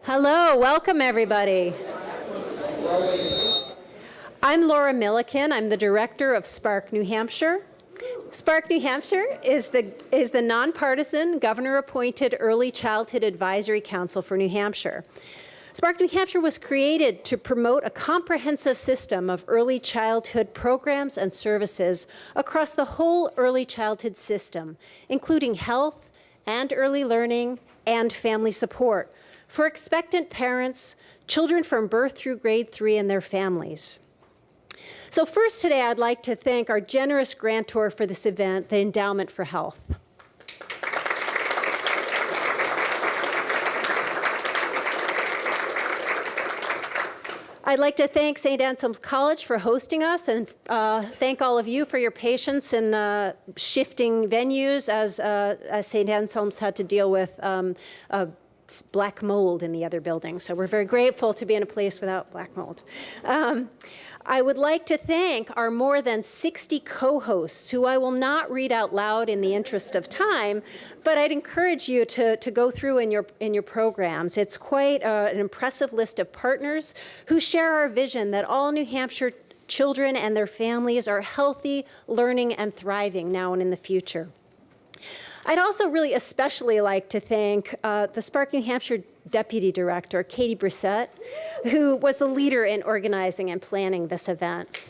Hello, welcome everybody. I'm Laura Milliken. I'm the director of Spark New Hampshire. Spark New Hampshire is the nonpartisan governor-appointed Early Childhood Advisory Council for New Hampshire. Spark New Hampshire was created to promote a comprehensive system of early childhood programs and services across the whole early childhood system, including health and early learning and family support for expectant parents, children from birth through grade 3 and their families. So first today, I'd like to thank our generous grantor for this event, the Endowment for Health. I'd like to thank St. Anselm's College for hosting us and thank all of you for your patience in shifting venues as St. Anselm's had to deal with black mold in the other building. So we're very grateful to be in a place without black mold. I would like to thank our more than 60 co-hosts who I will not read out loud in the interest of time, but I'd encourage you to go through in your programs. It's quite an impressive list of partners who share our vision that all New Hampshire children and their families are healthy, learning, and thriving now and in the future. I'd also really especially like to thank the Spark New Hampshire Deputy Director, Katie Brissett, who was the leader in organizing and planning this event.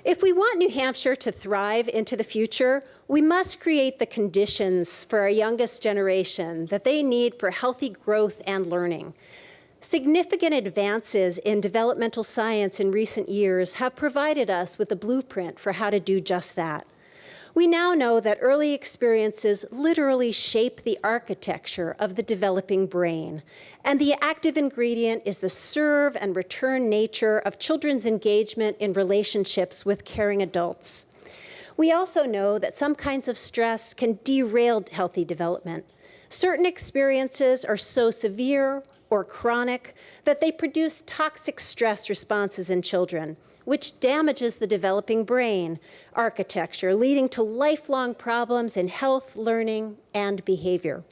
If we want New Hampshire to thrive into the future, we must create the conditions for our youngest generation that they need for healthy growth and learning. Significant advances in developmental science in recent years have provided us with a blueprint for how to do just that. We now know that early experiences literally shape the architecture of the developing brain, and the active ingredient is the serve and return nature of children's engagement in relationships with caring adults. We also know that some kinds of stress can derail healthy development. Certain experiences are so severe or chronic that they produce toxic stress responses in children, which damages the developing brain architecture, leading to lifelong problems in health, learning, and behavior.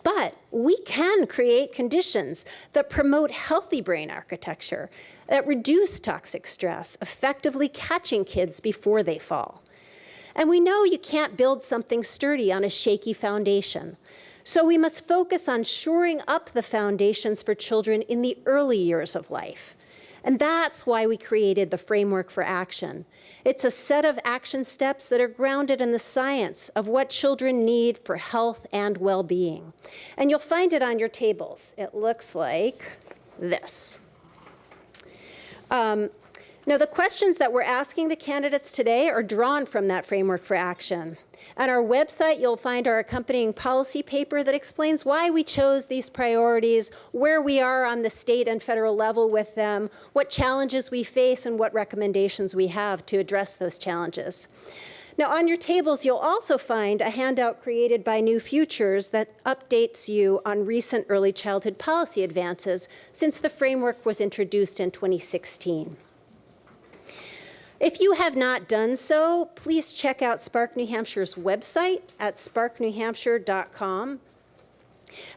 But we can create conditions that promote healthy brain architecture, that reduce toxic stress, effectively catching kids before they fall. And we know you can't build something sturdy on a shaky foundation. So we must focus on shoring up the foundations for children in the early years of life. And that's why we created the Framework for Action. It's a set of action steps that are grounded in the science of what children need for health and well-being. And you'll find it on your tables. It looks like this. Now, the questions that we're asking the candidates today are drawn from that Framework for Action. On our website, you'll find our accompanying policy paper that explains why we chose these priorities, where we are on the state and federal level with them, what challenges we face, and what recommendations we have to address those challenges. Now, on your tables, you'll also find a handout created by New Futures that updates you on recent early childhood policy advances since the framework was introduced in 2016. If you have not done so, please check out Spark New Hampshire's website at sparknewhampshire.com.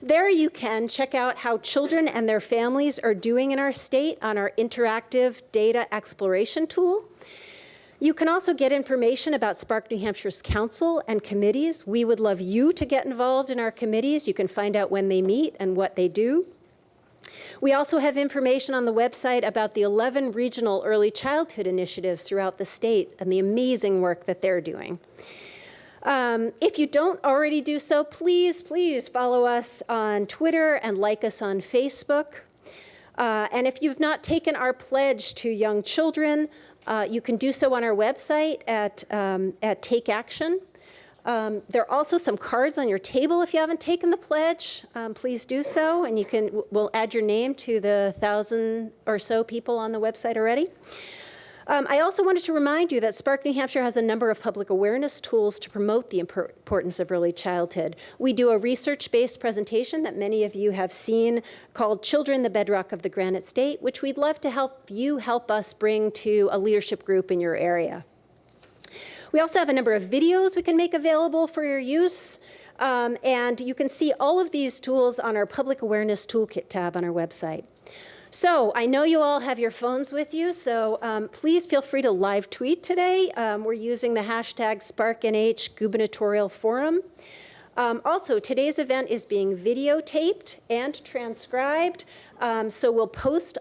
There you can check out how children and their families are doing in our state on our interactive data exploration tool. You can also get information about Spark New Hampshire's council and committees. We would love you to get involved in our committees. You can find out when they meet and what they do. We also have information on the website about the 11 regional early childhood initiatives throughout the state and the amazing work that they're doing. If you don't already do so, please follow us on Twitter and like us on Facebook. And if you've not taken our pledge to young children, you can do so on our website at Take Action. There are also some cards on your table if you haven't taken the pledge. Please do so, and we'll add your name to the 1,000 or so people on the website already. I also wanted to remind you that Spark New Hampshire has a number of public awareness tools to promote the importance of early childhood. We do a research-based presentation that many of you have seen called Children, the Bedrock of the Granite State, which we'd love to help us bring to a leadership group in your area. We also have a number of videos we can make available for your use. And you can see all of these tools on our Public Awareness Toolkit tab on our website. So I know you all have your phones with you, so please feel free to live tweet today. We're using the hashtag SparkNH Gubernatorial Forum. Also, today's event is being videotaped and transcribed, so we'll post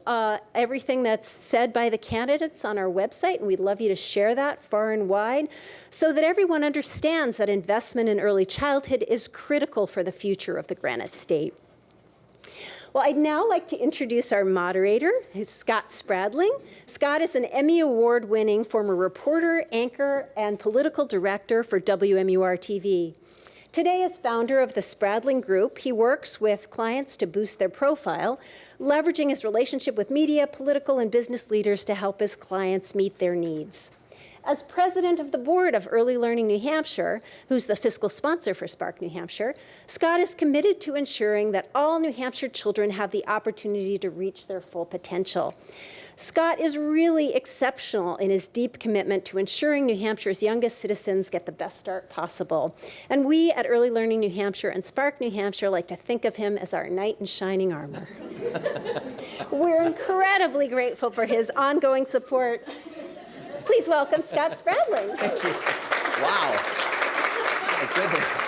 everything that's said by the candidates on our website, and we'd love you to share that far and wide so that everyone understands that investment in early childhood is critical for the future of the Granite State. Well, I'd now like to introduce our moderator, who's Scott Spradling. Scott is an Emmy Award-winning former reporter, anchor, and political director for WMUR-TV. Today, as founder of the Spradling Group, he works with clients to boost their profile, leveraging his relationship with media, political, and business leaders to help his clients meet their needs. As president of the board of Early Learning New Hampshire, who's the fiscal sponsor for Spark New Hampshire, Scott is committed to ensuring that all New Hampshire children have the opportunity to reach their full potential. Scott is really exceptional in his deep commitment to ensuring New Hampshire's youngest citizens get the best start possible. And we at Early Learning New Hampshire and Spark New Hampshire like to think of him as our knight in shining armor. We're incredibly grateful for his ongoing support. Please welcome Scott Spradling. Thank you. Wow. My goodness.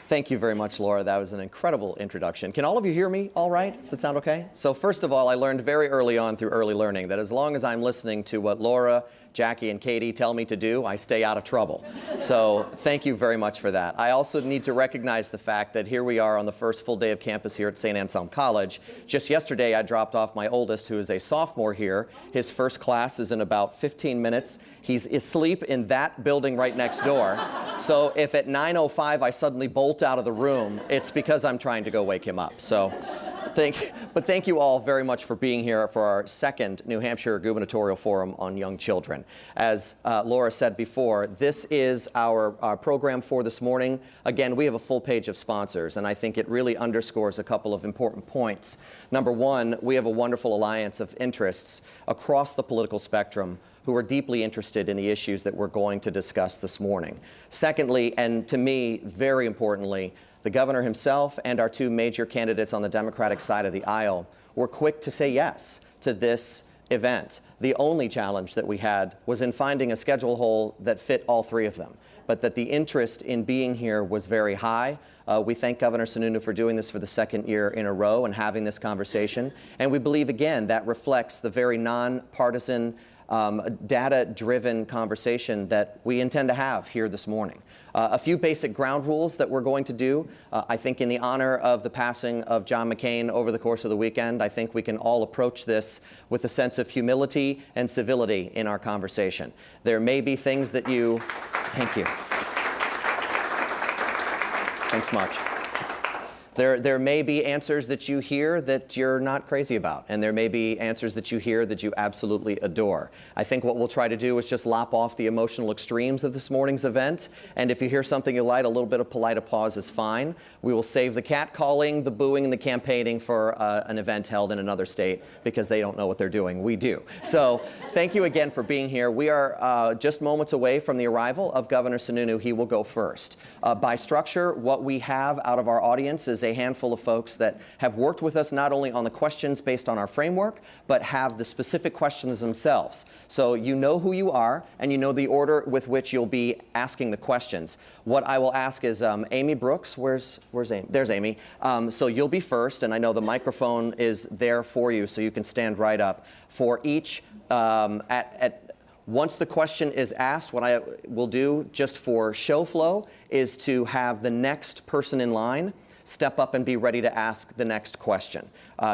Thank you very much, Laura. That was an incredible introduction. Can all of you hear me all right? Does it sound okay? So first of all, I learned very early on through early learning that as long as I'm listening to what Laura, Jackie, and Katie tell me to do, I stay out of trouble. So thank you very much for that. I also need to recognize the fact that here we are on the first full day of campus here at St. Anselm College. Just yesterday, I dropped off my oldest, who is a sophomore here. His first class is in about 15 minutes. He's asleep in that building right next door. So if at 9:05 I suddenly bolt out of the room, it's because I'm trying to go wake him up. So thank you all very much for being here for our second New Hampshire Gubernatorial Forum on Young Children. As Laura said before, this is our program for this morning. Again, we have a full page of sponsors, and I think it really underscores a couple of important points. Number one, we have a wonderful alliance of interests across the political spectrum who are deeply interested in the issues that we're going to discuss this morning. Secondly, and to me, very importantly, the governor himself and our two major candidates on the Democratic side of the aisle were quick to say yes to this event. The only challenge that we had was in finding a schedule hole that fit all three of them, but that the interest in being here was very high. We thank Governor Sununu for doing this for the second year in a row and having this conversation. And we believe, again, that reflects the very nonpartisan, data-driven conversation that we intend to have here this morning. A few basic ground rules that we're going to do. I think in the honor of the passing of John McCain over the course of the weekend, I think we can all approach this with a sense of humility and civility in our conversation. There may be things that you... Thank you. Thanks much. There may be answers that you hear that you're not crazy about, and there may be answers that you hear that you absolutely adore. I think what we'll try to do is just lop off the emotional extremes of this morning's event, and if you hear something you like, a little bit of polite applause is fine. We will save the catcalling, the booing, and the campaigning for an event held in another state because they don't know what they're doing. We do. So thank you again for being here. We are just moments away from the arrival of Governor Sununu. He will go first. By structure, what we have out of our audience is a handful of folks that have worked with us not only on the questions based on our framework, but have the specific questions themselves. So you know who you are, and you know the order with which you'll be asking the questions. What I will ask is Amy Brooks. Where's Amy? There's Amy. So you'll be first, and I know the microphone is there for you, so you can stand right up. For each, once the question is asked, what I will do just for show flow is to have the next person in line step up and be ready to ask the next question.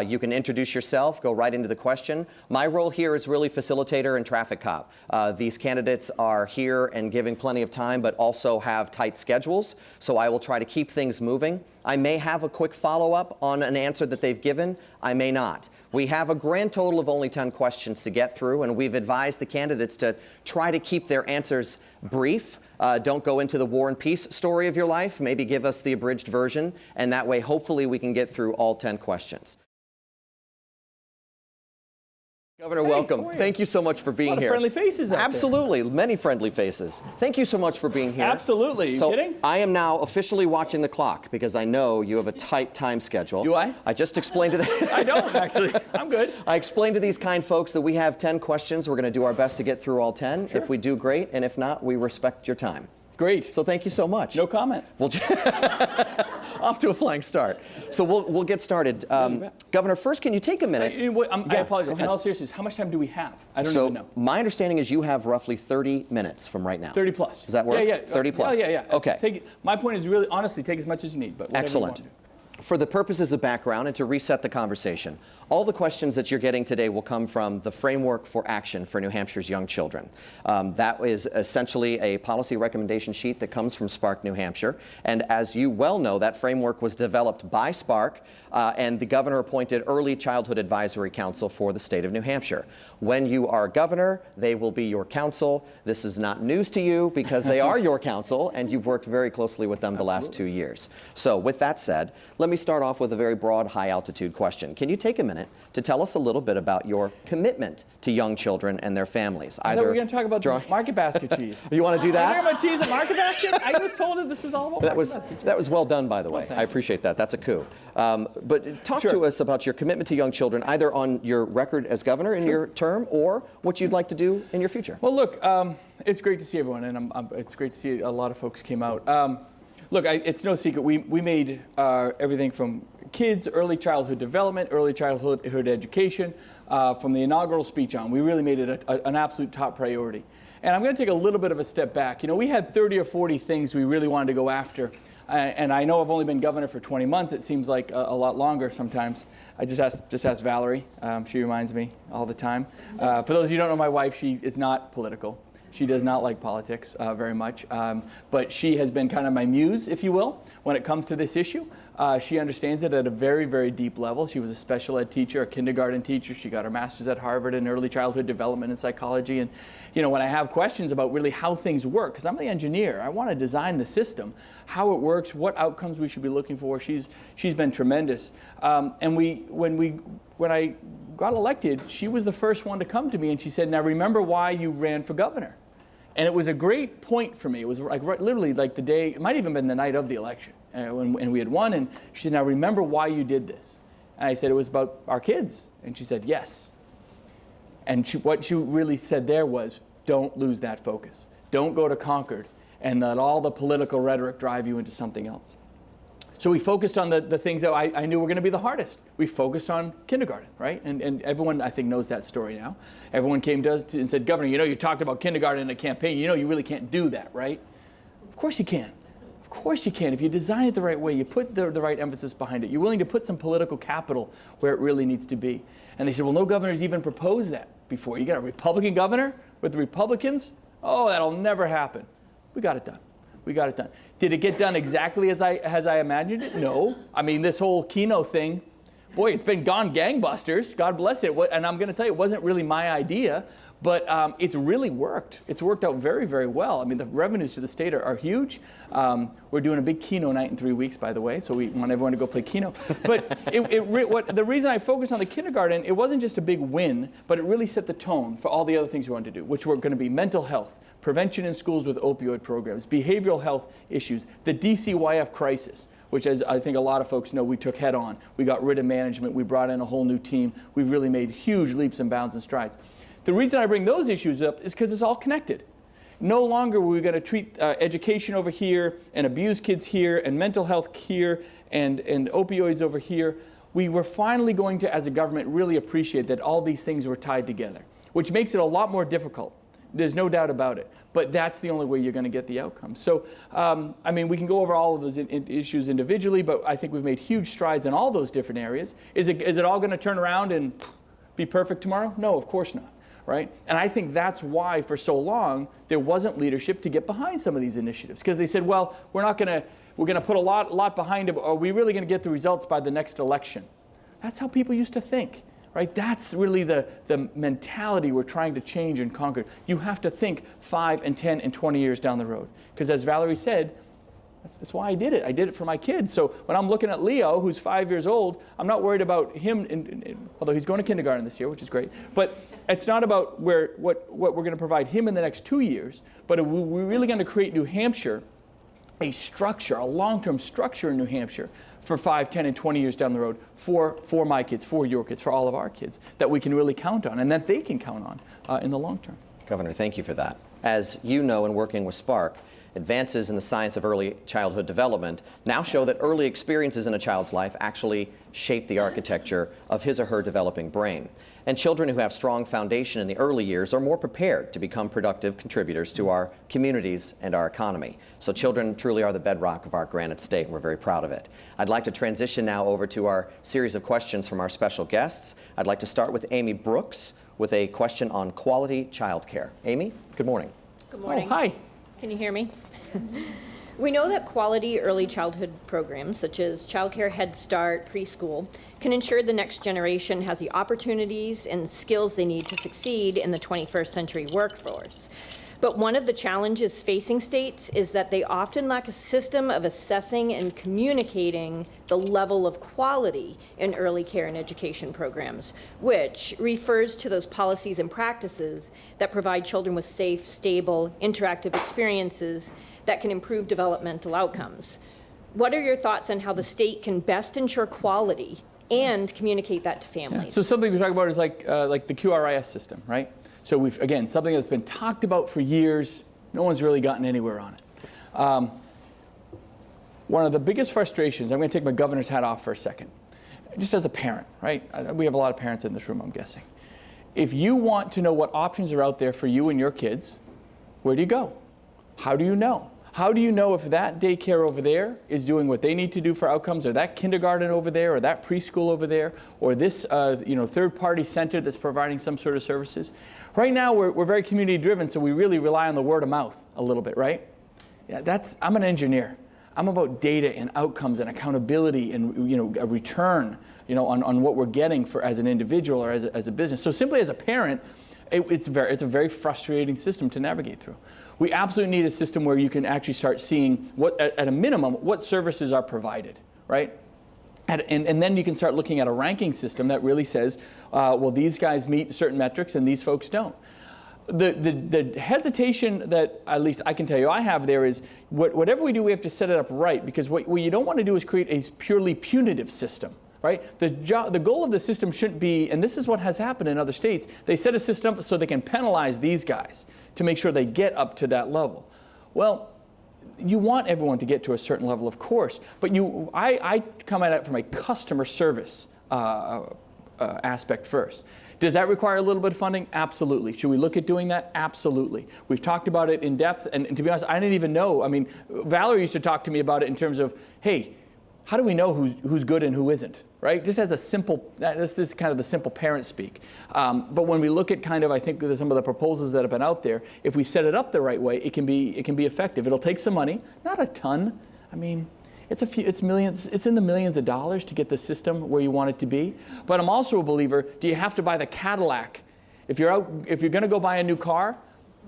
You can introduce yourself, go right into the question. My role here is really facilitator and traffic cop. These candidates are here and giving plenty of time, but also have tight schedules, so I will try to keep things moving. I may have a quick follow-up on an answer that they've given. I may not. We have a grand total of only 10 questions to get through, and we've advised the candidates to try to keep their answers brief. Don't go into the war and peace story of your life. Maybe give us the abridged version, and that way, hopefully, we can get through all 10 questions. Governor, welcome. Thank you so much for being A lot of here. friendly faces out there. Absolutely, many friendly faces. Thank you so much for being here. Absolutely. You kidding? I am now officially watching the clock because I know you have a tight time schedule. Do I? I just explained to the I don't, actually. I'm good. I explained to these kind folks that we have 10 questions. We're going to do our best to get through all 10. Sure. If we do, great, and if not, we respect your time. Great. So thank you so much. No comment. We'll off to a flying start. So we'll get started. Governor, first, can you take a minute? I Yeah, apologize. go In ahead. all seriousness, how much time do we have? I don't So even know. my understanding is you have roughly 30 minutes from right now. 30 plus. Does that work? Yeah, yeah. 30 plus. Yeah. Okay. My point is really, honestly, take as much as you need. But whatever Excellent. You want to do. For the purposes of background and to reset the conversation, all the questions that you're getting today will come from the Framework for Action for New Hampshire's Young Children. That is essentially a policy recommendation sheet that comes from Spark New Hampshire. And as you well know, that framework was developed by Spark and the governor appointed Early Childhood Advisory Council for the state of New Hampshire. When you are governor, they will be your council. This is not news to you because they are your council and you've worked very closely with them the last 2 years. So with that said, let me start off with a very broad, high-altitude question. Can you take a minute to tell us a little bit about your commitment to young children and their families? I thought we were going to talk about the Market Basket cheese. You want to do Are we that? talking about cheese at Market Basket? I was told that this was all about That Market was Basket cheese. that was well done, by the way. I appreciate that. That's a coup. But talk Sure. to us about your commitment to young children, either on your record as governor in your term or what you'd like to do in your future. Well, look, it's great to see everyone, and it's great to see a lot of folks came out. Look, it's no secret. We made everything from kids, early childhood development, early childhood education, from the inaugural speech on. We really made it an absolute top priority. And I'm going to take a little bit of a step back. You know, we had 30 or 40 things we really wanted to go after. And I know I've only been governor for 20 months. It seems like a lot longer sometimes. I just asked Valerie. She reminds me all the time. For those of you who don't know my wife, she is not political. She does not like politics very much, but she has been kind of my muse, if you will, when it comes to this issue. She understands it at a very, very deep level. She was a special ed teacher, a kindergarten teacher. She got her master's at Harvard in early childhood development and psychology. And, you know, when I have questions about really how things work, because I'm the engineer, I want to design the system, how it works, what outcomes we should be looking for. She's been tremendous. And when I got elected, she was the first one to come to me and she said, "Now remember why you ran for governor." And it was a great point for me. It was like literally like the day, it might even been the night of the election, when we had won. And she said, "Now remember why you did this." And I said, "It was about our kids." And she said, "Yes." And what she really said there was, don't lose that focus. Don't go to Concord and let all the political rhetoric drive you into something else. So we focused on the things that I knew were going to be the hardest. We focused on kindergarten, right? And everyone, I think, knows that story now. Everyone came to us and said, "Governor, you know, you talked about kindergarten in a campaign. You know, you really can't do that, right?" Of course you can. Of course you can. If you design it the right way, you put the right emphasis behind it, you're willing to put some political capital where it really needs to be. And they said, "Well, no governor's even proposed that before. You got a Republican governor with the Republicans? Oh, that'll never happen." We got it done. We got it done. Did it get done exactly as I imagined it? No. I mean, this whole Keno thing, boy, it's been gone gangbusters. God bless it. And I'm going to tell you, it wasn't really my idea, but it's really worked. It's worked out very, very well. I mean, the revenues to the state are huge. We're doing a big Keno night in 3 weeks, by the way, so we want everyone to go play Keno. But the reason I focused on the kindergarten, it wasn't just a big win, but it really set the tone for all the other things we wanted to do, which were going to be mental health, prevention in schools with opioid programs, behavioral health issues, the DCYF crisis, which, as I think a lot of folks know, we took head on. We got rid of management. We brought in a whole new team. We've really made huge leaps and bounds and strides. The reason I bring those issues up is because it's all connected. No longer were we going to treat education over here and abuse kids here and mental health here and opioids over here. We were finally going to, as a government, really appreciate that all these things were tied together, which makes it a lot more difficult. There's no doubt about it. But that's the only way you're going to get the outcome. So, I mean, we can go over all of those issues individually, but I think we've made huge strides in all those different areas. Is it all going to turn around and be perfect tomorrow? No, of course not. Right? And I think that's why, for so long, there wasn't leadership to get behind some of these initiatives. Because they said, well, we're going to put a lot behind it. Are we really going to get the results by the next election? That's how people used to think. Right? That's really the mentality we're trying to change in Concord. You have to think 5 and 10 and 20 years down the road. Because as Valerie said, That's why I did it. I did it for my kids. So when I'm looking at Leo, who's 5 years old, I'm not worried about him, although he's going to kindergarten this year, which is great. But it's not about what we're going to provide him in the next 2 years, but we're really going to create New Hampshire a structure, a long-term structure in New Hampshire for 5, 10, and 20 years down the road for my kids, for your kids, for all of our kids, that we can really count on and that they can count on in the long term. Governor, thank you for that. As you know, in working with Spark, advances in the science of early childhood development now show that early experiences in a child's life actually shape the architecture of his or her developing brain. And children who have strong foundation in the early years are more prepared to become productive contributors to our communities and our economy. So children truly are the bedrock of our Granite State, and we're very proud of it. I'd like to transition now over to our series of questions from our special guests. I'd like to start with Amy Brooks with a question on quality childcare. Amy, good morning. Good morning. Oh, hi. Can you hear me? We know that quality early childhood programs, such as childcare, Head Start, preschool, can ensure the next generation has the opportunities and skills they need to succeed in the 21st century workforce. But one of the challenges facing states is that they often lack a system of assessing and communicating the level of quality in early care and education programs, which refers to those policies and practices that provide children with safe, stable, interactive experiences that can improve developmental outcomes. What are your thoughts on how the state can best ensure quality and communicate that to families? So something we talk about is like the QRIS system, right? So we've, again, something that's been talked about for years. No one's really gotten anywhere on it. One of the biggest frustrations, I'm going to take my governor's hat off for a second, just as a parent, right? We have a lot of parents in this room, I'm guessing. If you want to know what options are out there for you and your kids, where do you go? How do you know? How do you know if that daycare over there is doing what they need to do for outcomes, or that kindergarten over there, or that preschool over there, or this third-party center that's providing some sort of services? Right now, we're very community-driven, so we really rely on the word of mouth a little bit, right? Yeah, I'm an engineer. I'm about data and outcomes and accountability and a return, on what we're getting as an individual or as a business. So simply as a parent, it's a very frustrating system to navigate through. We absolutely need a system where you can actually start seeing at a minimum, what services are provided, right? And then you can start looking at a ranking system that really says, well, these guys meet certain metrics and these folks don't. The hesitation that at least I can tell you I have there is whatever we do, we have to set it up right, because what you don't want to do is create a purely punitive system. Right? The goal of the system shouldn't be, and this is what has happened in other states, they set a system so they can penalize these guys to make sure they get up to that level. Well, you want everyone to get to a certain level, of course, but I come at it from a customer service aspect first. Does that require a little bit of funding? Absolutely. Should we look at doing that? Absolutely. We've talked about it in depth, and to be honest, I didn't even know. I mean, Valerie used to talk to me about it in terms of, hey, how do we know who's good and who isn't, right? Just as a simple, this is kind of the simple parent speak. But when we look at I think some of the proposals that have been out there, if we set it up the right way, it can be effective. It'll take some money, not a ton. I mean, it's millions, it's in the millions of dollars to get the system where you want it to be. But I'm also a believer, do you have to buy the Cadillac? If you're going to go buy a new car,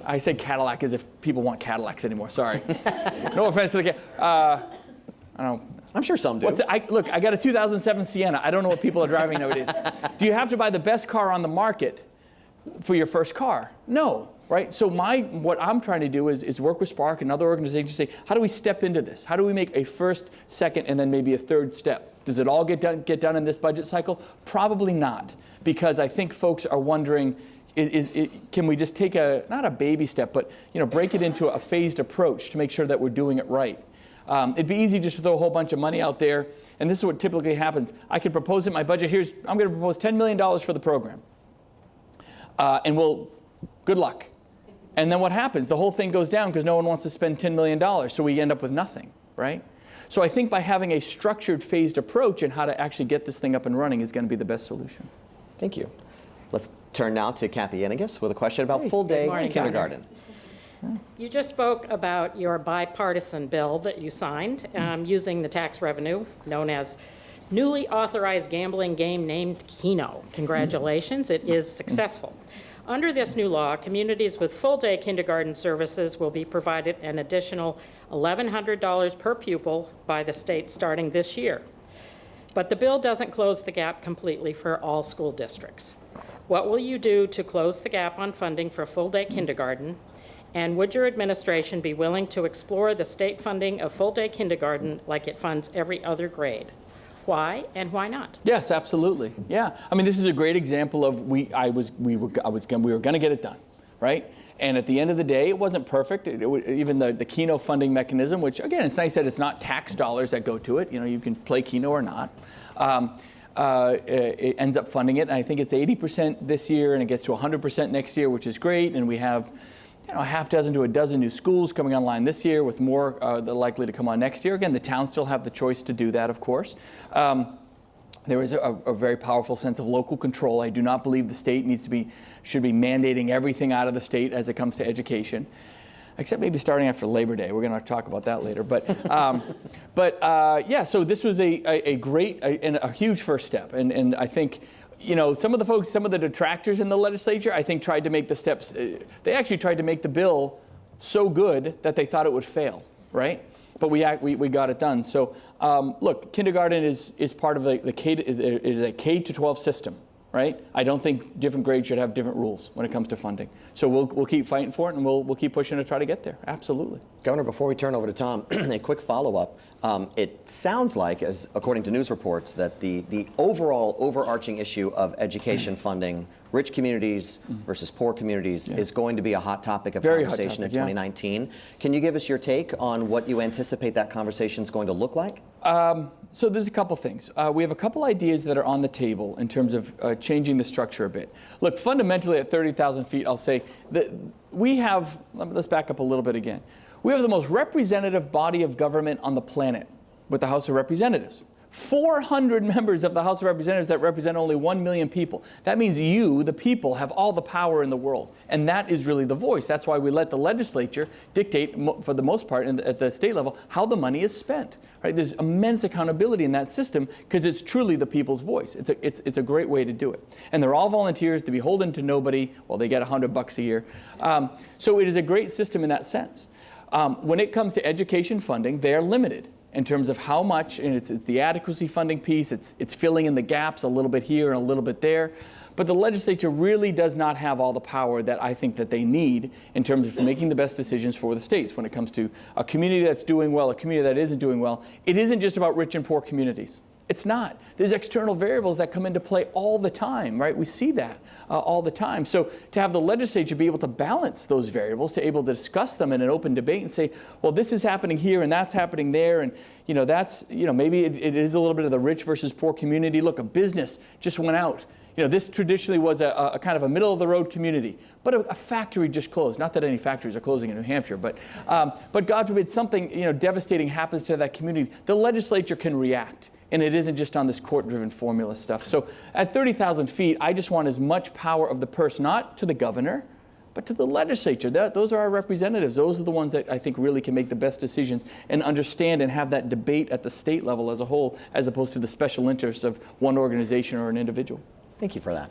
I say Cadillac as if people want Cadillacs anymore, sorry. No offense to the I don't know. I'm sure some do. Look, I got a 2007 Sienna. I don't know what people are driving nowadays. Do you have to buy the best car on the market for your first car? No, right? So what I'm trying to do is work with Spark and other organizations to say, how do we step into this? How do we make a first, second, and then maybe a third step? Does it all get done in this budget cycle? Probably not, because I think folks are wondering, can we just take not a baby step, but break it into a phased approach to make sure that we're doing it right? It'd be easy just to throw a whole bunch of money out there, and this is what typically happens. I could propose in my budget, I'm going to propose $10 million for the program. And good luck. And then what happens? The whole thing goes down because no one wants to spend $10 million, so we end up with nothing, right? So I think by having a structured, phased approach in how to actually get this thing up and running is going to be the best solution. Thank you. Let's turn now to Kathy Enigus with a question about full-day kindergarten. You just spoke about your bipartisan bill that you signed using the tax revenue known as newly authorized gambling game named Keno. Congratulations, it is successful. Under this new law, communities with full-day kindergarten services will be provided an additional $1,100 per pupil by the state starting this year. But the bill doesn't close the gap completely for all school districts. What will you do to close the gap on funding for full-day kindergarten? And would your administration be willing to explore the state funding of full-day kindergarten like it funds every other grade? Why and why not? Yes, absolutely. Yeah, I mean, this is a great example of we were going to get it done, right? And at the end of the day, it wasn't perfect. Even the Keno funding mechanism, which again, it's nice that it's not tax dollars that go to it. You know, you can play Keno or not. It ends up funding it, and I think it's 80% this year, and it gets to 100% next year, which is great. And we have, you know, a half dozen to a dozen new schools coming online this year, with more that are likely to come on next year. Again, the towns still have the choice to do that, of course. There is a very powerful sense of local control. I do not believe the state should be mandating everything out of the state as it comes to education, except maybe starting after Labor Day. We're going to talk about that later. But, yeah, so this was a great and a huge first step. And I think, you know, some of the detractors in the legislature, I think, tried to make the steps. They actually tried to make the bill so good that they thought it would fail, right? But we got it done. So look, kindergarten is part of the K is a K-12 system, right? I don't think different grades should have different rules when it comes to funding. So we'll keep fighting for it, and we'll keep pushing to try to get there. Absolutely. Governor, before we turn over to Tom, a quick follow-up. It sounds like, as according to news reports, that the overall overarching issue of education funding, rich communities versus poor communities, is going to be a hot topic of conversation in 2019. Can you give us your take on what you anticipate that conversation is going to look like? So there's a couple things. We have a couple ideas that are on the table in terms of changing the structure a bit. Look, fundamentally at 30,000 feet, I'll say that we have, let's back up a little bit again. We have the most representative body of government on the planet with the House of Representatives. 400 members of the House of Representatives that represent only 1 million people. That means you, the people, have all the power in the world. And that is really the voice. That's why we let the legislature dictate, for the most part, at the state level, how the money is spent. Right? There's immense accountability in that system because it's truly the people's voice. It's a great way to do it. And they're all volunteers, to beholden to nobody. Well, they get $100 a year. So it is a great system in that sense. When it comes to education funding, they're limited in terms of how much, and it's the adequacy funding piece, it's filling in the gaps a little bit here and a little bit there. But the legislature really does not have all the power that I think that they need in terms of making the best decisions for the states when it comes to a community that's doing well, a community that isn't doing well. It isn't just about rich and poor communities. It's not. There's external variables that come into play all the time, right? We see that all the time. So to have the legislature be able to balance those variables, to able to discuss them in an open debate and say, well, this is happening here and that's happening there, and that's, maybe it is a little bit of the rich versus poor community. Look, a business just went out. This traditionally was a kind of a middle of the road community, but a factory just closed. Not that any factories are closing in New Hampshire, but God forbid something devastating happens to that community. The legislature can react. And it isn't just on this court-driven formula stuff. So at 30,000 feet, I just want as much power of the purse, not to the governor, but to the legislature. Those are our representatives. Those are the ones that I think really can make the best decisions and understand and have that debate at the state level as a whole, as opposed to the special interests of one organization or an individual. Thank you for that.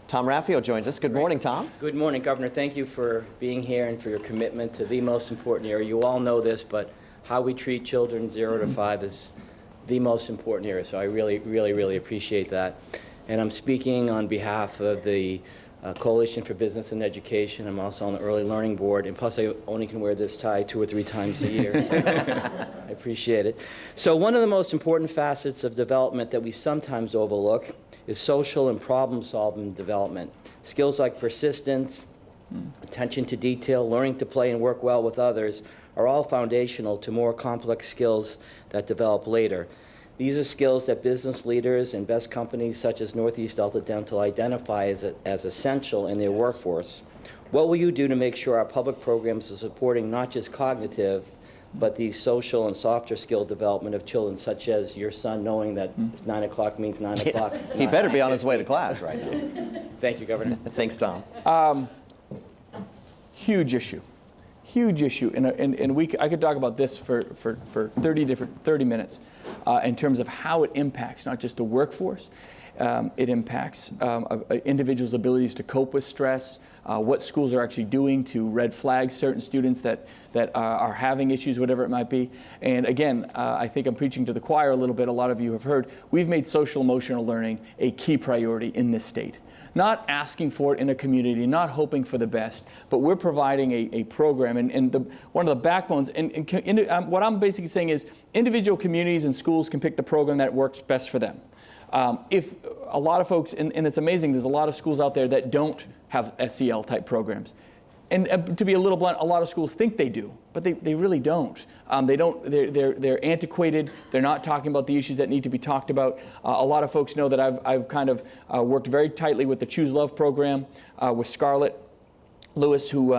Tom Raffio joins us. Good morning, Tom. Good morning, Governor. Thank you for being here and for your commitment to the most important area. You all know this, but how we treat children 0 to 5 is the most important area, so I really appreciate that. And I'm speaking on behalf of the Coalition for Business and Education. I'm also on the Early Learning Board, and plus I only can wear this tie 2 or 3 times a year, so I appreciate it. So one of the most important facets of development that we sometimes overlook is social and problem-solving development. Skills like persistence, attention to detail, learning to play and work well with others are all foundational to more complex skills that develop later. These are skills that business leaders and best companies such as Northeast Delta Dental identify as essential in their workforce. What will you do to make sure our public programs are supporting not just cognitive, but the social and softer skill development of children, such as your son knowing that it's 9 o'clock means 9 o'clock? He better be on his way to class right now. Thank you, Governor. Thanks, Tom. Huge issue. huge issue, and I could talk about this for 30 minutes in terms of how it impacts not just the workforce, it impacts individuals' abilities to cope with stress, what schools are actually doing to red flag certain students that are having issues, whatever it might be. And again, I think I'm preaching to the choir a little bit. A lot of you have heard, we've made social emotional learning a key priority in this state. Not asking for it in a community, not hoping for the best, but we're providing a program. And one of the backbones, what I'm basically saying is individual communities and schools can pick the program that works best for them. If a lot of folks, and it's amazing, there's a lot of schools out there that don't have SEL type programs. And to be a little blunt, a lot of schools think they do, but they really don't. They're antiquated. They're not talking about the issues that need to be talked about. A lot of folks know that I've kind of worked very tightly with the Choose Love program with Scarlett Lewis, who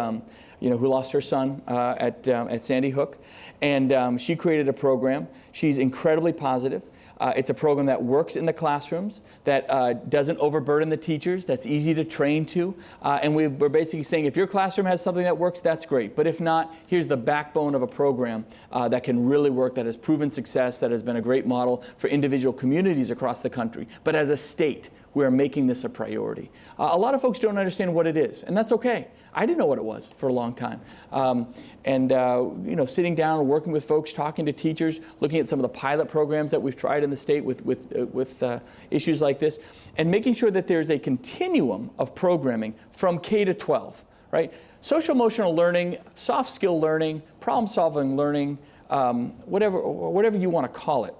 lost her son at Sandy Hook, and she created a program. She's incredibly positive. It's a program that works in the classrooms, that doesn't overburden the teachers, that's easy to train to. And we're basically saying if your classroom has something that works, that's great. But if not, here's the backbone of a program that can really work, that has proven success, that has been a great model for individual communities across the country. But as a state, we are making this a priority. A lot of folks don't understand what it is, and that's okay. I didn't know what it was for a long time. Sitting down and working with folks, talking to teachers, looking at some of the pilot programs that we've tried in the state with issues like this, and making sure that there's a continuum of programming from K to 12, right? Social emotional learning, soft skill learning, problem solving learning, whatever you want to call it.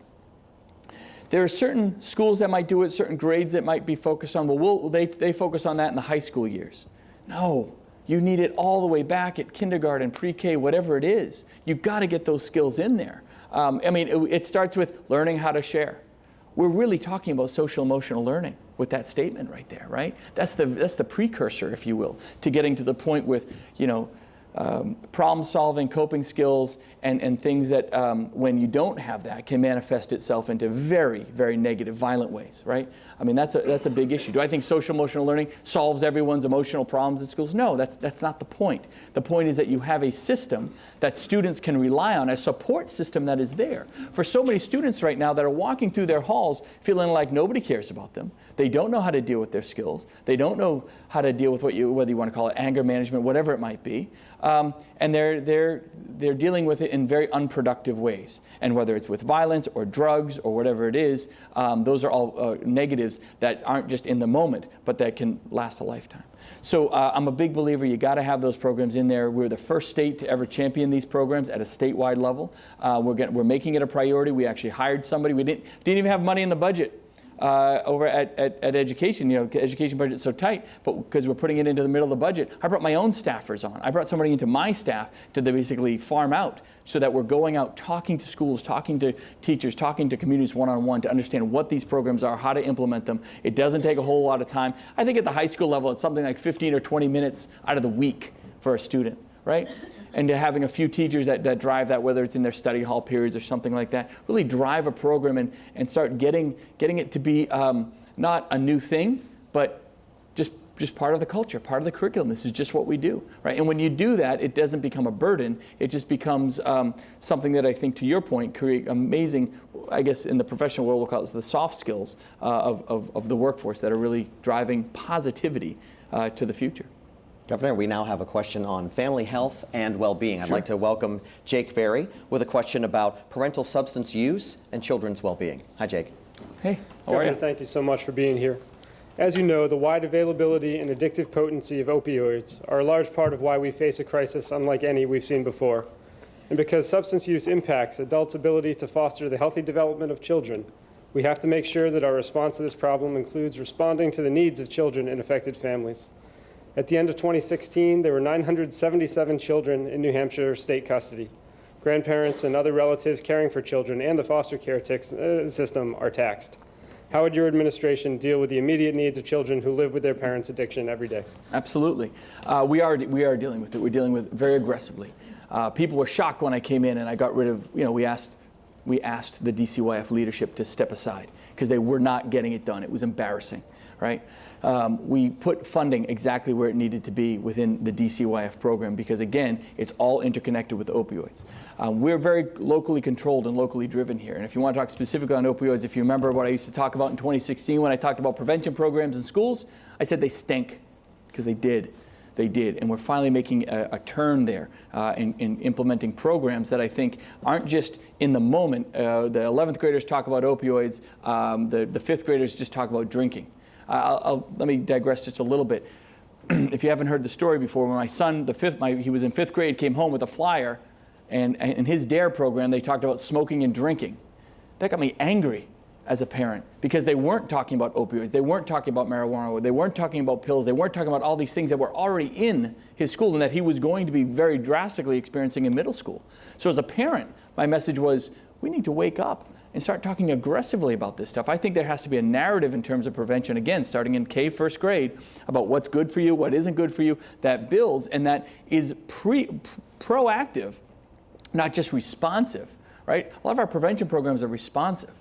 There are certain schools that might do it, certain grades that might be focused on, they focus on that in the high school years. No, you need it all the way back at kindergarten, pre-K, whatever it is. You've got to get those skills in there. It starts with learning how to share. We're really talking about social emotional learning with that statement right there, right? That's the precursor, if you will, to getting to the point with, problem solving, coping skills, and things that when you don't have that can manifest itself into very, very negative, violent ways, right? I mean, that's a big issue. Do I think social emotional learning solves everyone's emotional problems in schools? No, that's not the point. The point is that you have a system that students can rely on, a support system that is there. For so many students right now that are walking through their halls feeling like nobody cares about them. They don't know how to deal with their skills. They don't know how to deal with whether you want to call it anger management, whatever it might be. And they're dealing with it in very unproductive ways. And whether it's with violence or drugs or whatever it is, those are all negatives that aren't just in the moment, but that can last a lifetime. So I'm a big believer you got to have those programs in there. We're the first state to ever champion these programs at a statewide level. We're making it a priority. We actually hired somebody. We didn't even have money in the budget. Over at education, education budget's so tight, but because we're putting it into the middle of the budget, I brought my own staffers on. I brought somebody into my staff to basically farm out so that we're going out talking to schools, talking to teachers, talking to communities one-on-one to understand what these programs are, how to implement them. It doesn't take a whole lot of time. I think at the high school level, it's something like 15 or 20 minutes out of the week for a student, right? And to having a few teachers that drive that, whether it's in their study hall periods or something like that, really drive a program and start getting it to be not a new thing, but just part of the culture, part of the curriculum. This is just what we do, right? And when you do that, it doesn't become a burden. It just becomes something that I think, to your point, create amazing, I guess in the professional world, we'll call it the soft skills of the workforce that are really driving positivity to the future. Governor, we now have a question on family health and well-being. I'd like to welcome Jake Berry with a question about parental substance use and children's well-being. Hi, Jake. Hey, how are you? Thank you so much for being here. As you know, the wide availability and addictive potency of opioids are a large part of why we face a crisis unlike any we've seen before. And because substance use impacts adults' ability to foster the healthy development of children, we have to make sure that our response to this problem includes responding to the needs of children in affected families. At the end of 2016, there were 977 children in New Hampshire state custody. Grandparents and other relatives caring for children and the foster care system are taxed. How would your administration deal with the immediate needs of children who live with their parents' addiction every day? Absolutely. We are dealing with it. We're dealing with it very aggressively. People were shocked when I came in and I got rid of, we asked the DCYF leadership to step aside because they were not getting it done. It was embarrassing. right? We put funding exactly where it needed to be within the DCYF program because, again, it's all interconnected with opioids. We're very locally controlled and locally driven here. And if you want to talk specifically on opioids, if you remember what I used to talk about in 2016 when I talked about prevention programs in schools, I said they stink because they did. They did, and we're finally making a turn there in implementing programs that I think aren't just in the moment. The 11th graders talk about opioids, the 5th graders just talk about drinking. Let me digress just a little bit. If you haven't heard the story before, when my son, he was in 5th grade, came home with a flyer, and in his DARE program, they talked about smoking and drinking. That got me angry as a parent because they weren't talking about opioids, they weren't talking about marijuana, they weren't talking about pills, they weren't talking about all these things that were already in his school and that he was going to be very drastically experiencing in middle school. So as a parent, my message was, we need to wake up and start talking aggressively about this stuff. I think there has to be a narrative in terms of prevention, again, starting in first grade, about what's good for you, what isn't good for you, that builds and that is proactive, not just responsive, right? A lot of our prevention programs are responsive.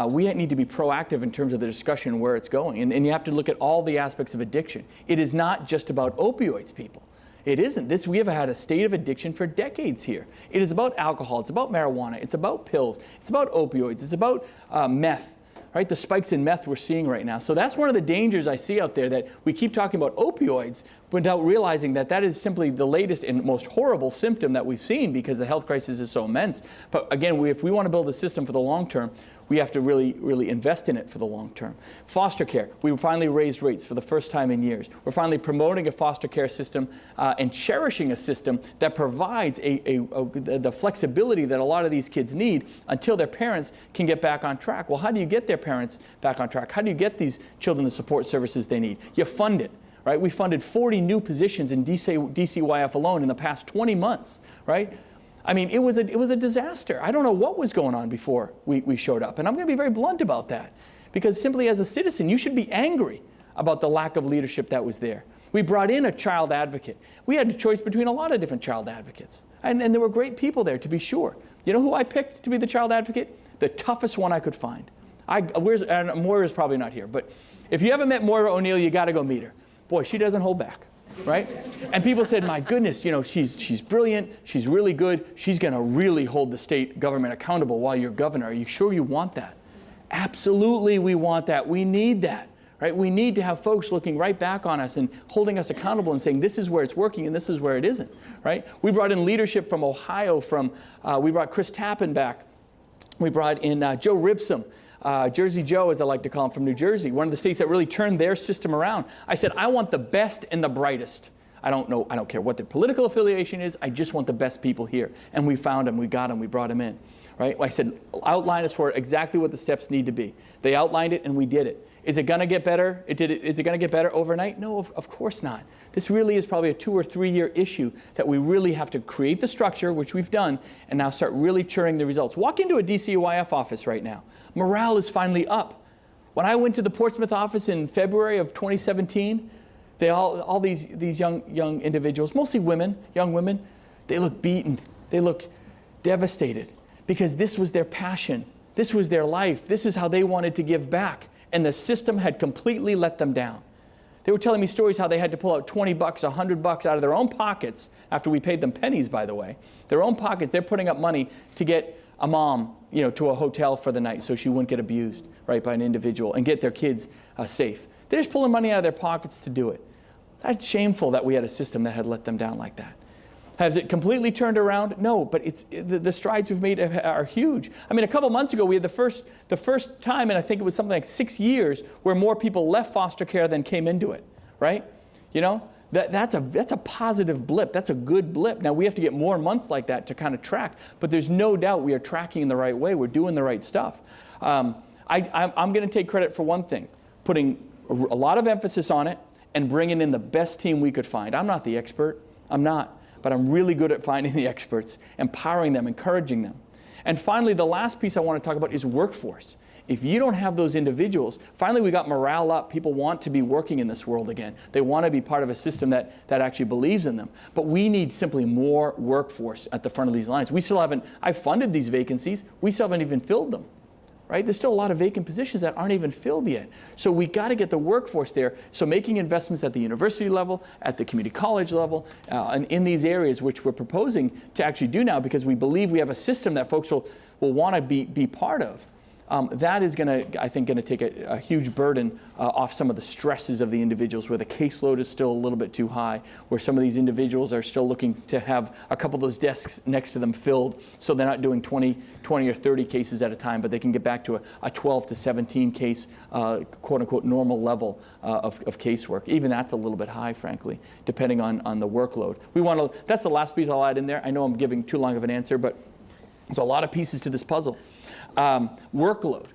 We need to be proactive in terms of the discussion and where it's going. And you have to look at all the aspects of addiction. It is not just about opioids, people. It isn't. We have had a state of addiction for decades here. It is about alcohol. It's about marijuana. It's about pills. It's about opioids. It's about meth, right? The spikes in meth we're seeing right now. So that's one of the dangers I see out there, that we keep talking about opioids without realizing that that is simply the latest and most horrible symptom that we've seen because the health crisis is so immense. But again, if we want to build a system for the long term, we have to really, really invest in it for the long term. Foster care, we finally raised rates for the first time in years. We're finally promoting a foster care system and cherishing a system that provides the flexibility that a lot of these kids need until their parents can get back on track. Well, how do you get their parents back on track? How do you get these children the support services they need? You fund it. Right? We funded 40 new positions in DCYF alone in the past 20 months, right? I mean, it was a disaster. I don't know what was going on before we showed up. And I'm going to be very blunt about that because simply as a citizen, you should be angry about the lack of leadership that was there. We brought in a child advocate. We had a choice between a lot of different child advocates. And there were great people there, to be sure. You know who I picked to be the child advocate? The toughest one I could find. Moira's probably not here, but if you haven't met Moira O'Neill, you got to go meet her. Boy, she doesn't hold back, right? And people said, my goodness, you know, she's brilliant, she's really good, she's going to really hold the state government accountable while you're governor. Are you sure you want that? Absolutely, we want that. We need that, right? We need to have folks looking right back on us and holding us accountable and saying, this is where it's working and this is where it isn't, right? We brought in leadership from Ohio, we brought Chris Tappan back. We brought in Joe Ribson. Jersey Joe, as I like to call him, from New Jersey, one of the states that really turned their system around. I said, I want the best and the brightest. I don't care what their political affiliation is, I just want the best people here. And we found them, we got them, we brought them in. Right? I said, outline us for exactly what the steps need to be. They outlined it and we did it. Is it going to get better? Is it going to get better overnight? No, of course not. This really is probably a 2 or 3 year issue that we really have to create the structure, which we've done, and now start really churning the results. Walk into a DCYF office right now. Morale is finally up. When I went to the Portsmouth office in February of 2017, all these young individuals, mostly women, young women, they look beaten. They look devastated because this was their passion. This was their life. This is how they wanted to give back. And the system had completely let them down. They were telling me stories how they had to pull out $20, $100 out of their own pockets after we paid them pennies, by the way. Their own pockets, they're putting up money to get a mom, to a hotel for the night so she wouldn't get abused, right, by an individual and get their kids safe. They're just pulling money out of their pockets to do it. That's shameful that we had a system that had let them down like that. Has it completely turned around? No, but the strides we've made are huge. I mean, a couple months ago, we had the first time, and I think it was something like 6 years, where more people left foster care than came into it, right? That's a positive blip. That's a good blip. Now, we have to get more months like that to kind of track, but there's no doubt we are tracking in the right way. We're doing the right stuff. I'm going to take credit for one thing, putting a lot of emphasis on it and bringing in the best team we could find. I'm not the expert. I'm not. But I'm really good at finding the experts, empowering them, encouraging them. And finally, the last piece I want to talk about is workforce. If you don't have those individuals, finally we got morale up. People want to be working in this world again. They want to be part of a system that actually believes in them. But we need simply more workforce at the front of these lines. We still haven't, I funded these vacancies. We still haven't even filled them. right? There's still a lot of vacant positions that aren't even filled yet. So we got to get the workforce there. So making investments at the university level, at the community college level, and in these areas, which we're proposing to actually do now because we believe we have a system that folks will want to be part of. That is going to, I think, going to take a huge burden off some of the stresses of the individuals where the caseload is still a little bit too high, where some of these individuals are still looking to have a couple of those desks next to them filled so they're not doing 20 or 30 cases at a time, but they can get back to a 12 to 17 case, quote unquote, normal level of casework. Even that's a little bit high, frankly, depending on the workload. That's the last piece I'll add in there. I know I'm giving too long of an answer, but there's a lot of pieces to this puzzle. Workload,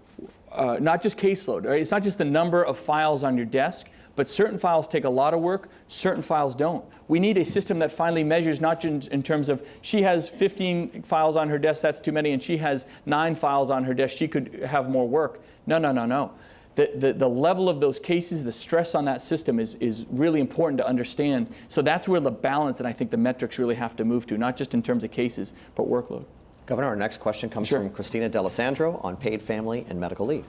not just caseload, right? It's not just the number of files on your desk, but certain files take a lot of work, certain files don't. We need a system that finally measures not just in terms of she has 15 files on her desk, that's too many, and she has 9 files on her desk, she could have more work. No. The level of those cases, the stress on that system is really important to understand. So that's where the balance and I think the metrics really have to move to, not just in terms of cases, but workload. Governor, our next question comes from Christina D'Alessandro on paid family and medical leave.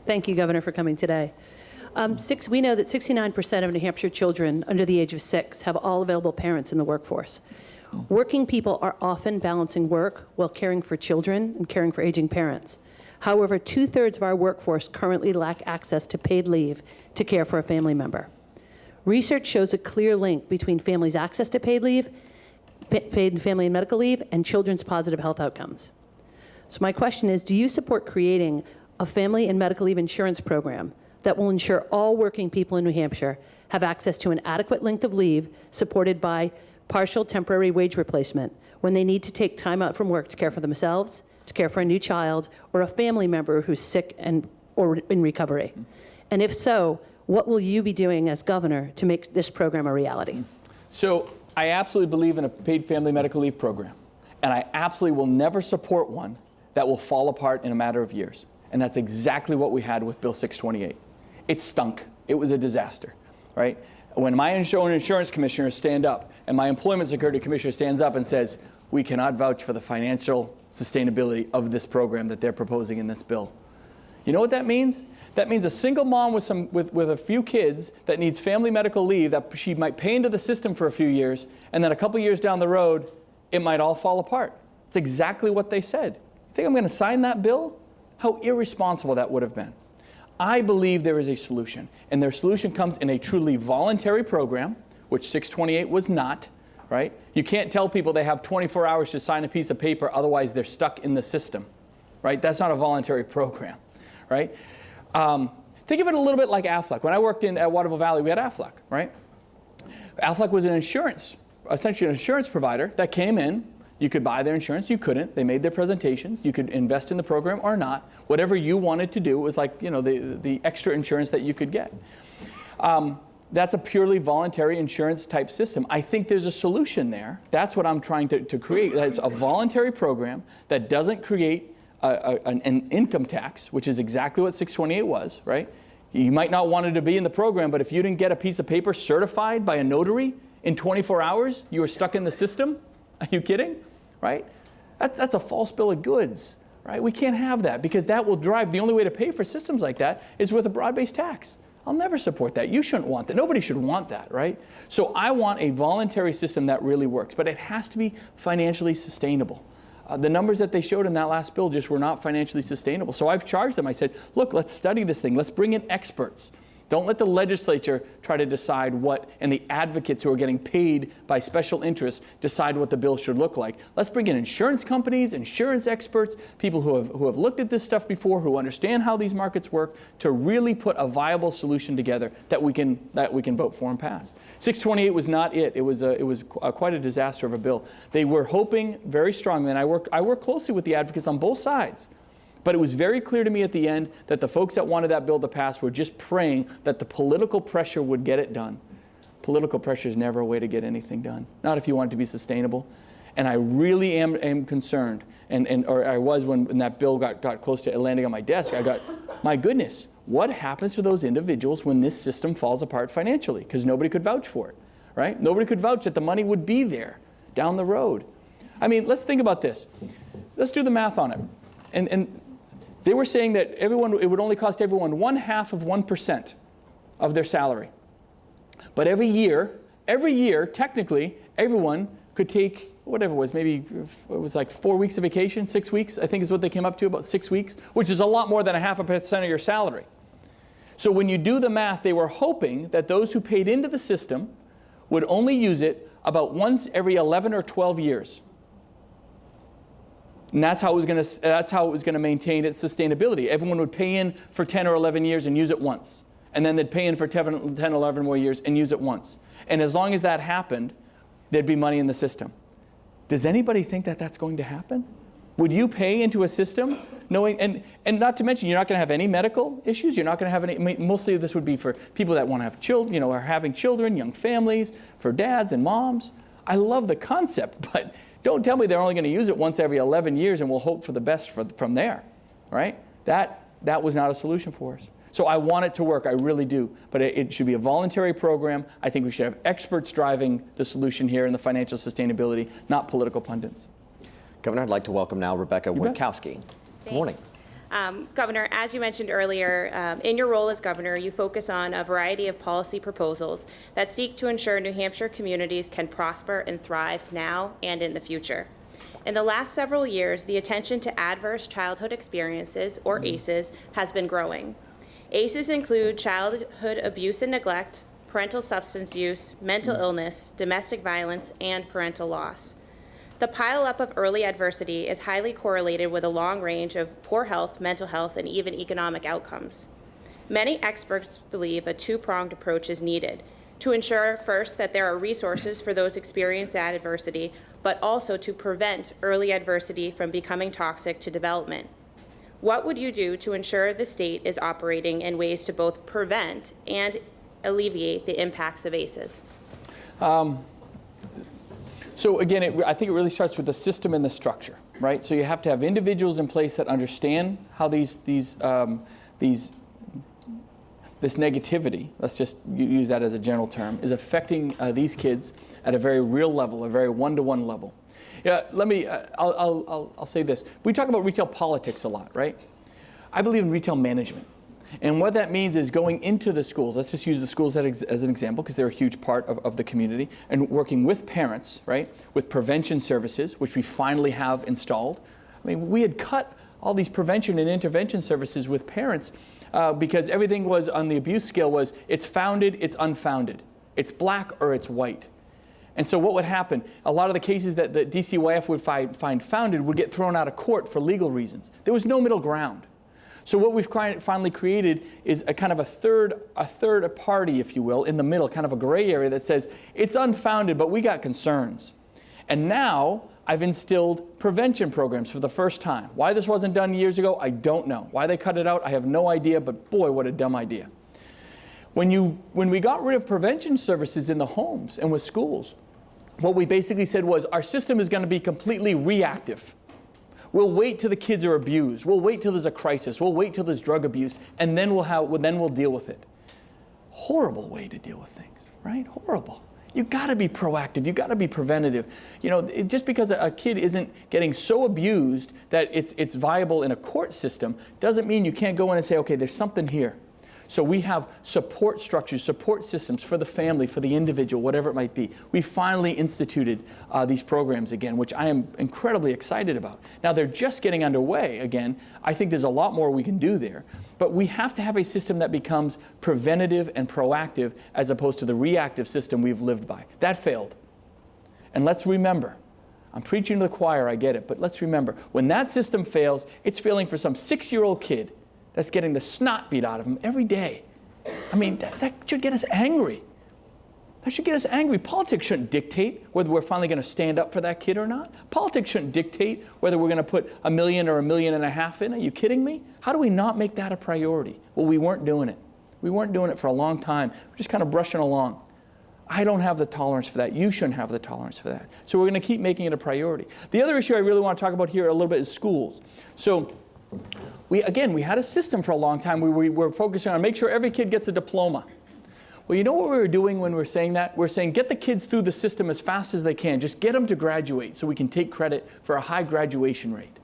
Thank you, Governor, for coming today. We know that 69% of New Hampshire children under the age of 6 have all available parents in the workforce. Working people are often balancing work while caring for children and caring for aging parents. However, 2/3 of our workforce currently lack access to paid leave to care for a family member. Research shows a clear link between families' access to paid leave, paid family and medical leave, and children's positive health outcomes. So my question is, do you support creating a family and medical leave insurance program that will ensure all working people in New Hampshire have access to an adequate length of leave supported by partial temporary wage replacement when they need to take time out from work to care for themselves, to care for a new child, or a family member who's sick or in recovery? And if so, what will you be doing as governor to make this program a reality? So I absolutely believe in a paid family medical leave program, and I absolutely will never support one that will fall apart in a matter of years. And that's exactly what we had with Bill 628. It stunk. It was a disaster, right? When my insurance commissioner stand up and my employment security commissioner stands up and says, we cannot vouch for the financial sustainability of this program that they're proposing in this bill. You know what that means? That means a single mom with a few kids that needs family medical leave that she might pay into the system for a few years, and then a couple years down the road, it might all fall apart. It's exactly what they said. You think I'm going to sign that bill? How irresponsible that would have been. I believe there is a solution, and their solution comes in a truly voluntary program, which 628 was not, right? You can't tell people they have 24 hours to sign a piece of paper, otherwise they're stuck in the system, right? That's not a voluntary program, right? Think of it a little bit like Aflac. When I worked at Waterville Valley, we had Aflac, right? Aflac was essentially an insurance provider that came in. You could buy their insurance, you couldn't. They made their presentations. You could invest in the program or not. Whatever you wanted to do, it was like, the extra insurance that you could get. That's a purely voluntary insurance type system. I think there's a solution there. That's what I'm trying to create. That's a voluntary program that doesn't create an income tax, which is exactly what 628 was, right? You might not want it to be in the program, but if you didn't get a piece of paper certified by a notary in 24 hours, you were stuck in the system. Are you kidding? Right? That's a false bill of goods, right? We can't have that because that will drive, the only way to pay for systems like that is with a broad-based tax. I'll never support that. You shouldn't want that. Nobody should want that, right? So I want a voluntary system that really works, but it has to be financially sustainable. The numbers that they showed in that last bill just were not financially sustainable. So I've charged them. I said, look, let's study this thing. Let's bring in experts. Don't let the legislature try to decide what, and the advocates who are getting paid by special interests decide what the bill should look like. Let's bring in insurance companies, insurance experts, people who have looked at this stuff before, who understand how these markets work, to really put a viable solution together that we can vote for and pass. 628 was not it. It was quite a disaster of a bill. They were hoping very strongly, and I work closely with the advocates on both sides. But it was very clear to me at the end that the folks that wanted that bill to pass were just praying that the political pressure would get it done. Political pressure is never a way to get anything done, not if you want it to be sustainable. And I really am concerned, or I was when that bill got close to landing on my desk. I got, my goodness, what happens to those individuals when this system falls apart financially? Because nobody could vouch for it, right? Nobody could vouch that the money would be there down the road. I mean, let's think about this. Let's do the math on it. And They were saying that it would only cost everyone 1/2 of 1% of their salary. But every year, technically, everyone could take whatever it was, maybe it was like 4 weeks of vacation, 6 weeks, I think is what they came up to, about 6 weeks, which is a lot more than 0.5% of your salary. So when you do the math, they were hoping that those who paid into the system would only use it about once every 11 or 12 years. And that's how it was going to maintain its sustainability. Everyone would pay in for 10 or 11 years and use it once. And then they'd pay in for 10, 11 more years and use it once. And as long as that happened, there'd be money in the system. Does anybody think that that's going to happen? Would you pay into a system knowing, and not to mention, you're not going to have any medical issues. You're not going to have any, I mean, mostly this would be for people that want to have children, are having children, young families, for dads and moms. I love the concept, but don't tell me they're only going to use it once every 11 years and we'll hope for the best from there, right? That was not a solution for us. So I want it to work, I really do. But it should be a voluntary program. I think we should have experts driving the solution here in the financial sustainability, not political pundits. Governor, I'd like to welcome now Rebecca Witkowski. Good morning. Governor, as you mentioned earlier, in your role as governor, you focus on a variety of policy proposals that seek to ensure New Hampshire communities can prosper and thrive now and in the future. In the last several years, the attention to adverse childhood experiences, or ACEs, has been growing. ACEs include childhood abuse and neglect, parental substance use, mental illness, domestic violence, and parental loss. The pileup of early adversity is highly correlated with a long range of poor health, mental health, and even economic outcomes. Many experts believe a two-pronged approach is needed to ensure, first, that there are resources for those experiencing adversity, but also to prevent early adversity from becoming toxic to development. What would you do to ensure the state is operating in ways to both prevent and alleviate the impacts of ACEs? So again, I think it really starts with the system and the structure, right? So you have to have individuals in place that understand how this negativity, let's just use that as a general term, is affecting these kids at a very real level, a very one-to-one level. Yeah, I'll say this. We talk about retail politics a lot, right? I believe in retail management. And what that means is going into the schools. Let's just use the schools as an example, because they're a huge part of the community, and working with parents, right, with prevention services, which we finally have installed. I mean, we had cut all these prevention and intervention services with parents because everything was on the abuse scale was it's founded, it's unfounded. It's black or it's white. And so what would happen? A lot of the cases that the DCYF would find founded would get thrown out of court for legal reasons. There was no middle ground. So what we've finally created is a kind of a third party, if you will, in the middle, kind of a gray area that says it's unfounded, but we got concerns. And now I've instilled prevention programs for the first time. Why this wasn't done years ago, I don't know. Why they cut it out, I have no idea, but boy, what a dumb idea. When we got rid of prevention services in the homes and with schools, what we basically said was our system is going to be completely reactive. We'll wait till the kids are abused. We'll wait till there's a crisis. We'll wait till there's drug abuse, and then we'll deal with it. Horrible way to deal with things, right? Horrible. You've got to be proactive. You've got to be preventative. Just because a kid isn't getting so abused that it's viable in a court system doesn't mean you can't go in and say, okay, there's something here. So we have support structures, support systems for the family, for the individual, whatever it might be. We finally instituted these programs again, which I am incredibly excited about. Now they're just getting underway again. I think there's a lot more we can do there. But we have to have a system that becomes preventative and proactive as opposed to the reactive system we've lived by. That failed. And let's remember, I'm preaching to the choir, I get it, but let's remember, when that system fails, it's failing for some 6-year-old kid that's getting the snot beat out of him every day. I mean, that should get us angry. That should get us angry. Politics shouldn't dictate whether we're finally going to stand up for that kid or not. Politics shouldn't dictate whether we're going to put $1 million or $1.5 million in. Are you kidding me? How do we not make that a priority? Well, we weren't doing it. We weren't doing it for a long time. We're just kind of brushing along. I don't have the tolerance for that. You shouldn't have the tolerance for that. So we're going to keep making it a priority. The other issue I really want to talk about here a little bit is schools. So we had a system for a long time where we were focusing on make sure every kid gets a diploma. Well, you know what we were doing when we were saying that? We're saying get the kids through the system as fast as they can. Just get them to graduate so we can take credit for a high graduation rate.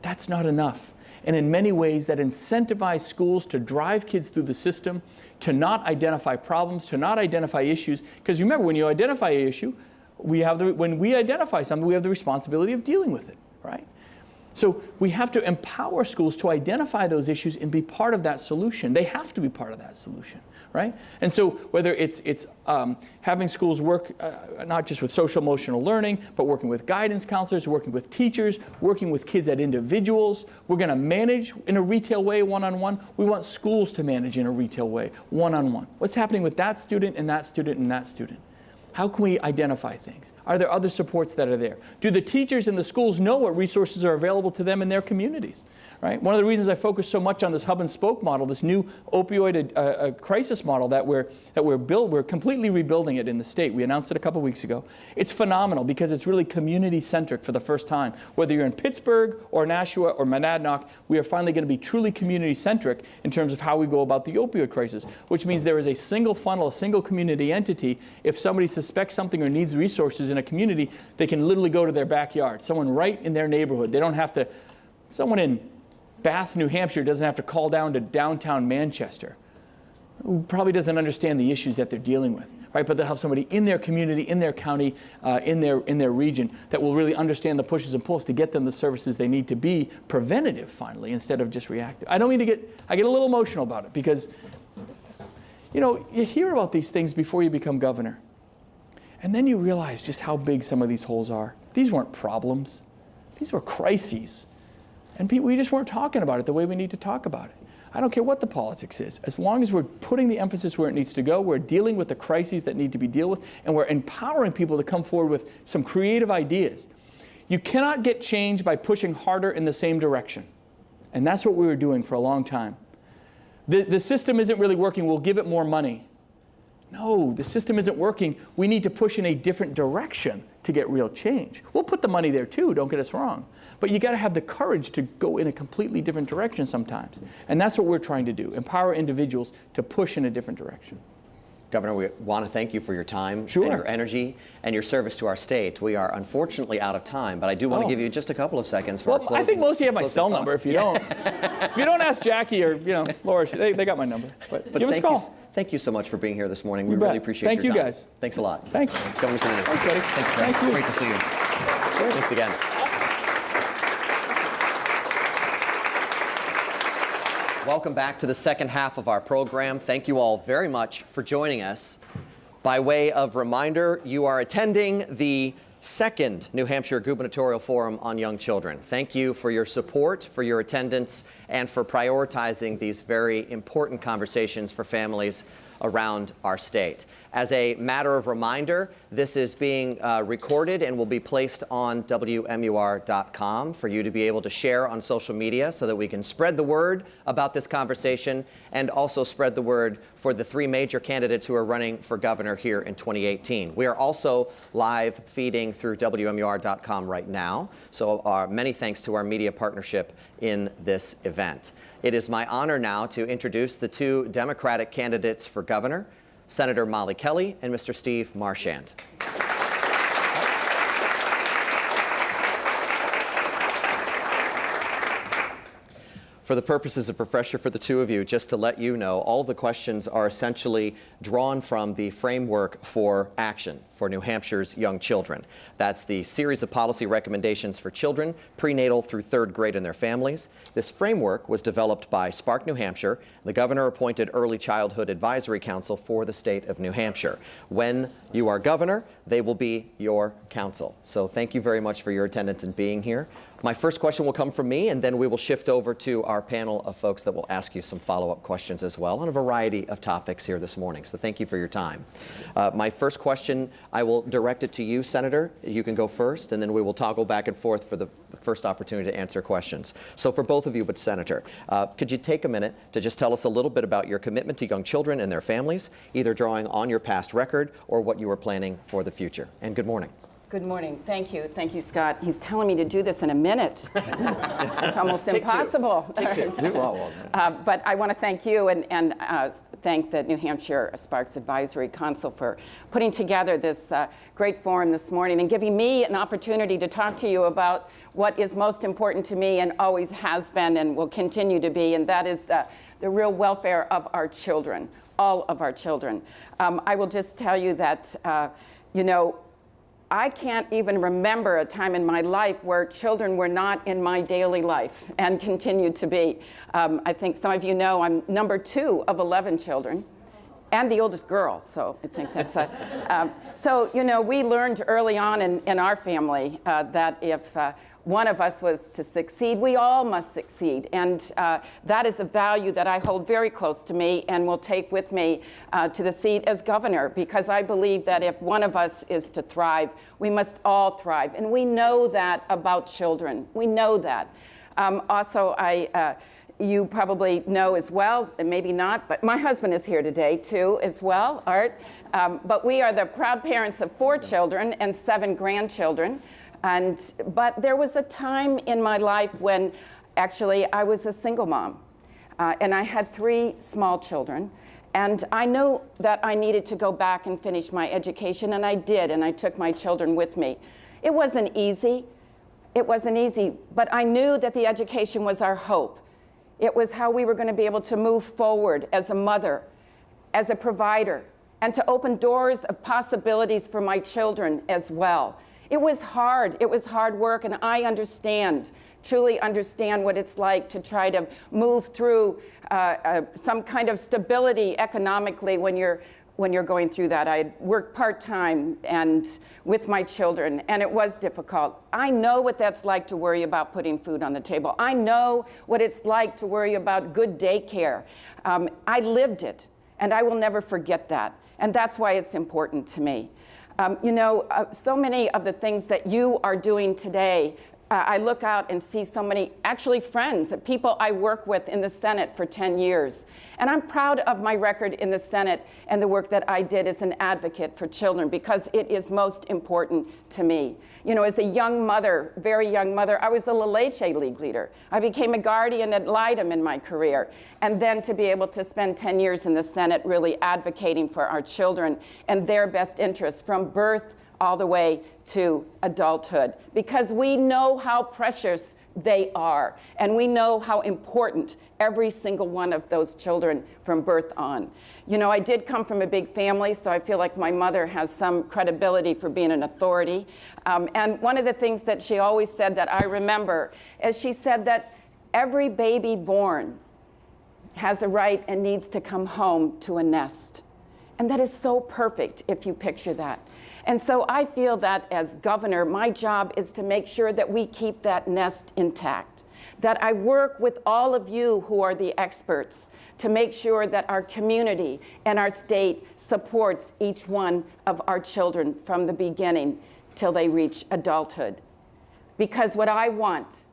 That's not enough. and in many ways that incentivize schools to drive kids through the system, to not identify problems, to not identify issues. Because remember, when you identify an issue, when we identify something, we have the responsibility of dealing with it, right? So we have to empower schools to identify those issues and be part of that solution. They have to be part of that solution, right? And so whether it's having schools work not just with social emotional learning, but working with guidance counselors, working with teachers, working with kids as individuals. We're going to manage in a retail way, one-on-one. We want schools to manage in a retail way, one-on-one. What's happening with that student and that student and that student? How can we identify things? Are there other supports that are there? Do the teachers in the schools know what resources are available to them in their communities? Right? One of the reasons I focus so much on this hub and spoke model, this new opioid crisis model that we're completely rebuilding it in the state. We announced it a couple weeks ago. It's phenomenal because it's really community-centric for the first time. Whether you're in Pittsburgh or Nashua or Monadnock, we are finally going to be truly community-centric in terms of how we go about the opioid crisis, which means there is a single funnel, a single community entity. If somebody suspects something or needs resources in a community, they can literally go to their backyard, someone right in their neighborhood. They don't have to, someone in Bath, New Hampshire doesn't have to call down to downtown Manchester, who probably doesn't understand the issues that they're dealing with, right? But they'll have somebody in their community, in their county, in their region that will really understand the pushes and pulls to get them the services they need to be preventative, finally, instead of just reactive. I get a little emotional about it because, you hear about these things before you become governor. And then you realize just how big some of these holes are. These weren't problems. These were crises. And we just weren't talking about it the way we need to talk about it. I don't care what the politics is. As long as we're putting the emphasis where it needs to go, we're dealing with the crises that need to be dealt with, and we're empowering people to come forward with some creative ideas. You cannot get change by pushing harder in the same direction. And that's what we were doing for a long time. The system isn't really working. We'll give it more money. No, the system isn't working. We need to push in a different direction to get real change. We'll put the money there too, don't get us wrong. But you got to have the courage to go in a completely different direction sometimes. And that's what we're trying to do, empower individuals to push in a different direction. Governor, we want to thank you for your time Sure. and your energy and your service to our state. We are unfortunately out of time, but I do want to give you just a couple of seconds for Well, I think most of you have my cell number. If you don't, if you don't ask Jackie or Laura, they got my number. But give us a call. Thank you so much for being here this morning. We You bet. really appreciate Thank your you time. guys. Thanks a lot. Thanks. Governor Sanders. Thanks, buddy. Thanks, sir. Thank you. Great to see you. Thanks again. Welcome back to the second half of our program. Thank you all very much for joining us. By way of reminder, you are attending the second New Hampshire Gubernatorial Forum on Young Children. Thank you for your support, for your attendance, and for prioritizing these very important conversations for families around our state. As a matter of reminder, this is being recorded and will be placed on WMUR.com for you to be able to share on social media so that we can spread the word about this conversation and also spread the word for the three major candidates who are running for governor here in 2018. We are also live feeding through WMUR.com right now, so many thanks to our media partnership in this event. It is my honor now to introduce the two Democratic candidates for governor, Senator Molly Kelly and Mr. Steve Marchand. For the purposes of refresher for the two of you, just to let you know, all of the questions are essentially drawn from the framework for action for New Hampshire's young children. That's the series of policy recommendations for children, prenatal through third grade and their families. This framework was developed by Spark New Hampshire, the governor-appointed Early Childhood Advisory Council for the state of New Hampshire. When you are governor, they will be your council. So thank you very much for your attendance and being here. My first question will come from me, and then we will shift over to our panel of folks that will ask you some follow-up questions as well on a variety of topics here this morning. So thank you for your time. My first question, I will direct it to you, Senator. You can go first, and then we will toggle back and forth for the first opportunity to answer questions. So for both of you, but Senator, could you take a minute to just tell us a little bit about your commitment to young children and their families, either drawing on your past record or what you are planning for the future? And good morning. Good morning. Thank you. Thank you, Scott. He's telling me to do this in a minute. It's almost impossible. Take two. But I want to thank you and thank the New Hampshire Sparks Advisory Council for putting together this great forum this morning and giving me an opportunity to talk to you about what is most important to me and always has been and will continue to be, and that is the real welfare of our children, all of our children. I will just tell you that, I can't even remember a time in my life where children were not in my daily life and continue to be. I think some of you know I'm number 2 of 11 children and the oldest girl, so I think that's we learned early on in our family that if one of us was to succeed, we all must succeed. And that is a value that I hold very close to me and will take with me to the seat as governor, because I believe that if one of us is to thrive, we must all thrive. And we know that about children. We know that. Also, you probably know as well, and maybe not, but my husband is here today too as well, Art. But we are the proud parents of 4 children and 7 grandchildren. But there was a time in my life when actually I was a single mom. And I had 3 small children. And I knew that I needed to go back and finish my education, and I did, and I took my children with me. It wasn't easy. It wasn't easy, but I knew that the education was our hope. It was how we were going to be able to move forward as a mother, as a provider, and to open doors of possibilities for my children as well. It was hard. It was hard work, and I truly understand what it's like to try to move through some kind of stability economically when you're going through that. I worked part-time and with my children, and it was difficult. I know what that's like to worry about putting food on the table. I know what it's like to worry about good daycare. I lived it, and I will never forget that. And that's why it's important to me. So many of the things that you are doing today, I look out and see so many actually friends, people I work with in the Senate for 10 years. And I'm proud of my record in the Senate and the work that I did as an advocate for children, because it is most important to me. As a young mother, very young mother, I was the La Leche League leader. I became a guardian ad litem in my career. And then to be able to spend 10 years in the Senate really advocating for our children and their best interests from birth all the way to adulthood, because we know how precious they are, and we know how important every single one of those children from birth on. I did come from a big family, so I feel like my mother has some credibility for being an authority. And one of the things that she always said that I remember is she said that every baby born has a right and needs to come home to a nest. And that is so perfect if you picture that. And so I feel that as governor, my job is to make sure that we keep that nest intact, that I work with all of you who are the experts to make sure that our community and our state supports each one of our children from the beginning till they reach adulthood. Because what I want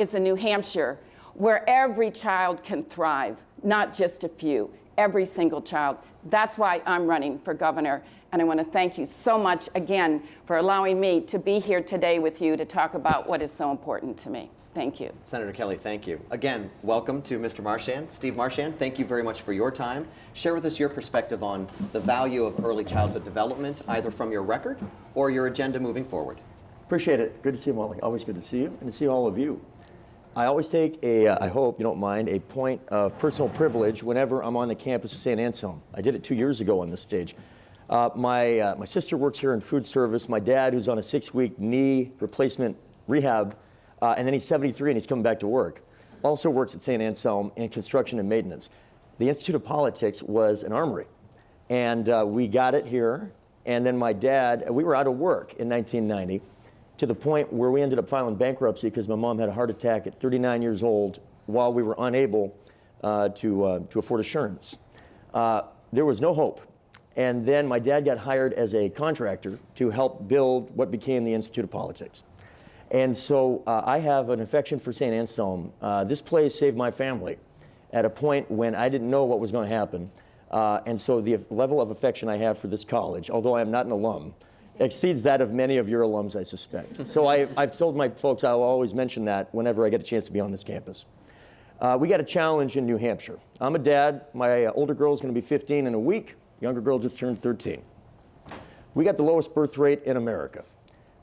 is a New Hampshire where every child can thrive, not just a few, every single child. That's why I'm running for governor. And I want to thank you so much again for allowing me to be here today with you to talk about what is so important to me. Thank you. Senator Kelly, thank you. Again, welcome to Mr. Marchand. Steve Marchand, thank you very much for your time. Share with us your perspective on the value of early childhood development, either from your record or your agenda moving forward. Appreciate it. Good to see you, Molly. Always good to see you and to see all of you. I always take I hope you don't mind, a point of personal privilege whenever I'm on the campus of St. Anselm. I did it 2 years ago on this stage. My sister works here in food service. My dad, who's on a 6-week knee replacement rehab, and then he's 73 and he's coming back to work, also works at St. Anselm in construction and maintenance. The Institute of Politics was an armory, and we got it here. And then my dad, we were out of work in 1990 to the point where we ended up filing bankruptcy because my mom had a heart attack at 39 years old while we were unable to afford insurance. There was no hope. And then my dad got hired as a contractor to help build what became the Institute of Politics. And so I have an affection for St. Anselm. This place saved my family at a point when I didn't know what was going to happen. And so the level of affection I have for this college, although I am not an alum, exceeds that of many of your alums, I suspect. So I've told my folks I'll always mention that whenever I get a chance to be on this campus. We got a challenge in New Hampshire. I'm a dad. My older girl is going to be 15 in a week. Younger girl just turned 13. We got the lowest birth rate in America.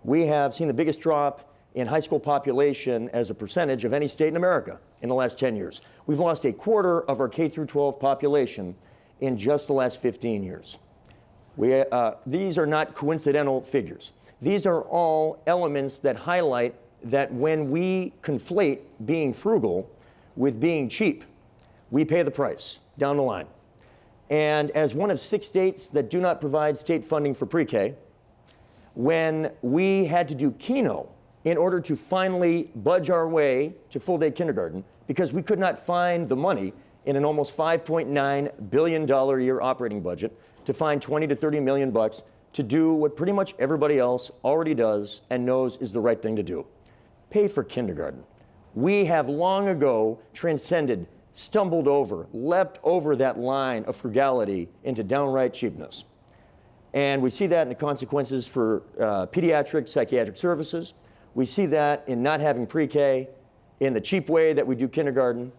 We have seen the biggest drop in high school population as a percentage of any state in America in the last 10 years. We've lost a quarter of our K through 12 population in just the last 15 years. These are not coincidental figures. These are all elements that highlight that when we conflate being frugal with being cheap, we pay the price down the line. And as one of 6 states that do not provide state funding for pre-K, when we had to do Keno in order to finally budge our way to full-day kindergarten because we could not find the money in an almost $5.9 billion a year operating budget to find 20 to 30 million bucks to do what pretty much everybody else already does and knows is the right thing to do. Pay for kindergarten. We have long ago transcended, stumbled over, leapt over that line of frugality into downright cheapness. And we see that in the consequences for pediatric psychiatric services. We see that in not having pre-K, in the cheap way that we do kindergarten.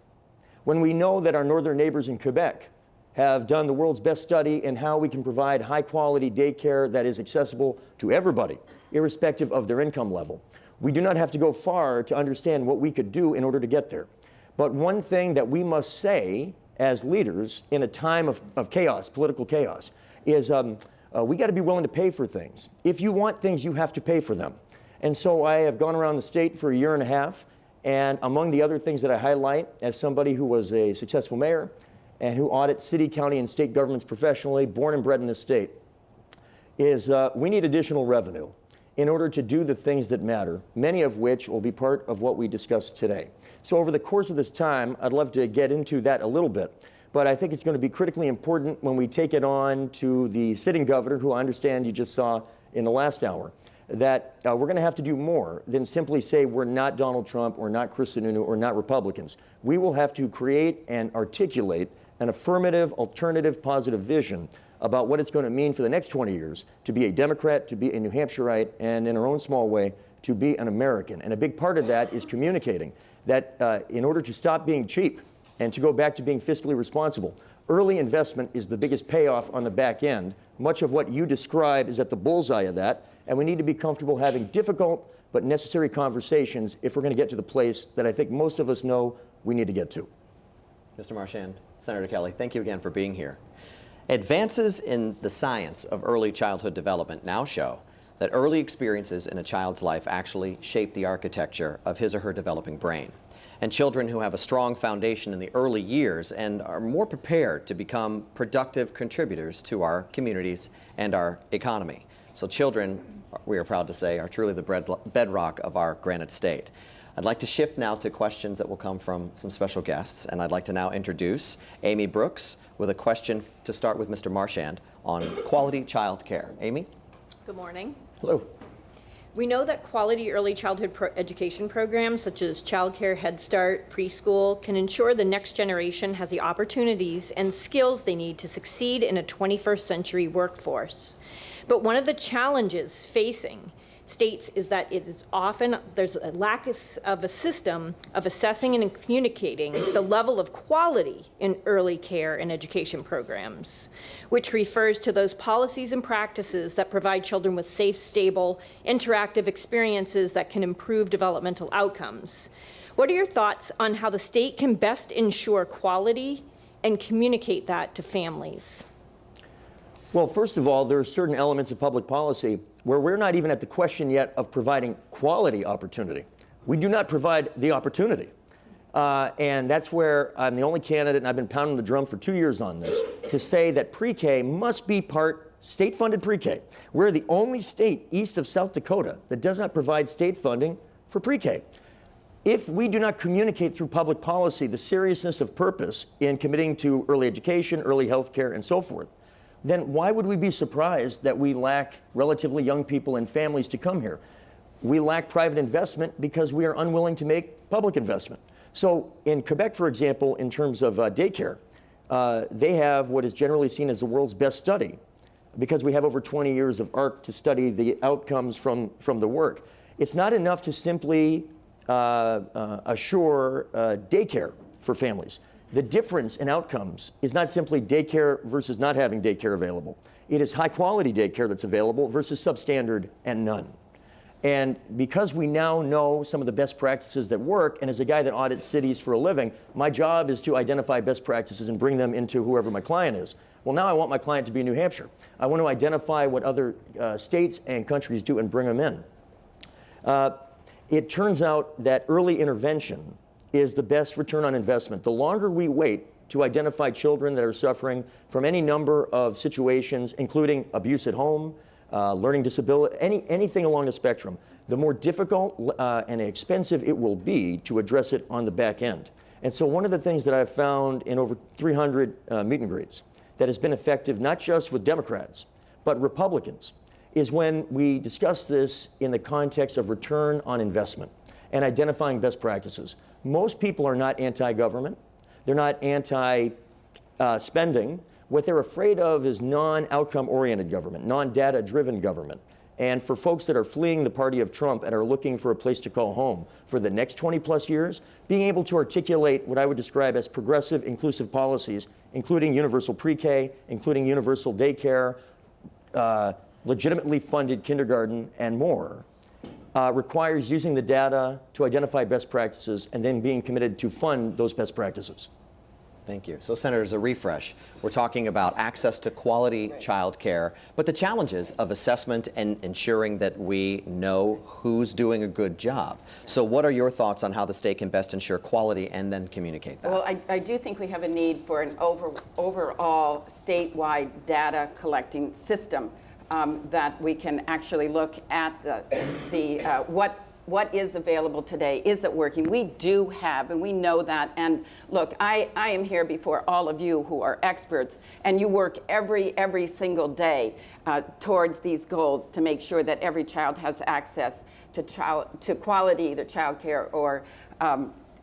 When we know that our northern neighbors in Quebec have done the world's best study in how we can provide high-quality daycare that is accessible to everybody, irrespective of their income level. We do not have to go far to understand what we could do in order to get there. But one thing that we must say as leaders in a time of chaos, political chaos, is we got to be willing to pay for things. If you want things, you have to pay for them. And so I have gone around the state for a year and a half, and among the other things that I highlight as somebody who was a successful mayor and who audits city, county, and state governments professionally, born and bred in this state, is we need additional revenue in order to do the things that matter, many of which will be part of what we discussed today. So over the course of this time, I'd love to get into that a little bit, but I think it's going to be critically important when we take it on to the sitting governor, who I understand you just saw in the last hour, that we're going to have to do more than simply say we're not Donald Trump or not Chris Sununu or not Republicans. We will have to create and articulate an affirmative, alternative, positive vision about what it's going to mean for the next 20 years to be a Democrat, to be a New Hampshireite, and in our own small way, to be an American. And a big part of that is communicating that in order to stop being cheap and to go back to being fiscally responsible, early investment is the biggest payoff on the back end. Much of what you describe is at the bullseye of that, and we need to be comfortable having difficult but necessary conversations if we're going to get to the place that I think most of us know we need to get to. Mr. Marchand, Senator Kelly, thank you again for being here. Advances in the science of early childhood development now show that early experiences in a child's life actually shape the architecture of his or her developing brain. And children who have a strong foundation in the early years and are more prepared to become productive contributors to our communities and our economy. So children, we are proud to say, are truly the bedrock of our granite state. I'd like to shift now to questions that will come from some special guests, and I'd like to now introduce Amy Brooks with a question to start with Mr. Marchand on quality child care. Amy? Good morning. Hello. We know that quality early childhood education programs such as Child Care, Head Start, preschool can ensure the next generation has the opportunities and skills they need to succeed in a 21st century workforce. But one of the challenges facing states is that it is often, there's a lack of a system of assessing and communicating the level of quality in early care and education programs, which refers to those policies and practices that provide children with safe, stable, interactive experiences that can improve developmental outcomes. What are your thoughts on how the state can best ensure quality and communicate that to families? Well, first of all, there are certain elements of public policy where we're not even at the question yet of providing quality opportunity. We do not provide the opportunity. And that's where I'm the only candidate, and I've been pounding the drum for 2 years on this, to say that pre-K must be part state-funded pre-K. We're the only state east of South Dakota that does not provide state funding for pre-K. If we do not communicate through public policy the seriousness of purpose in committing to early education, early health care, and so forth, then why would we be surprised that we lack relatively young people and families to come here? We lack private investment because we are unwilling to make public investment. So in Quebec, for example, in terms of daycare, they have what is generally seen as the world's best study because we have over 20 years of ARC to study the outcomes from the work. It's not enough to simply assure daycare for families. The difference in outcomes is not simply daycare versus not having daycare available. It is high quality daycare that's available versus substandard and none. And because we now know some of the best practices that work, and as a guy that audits cities for a living, my job is to identify best practices and bring them into whoever my client is. Well, now I want my client to be in New Hampshire. I want to identify what other states and countries do and bring them in. It turns out that early intervention is the best return on investment. The longer we wait to identify children that are suffering from any number of situations, including abuse at home, learning disability, anything along the spectrum, the more difficult and expensive it will be to address it on the back end. And so one of the things that I've found in over 300 meet and greets that has been effective not just with Democrats, but Republicans, is when we discuss this in the context of return on investment and identifying best practices. Most people are not anti-government. They're not anti-spending. What they're afraid of is non-outcome oriented government, non-data driven government. And for folks that are fleeing the party of Trump and are looking for a place to call home for the next 20 plus years, being able to articulate what I would describe as progressive, inclusive policies, including universal pre-K, including universal daycare, legitimately funded kindergarten, and more, requires using the data to identify best practices and then being committed to fund those best practices. Thank you. So, Senators, a refresh. We're talking about access to quality child care, but the challenges of assessment and ensuring that we know who's doing a good job. So what are your thoughts on how the state can best ensure quality and then communicate that? Well, I do think we have a need for an overall statewide data collecting system that we can actually look at what is available today. Is it working? We do have, and we know that. And look, I am here before all of you who are experts, and you work every single day towards these goals to make sure that every child has access to quality, either child care or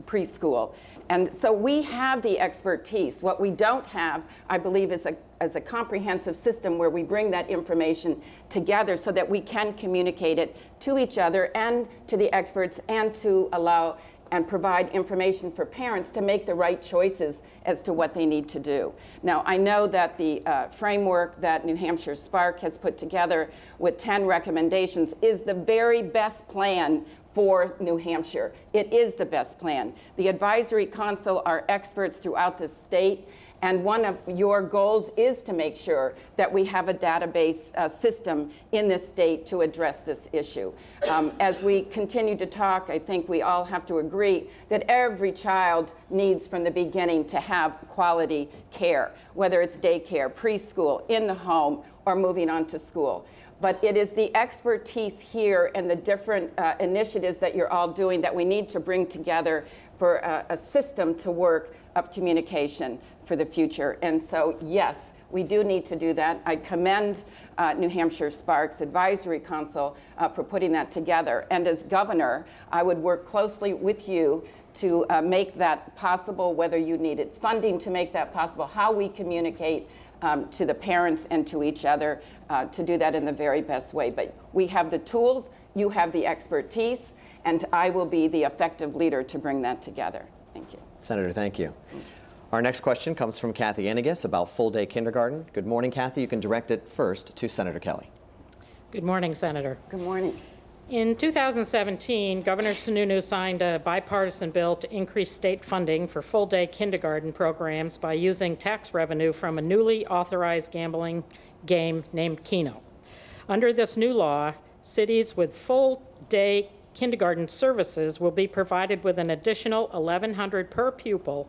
preschool. And so we have the expertise. What we don't have, I believe, is a comprehensive system where we bring that information together so that we can communicate it to each other and to the experts, and to allow and provide information for parents to make the right choices as to what they need to do. Now, I know that the framework that New Hampshire Spark has put together with 10 recommendations is the very best plan for New Hampshire. It is the best plan. The Advisory Council are experts throughout the state, and one of your goals is to make sure that we have a database system in this state to address this issue. As we continue to talk, I think we all have to agree that every child needs from the beginning to have quality care, whether it's daycare, preschool, in the home, or moving on to school. But it is the expertise here and the different initiatives that you're all doing that we need to bring together for a system to work of communication for the future. And so, yes, we do need to do that. I commend New Hampshire Sparks Advisory Council for putting that together. And as governor, I would work closely with you to make that possible, whether you needed funding to make that possible, how we communicate to the parents and to each other to do that in the very best way. But we have the tools, you have the expertise, and I will be the effective leader to bring that together. Thank you. Senator, thank you. Our next question comes from Kathy Enigas about full-day kindergarten. Good morning, Kathy. You can direct it first to Senator Kelly. Good morning, Senator. Good morning. In 2017, Governor Sununu signed a bipartisan bill to increase state funding for full-day kindergarten programs by using tax revenue from a newly authorized gambling game named Keno. Under this new law, cities with full-day kindergarten services will be provided with an additional $1,100 per pupil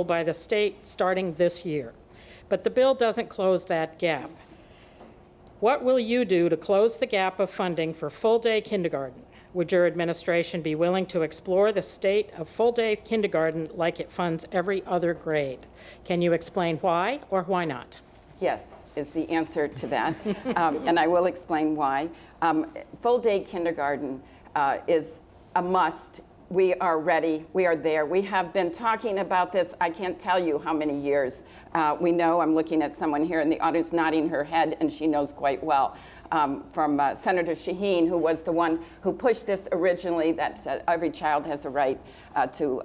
by the state starting this year. But the bill doesn't close that gap. What will you do to close the gap of funding for full-day kindergarten? Would your administration be willing to explore the state of full-day kindergarten like it funds every other grade? Can you explain why or why not? Yes, is the answer to that, and I will explain why. Full-day kindergarten is a must we are ready. We are there. We have been talking about this, I can't tell you how many years. We know, I'm looking at someone here in the audience nodding her head, and she knows quite well, from Senator Shaheen, who was the one who pushed this originally, that every child has a right to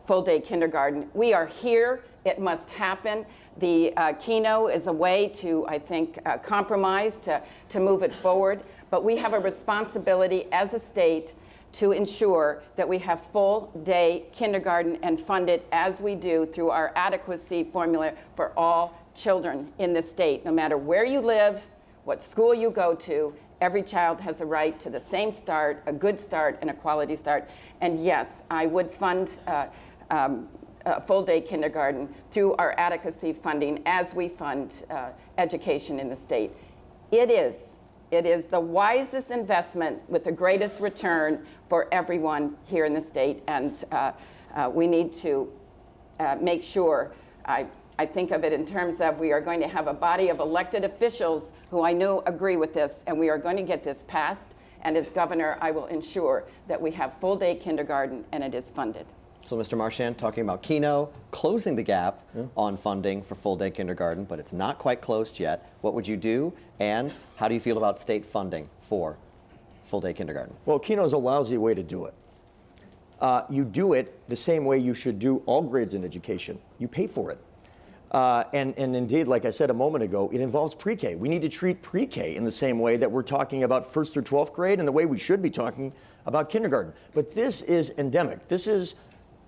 full-day kindergarten. We are here. It must happen. The Keno is a way to, I think, compromise to move it forward. But we have a responsibility as a state to ensure that we have full-day kindergarten and fund it as we do through our adequacy formula for all children in the state. No matter where you live, what school you go to, every child has a right to the same start, a good start, and a quality start. And yes, I would fund full-day kindergarten through our adequacy funding as we fund education in the state. It is the wisest investment with the greatest return for everyone here in the state, and we need to make sure, I think of it in terms of we are going to have a body of elected officials who I know agree with this, and we are going to get this passed, and as governor, I will ensure that we have full-day kindergarten and it is funded. So, Mr. Marchand, talking about Keno, closing the gap on funding for full-day kindergarten, but it's not quite closed yet. What would you do, and how do you feel about state funding for full-day kindergarten? Well, Keno is a lousy way to do it. You do it the same way you should do all grades in education. You pay for it. And indeed, like I said a moment ago, it involves pre-K. We need to treat pre-K in the same way that we're talking about 1st through 12th grade and the way we should be talking about kindergarten. But this is endemic. This is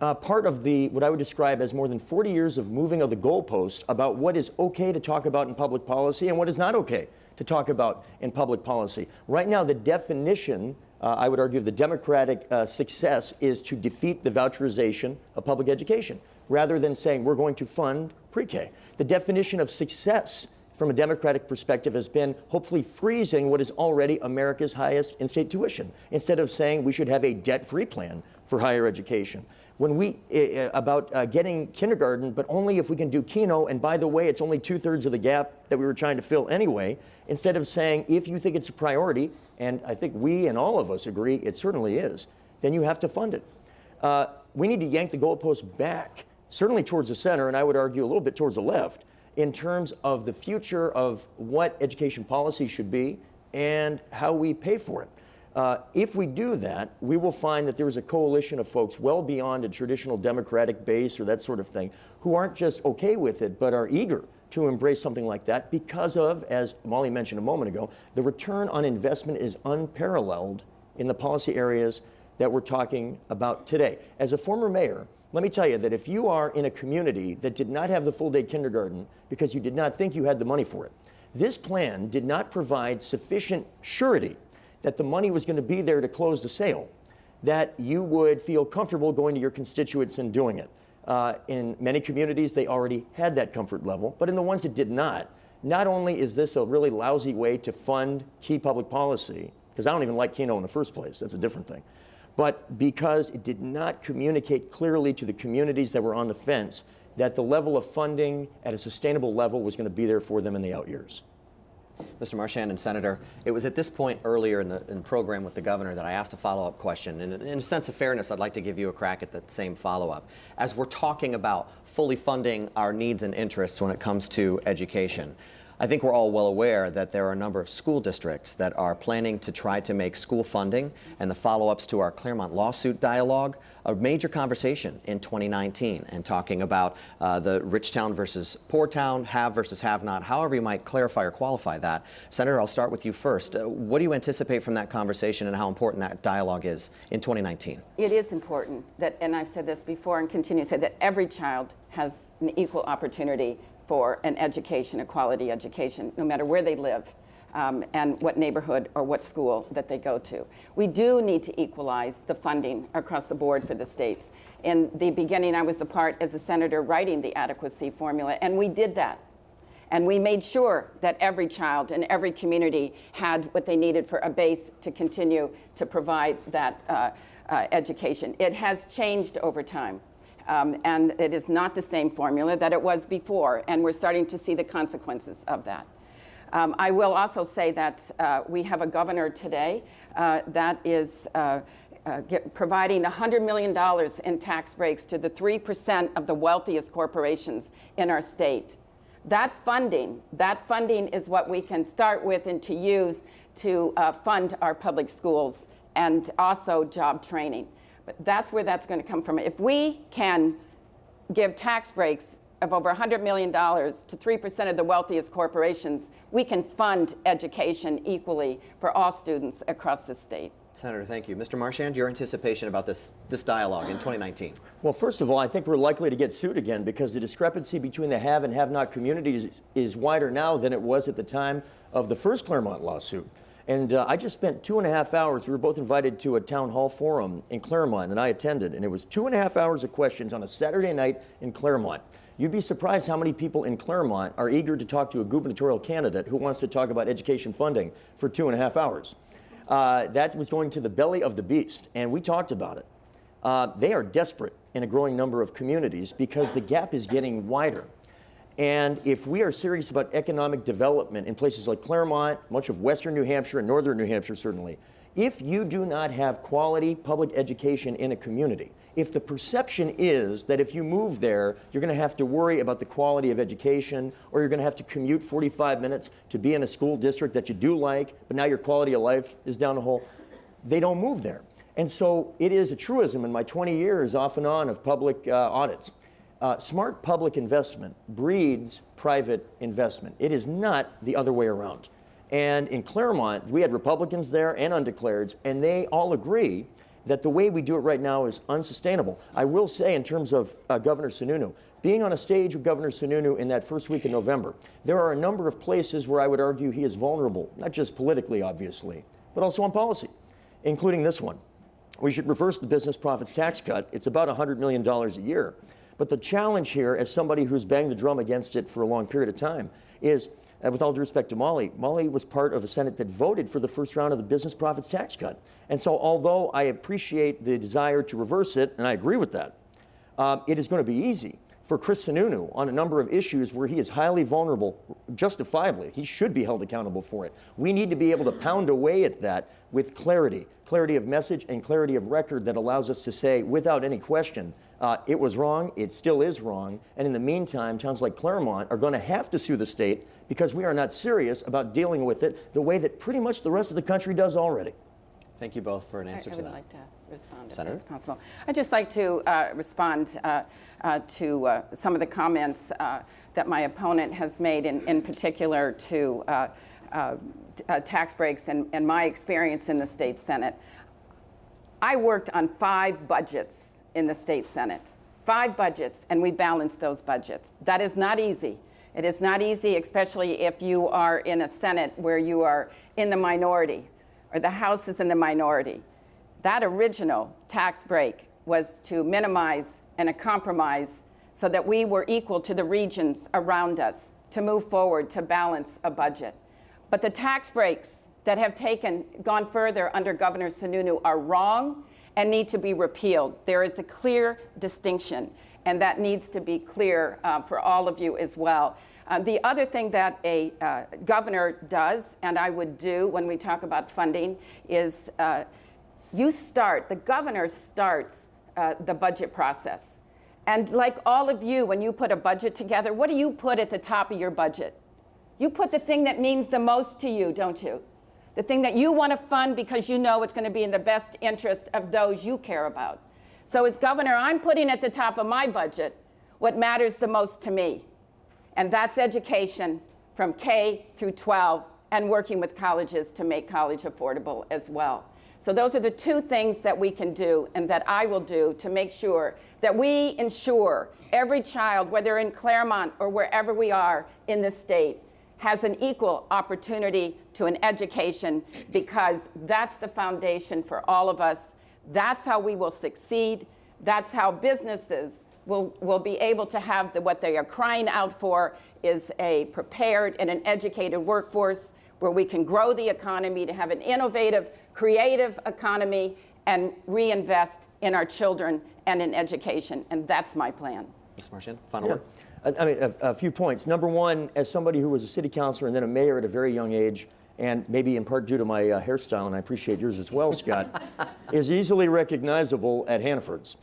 part of what I would describe as more than 40 years of moving of the goalpost about what is okay to talk about in public policy and what is not okay to talk about in public policy. Right now, the definition, I would argue, of the Democratic success is to defeat the voucherization of public education, rather than saying we're going to fund pre-K. The definition of success from a Democratic perspective has been hopefully freezing what is already America's highest in-state tuition, instead of saying we should have a debt-free plan for higher education. When we, about getting kindergarten, but only if we can do Keno, and by the way, it's only 2/3 of the gap that we were trying to fill anyway, instead of saying if you think it's a priority, and I think we and all of us agree it certainly is, then you have to fund it. We need to yank the goalposts back, certainly towards the center, and I would argue a little bit towards the left, in terms of the future of what education policy should be and how we pay for it. If we do that, we will find that there is a coalition of folks well beyond a traditional Democratic base or that sort of thing who aren't just okay with it, but are eager to embrace something like that because of, as Molly mentioned a moment ago, the return on investment is unparalleled in the policy areas that we're talking about today. As a former mayor, let me tell you that if you are in a community that did not have the full-day kindergarten because you did not think you had the money for it, this plan did not provide sufficient surety that the money was going to be there to close the sale, that you would feel comfortable going to your constituents and doing it. In many communities, they already had that comfort level, but in the ones that did not only is this a really lousy way to fund key public policy, because I don't even like Keno in the first place, that's a different thing, but because it did not communicate clearly to the communities that were on the fence that the level of funding at a sustainable level was going to be there for them in the out years. Mr. Marchand and Senator, it was at this point earlier in the program with the governor that I asked a follow-up question. And in a sense of fairness, I'd like to give you a crack at that same follow-up. As we're talking about fully funding our needs and interests when it comes to education, I think we're all well aware that there are a number of school districts that are planning to try to make school funding and the follow-ups to our Claremont lawsuit dialogue a major conversation in 2019, and talking about the rich town versus poor town, have versus have not, however you might clarify or qualify that. Senator, I'll start with you first. What do you anticipate from that conversation and how important that dialogue is in 2019? It is important that, and I've said this before and continue to say, that every child has an equal opportunity for an education, a quality education, no matter where they live and what neighborhood or what school that they go to. We do need to equalize the funding across the board for the states. In the beginning, I was a part as a senator writing the adequacy formula, and we did that. And we made sure that every child in every community had what they needed for a base to continue to provide that education. It has changed over time. And it is not the same formula that it was before, and we're starting to see the consequences of that. I will also say that we have a governor today that is providing $100 million in tax breaks to the 3% of the wealthiest corporations in our state. That funding is what we can start with and to use to fund our public schools and also job training. But that's where that's going to come from. If we can give tax breaks of over $100 million to 3% of the wealthiest corporations, we can fund education equally for all students across the state. Senator, thank you. Mr. Marchand, your anticipation about this dialogue in 2019? Well, first of all, I think we're likely to get sued again because the discrepancy between the have and have-not communities is wider now than it was at the time of the first Claremont lawsuit. And I just spent 2.5 hours. We were both invited to a town hall forum in Claremont, and I attended. And it was 2.5 hours of questions on a Saturday night in Claremont. You'd be surprised how many people in Claremont are eager to talk to a gubernatorial candidate who wants to talk about education funding for 2.5 hours. That was going to the belly of the beast, and we talked about it. They are desperate in a growing number of communities because the gap is getting wider. And if we are serious about economic development in places like Claremont, much of western New Hampshire and northern New Hampshire certainly, if you do not have quality public education in a community, if the perception is that if you move there, you're going to have to worry about the quality of education, or you're going to have to commute 45 minutes to be in a school district that you do like, but now your quality of life is down the hole, they don't move there. And so it is a truism in my 20 years off and on of public audits. Smart public investment breeds private investment. It is not the other way around. And in Claremont, we had Republicans there and undeclareds, and they all agree that the way we do it right now is unsustainable. I will say, in terms of Governor Sununu, being on a stage with Governor Sununu in that first week in November, there are a number of places where I would argue he is vulnerable, not just politically, obviously, but also on policy, including this one. We should reverse the business profits tax cut. It's about $100 million a year. But the challenge here, as somebody who's banged the drum against it for a long period of time, is, and with all due respect to Molly was part of a Senate that voted for the first round of the business profits tax cut. And so although I appreciate the desire to reverse it, and I agree with that, it is going to be easy for Chris Sununu on a number of issues where he is highly vulnerable, justifiably. He should be held accountable for it. We need to be able to pound away at that with clarity of message and clarity of record that allows us to say without any question, it was wrong, it still is wrong, and in the meantime, towns like Claremont are going to have to sue the state because we are not serious about dealing with it the way that pretty much the rest of the country does already. Thank you both for an answer to that. I would like to respond, Senator? if that's possible. I'd just like to respond to some of the comments that my opponent has made, in particular to tax breaks and my experience in the state Senate. I worked on 5 budgets in the state Senate. 5 budgets, and we balanced those budgets. That is not easy. It is not easy, especially if you are in a Senate where you are in the minority, or the House is in the minority. That original tax break was to minimize and a compromise so that we were equal to the regions around us to move forward to balance a budget. But the tax breaks that have gone further under Governor Sununu are wrong and need to be repealed. There is a clear distinction, and that needs to be clear for all of you as well. The other thing that a governor does, and I would do when we talk about funding, is the governor starts the budget process. And like all of you, when you put a budget together, what do you put at the top of your budget? You put the thing that means the most to you, don't you? The thing that you want to fund because you know it's going to be in the best interest of those you care about. So as governor, I'm putting at the top of my budget what matters the most to me. And that's education from K through 12 and working with colleges to make college affordable as well. So those are the 2 things that we can do and that I will do to make sure that we ensure every child, whether in Claremont or wherever we are in the state, has an equal opportunity to an education, because that's the foundation for all of us. That's how we will succeed. That's how businesses will be able to have what they are crying out for, is a prepared and an educated workforce where we can grow the economy to have an innovative, creative economy and reinvest in our children and in education. And that's my plan. Mr. Marchand, final word. I mean, a few points. Number one, as somebody who was a city councilor and then a mayor at a very young age, and maybe in part due to my hairstyle, and I appreciate yours as well, Scott, is easily recognizable at Hannaford's.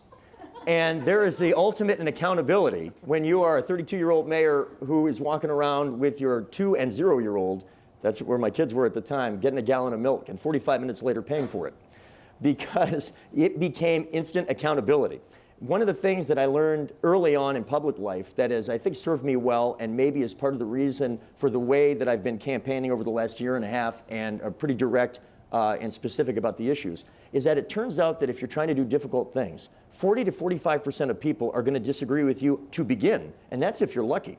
And there is the ultimate in accountability when you are a 32-year-old mayor who is walking around with your 2- and 0-year-old, that's where my kids were at the time, getting a gallon of milk and 45 minutes later paying for it, because it became instant accountability. One of the things that I learned early on in public life that has, I think, served me well and maybe is part of the reason for the way that I've been campaigning over the last year and a half and are pretty direct and specific about the issues, is that it turns out that if you're trying to do difficult things, 40 to 45% of people are going to disagree with you to begin, and that's if you're lucky.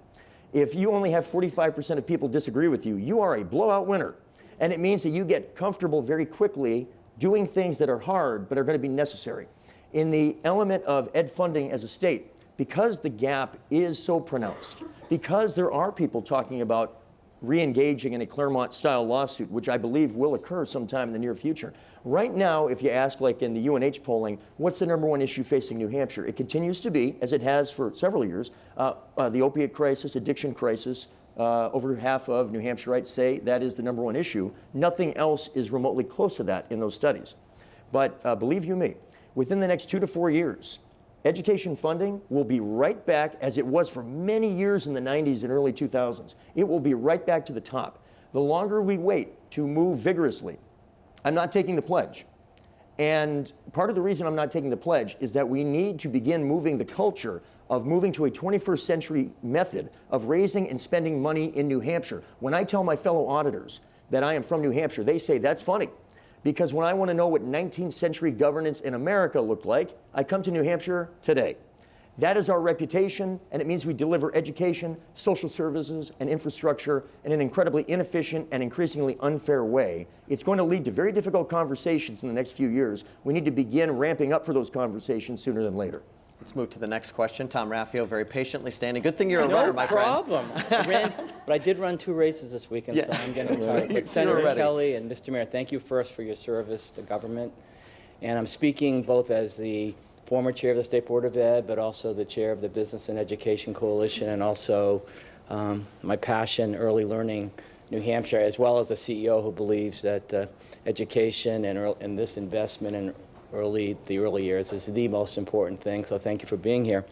If you only have 45% of people disagree with you, you are a blowout winner. And it means that you get comfortable very quickly doing things that are hard but are going to be necessary. In the element of ed funding as a state, because the gap is so pronounced, because there are people talking about re-engaging in a Claremont-style lawsuit, which I believe will occur sometime in the near future. Right now, if you ask, like in the UNH polling, what's the #1 issue facing New Hampshire? It continues to be, as it has for several years, the opiate crisis, addiction crisis. Over half of New Hampshireites say that is the #1 issue. Nothing else is remotely close to that in those studies. But believe you me, within the next 2 to 4 years, education funding will be right back as it was for many years in the 90s and early 2000s. It will be right back to the top. The longer we wait to move vigorously, I'm not taking the pledge. And part of the reason I'm not taking the pledge is that we need to begin moving the culture of moving to a 21st century method of raising and spending money in New Hampshire. When I tell my fellow auditors that I am from New Hampshire, they say, that's funny. Because when I want to know what 19th century governance in America looked like, I come to New Hampshire today. That is our reputation, and it means we deliver education, social services, and infrastructure in an incredibly inefficient and increasingly unfair way. It's going to lead to very difficult conversations in the next few years. We need to begin ramping up for those conversations sooner than later. Let's move to the next question. Tom Raffio, very patiently standing. Good thing you're a runner, my friend. No problem. But I did run 2 races this weekend, so I'm getting tired. But Senator Kelly and Mr. Mayor, thank you first for your service to government. And I'm speaking both as the former chair of the State Board of Ed, but also the chair of the Business and Education Coalition, and also my passion, early learning, New Hampshire, as well as a CEO who believes that education and this investment in the early years is the most important thing. So thank you for being here.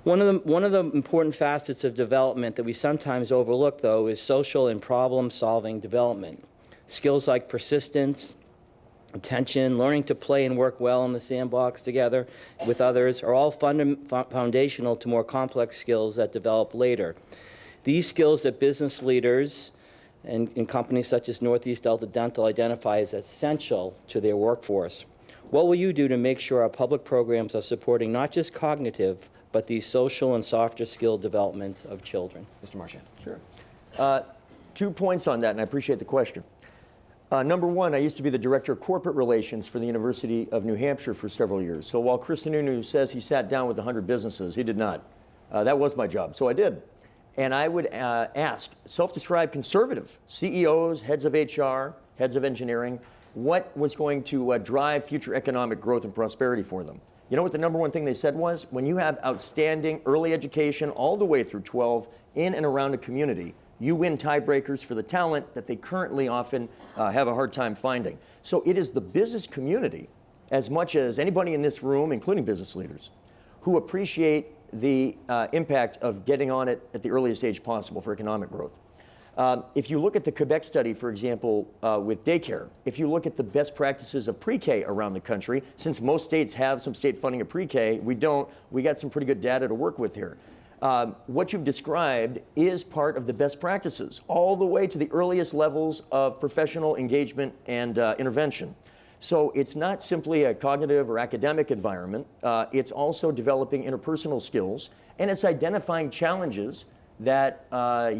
One of the important facets of development that we sometimes overlook, though, is social and problem-solving development. Skills like persistence, attention, learning to play and work well in the sandbox together with others are all foundational to more complex skills that develop later. These skills that business leaders and companies such as Northeast Delta Dental identify as essential to their workforce. What will you do to make sure our public programs are supporting not just cognitive, but the social and softer skill development of children? Mr. Marchand. Sure. 2 points on that, and I appreciate the question. Number one, I used to be the director of corporate relations for the University of New Hampshire for several years. So while Chris Sununu says he sat down with 100 businesses, he did not. That was my job, so I did. And I would ask self-described conservative CEOs, heads of HR, heads of engineering, what was going to drive future economic growth and prosperity for them. You know what the #1 thing they said was? When you have outstanding early education all the way through 12 in and around a community, you win tiebreakers for the talent that they currently often have a hard time finding. So it is the business community, as much as anybody in this room, including business leaders, who appreciate the impact of getting on it at the earliest age possible for economic growth. If you look at the Quebec study, for example, with daycare, if you look at the best practices of pre-K around the country, since most states have some state funding of pre-K, we don't, we got some pretty good data to work with here. What you've described is part of the best practices, all the way to the earliest levels of professional engagement and intervention. So it's not simply a cognitive or academic environment, it's also developing interpersonal skills, and it's identifying challenges that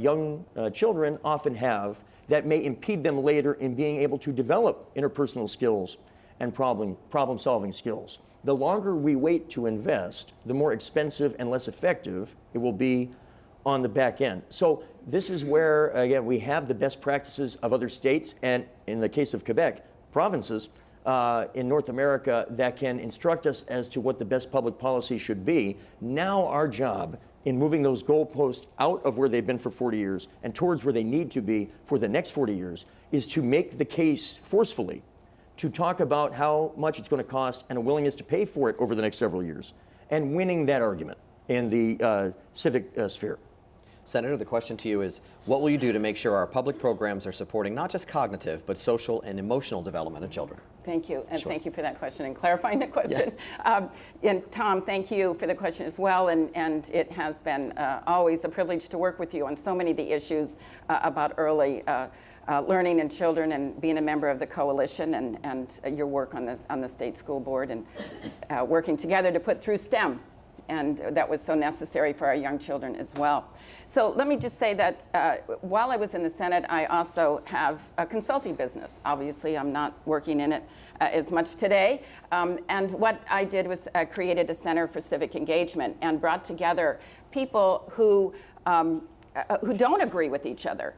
young children often have that may impede them later in being able to develop interpersonal skills and problem-solving skills. The longer we wait to invest, the more expensive and less effective it will be on the back end. So this is where, again, we have the best practices of other states, and in the case of Quebec, provinces in North America that can instruct us as to what the best public policy should be. Now our job in moving those goalposts out of where they've been for 40 years and towards where they need to be for the next 40 years is to make the case forcefully, to talk about how much it's going to cost and a willingness to pay for it over the next several years, and winning that argument in the civic sphere. Senator, the question to you is, what will you do to make sure our public programs are supporting not just cognitive, but social and emotional development of children? Thank you, and Sure. thank you for that question and clarifying the question. And Tom, thank you for the question as well, and it has been always a privilege to work with you on so many of the issues about early learning in children and being a member of the coalition and your work on the state school board and working together to put through STEM. And that was so necessary for our young children as well. So let me just say that while I was in the Senate, I also have a consulting business. Obviously, I'm not working in it as much today. And what I did was created a Center for Civic Engagement and brought together people who don't agree with each other,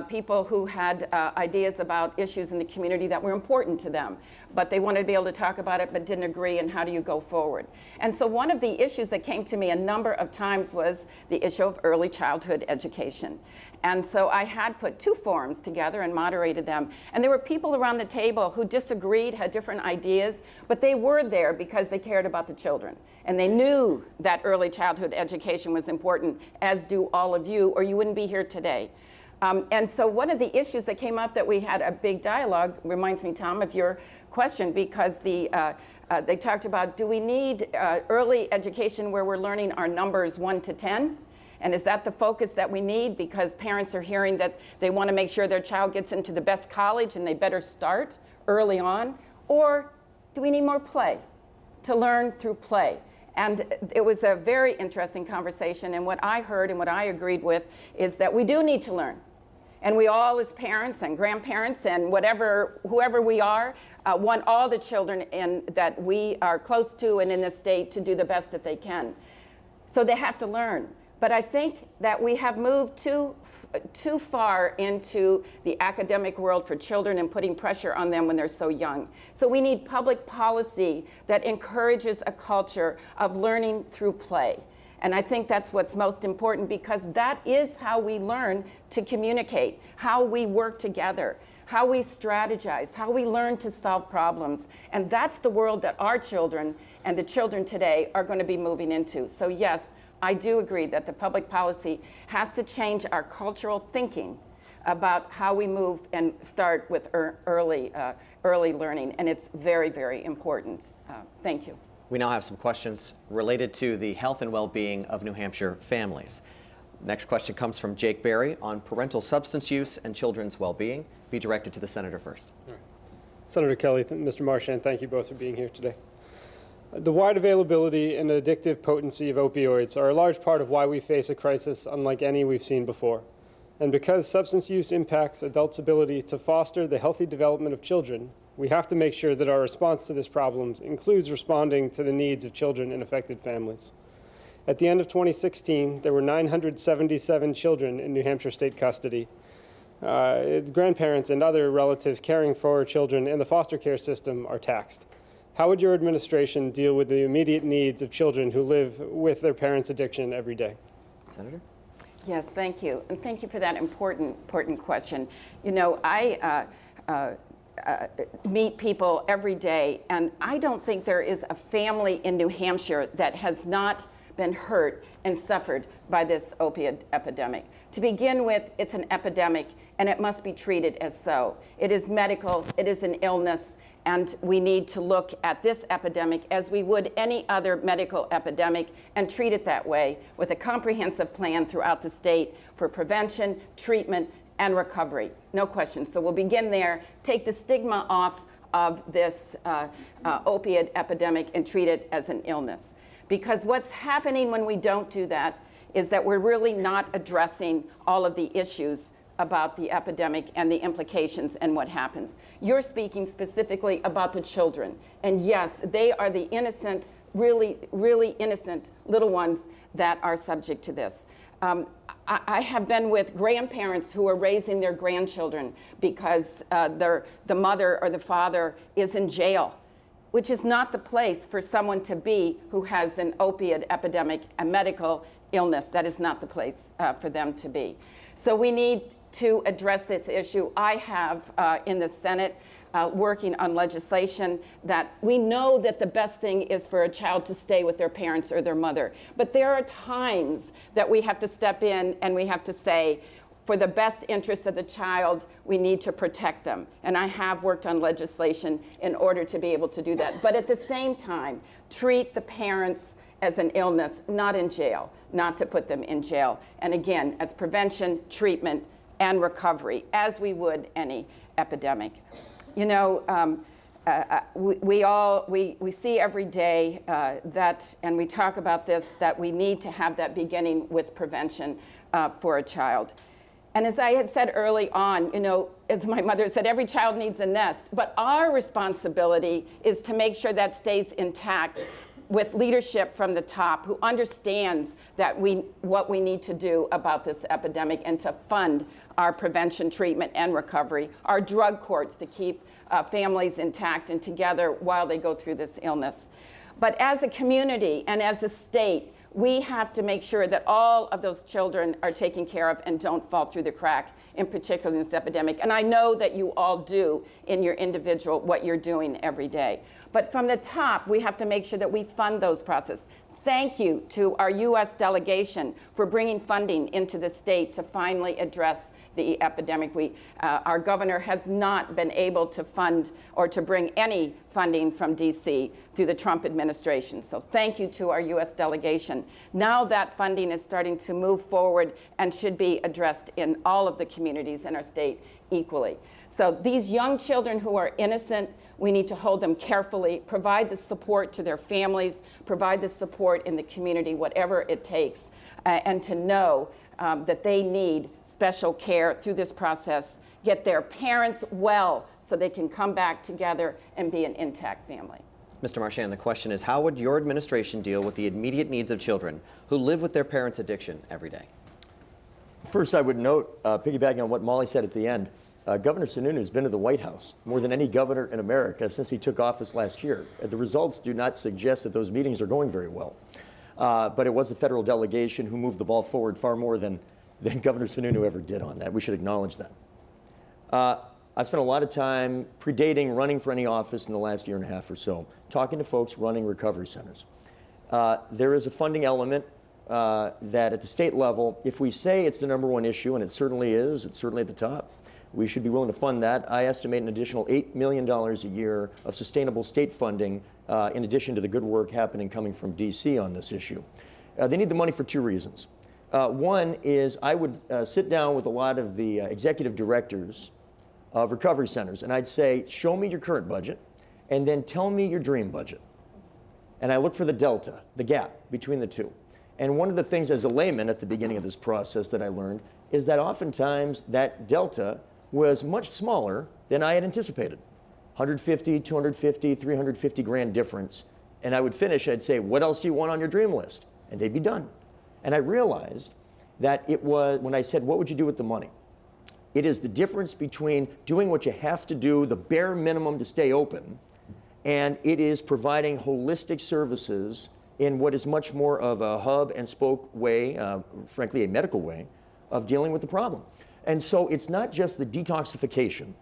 people who had ideas about issues in the community that were important to them, but they wanted to be able to talk about it but didn't agree, and how do you go forward? And so one of the issues that came to me a number of times was the issue of early childhood education. And so I had put 2 forums together and moderated them, and there were people around the table who disagreed, had different ideas, but they were there because they cared about the children. And they knew that early childhood education was important, as do all of you, or you wouldn't be here today. And so one of the issues that came up that we had a big dialogue, reminds me, Tom, of your question, because they talked about, do we need early education where we're learning our numbers 1 to 10? And is that the focus that we need? Because parents are hearing that they want to make sure their child gets into the best college and they better start early on. Or do we need more play, to learn through play? And it was a very interesting conversation. And what I heard and what I agreed with is that we do need to learn. And we all, as parents and grandparents and whoever we are, want all the children that we are close to and in the state to do the best that they can. So they have to learn. But I think that we have moved too far into the academic world for children and putting pressure on them when they're so young. So we need public policy that encourages a culture of learning through play. And I think that's what's most important, because that is how we learn to communicate, how we work together, how we strategize, how we learn to solve problems. And that's the world that our children and the children today are going to be moving into. So yes, I do agree that the public policy has to change our cultural thinking about how we move and start with early learning, and it's very, very important. Thank you. We now have some questions related to the health and well-being of New Hampshire families. Next question comes from Jake Berry on parental substance use and children's well-being. Be directed to the senator first. All right. Senator Kelly, Mr. Marchand, thank you both for being here today. The wide availability and addictive potency of opioids are a large part of why we face a crisis unlike any we've seen before. And because substance use impacts adults' ability to foster the healthy development of children, we have to make sure that our response to this problem includes responding to the needs of children in affected families. At the end of 2016, there were 977 children in New Hampshire state custody. Grandparents and other relatives caring for children in the foster care system are taxed. How would your administration deal with the immediate needs of children who live with their parents' addiction every day? Senator? Yes, thank you. And thank you for that important question. You know, I meet people every day, and I don't think there is a family in New Hampshire that has not been hurt and suffered by this opiate epidemic. To begin with, it's an epidemic, and it must be treated as so. It is medical, it is an illness, and we need to look at this epidemic as we would any other medical epidemic and treat it that way, with a comprehensive plan throughout the state for prevention, treatment, and recovery. No question. So we'll begin there, take the stigma off of this opiate epidemic and treat it as an illness. Because what's happening when we don't do that is that we're really not addressing all of the issues about the epidemic and the implications and what happens. You're speaking specifically about the children. And yes, they are the innocent, really, really innocent little ones that are subject to this. I have been with grandparents who are raising their grandchildren because the mother or the father is in jail, which is not the place for someone to be who has an opiate epidemic, a medical illness. That is not the place for them to be. So we need to address this issue. I have in the Senate working on legislation that we know that the best thing is for a child to stay with their parents or their mother. But there are times that we have to step in and we have to say, for the best interest of the child, we need to protect them. And I have worked on legislation in order to be able to do that. But at the same time, treat the parents as an illness, not in jail, not to put them in jail. And again, as prevention, treatment, and recovery, as we would any epidemic. You know, we see every day that, and we talk about this, that we need to have that beginning with prevention for a child. And as I had said early on, you know, as my mother said, every child needs a nest, but our responsibility is to make sure that stays intact with leadership from the top who understands that what we need to do about this epidemic and to fund our prevention, treatment, and recovery, our drug courts to keep families intact and together while they go through this illness. But as a community and as a state, we have to make sure that all of those children are taken care of and don't fall through the crack, in particular in this epidemic. And I know that you all do in your individual what you're doing every day. But from the top, we have to make sure that we fund those processes. Thank you to our U.S. delegation for bringing funding into the state to finally address the epidemic. Our governor has not been able to fund or to bring any funding from D.C. through the Trump administration. So thank you to our U.S. delegation. Now that funding is starting to move forward and should be addressed in all of the communities in our state equally. So these young children who are innocent, we need to hold them carefully, provide the support to their families, provide the support in the community, whatever it takes, and to know that they need special care through this process, get their parents well so they can come back together and be an intact family. Mr. Marchand, the question is, how would your administration deal with the immediate needs of children who live with their parents' addiction every day? First, I would note, piggybacking on what Molly said at the end, Governor Sununu has been to the White House more than any governor in America since he took office last year. The results do not suggest that those meetings are going very well. But it was the federal delegation who moved the ball forward far more than Governor Sununu ever did on that. We should acknowledge that. I've spent a lot of time predating running for any office in the last year and a half or so, talking to folks running recovery centers. There is a funding element that at the state level, if we say it's the #1 issue, and it certainly is, it's certainly at the top, we should be willing to fund that. I estimate an additional $8 million a year of sustainable state funding in addition to the good work happening coming from DC on this issue. They need the money for two reasons. One is I would sit down with a lot of the executive directors of recovery centers, and I'd say, show me your current budget, and then tell me your dream budget. And I look for the delta, the gap between the two. And one of the things as a layman at the beginning of this process that I learned is that oftentimes that delta was much smaller than I had anticipated. 150, 250, 350 grand difference. And I would finish, I'd say, what else do you want on your dream list? And they'd be done. And I realized that it was, when I said, what would you do with the money? It is the difference between doing what you have to do, the bare minimum to stay open, and it is providing holistic services in what is much more of a hub and spoke way, frankly, a medical way, of dealing with the problem. And so it's not just the detoxification,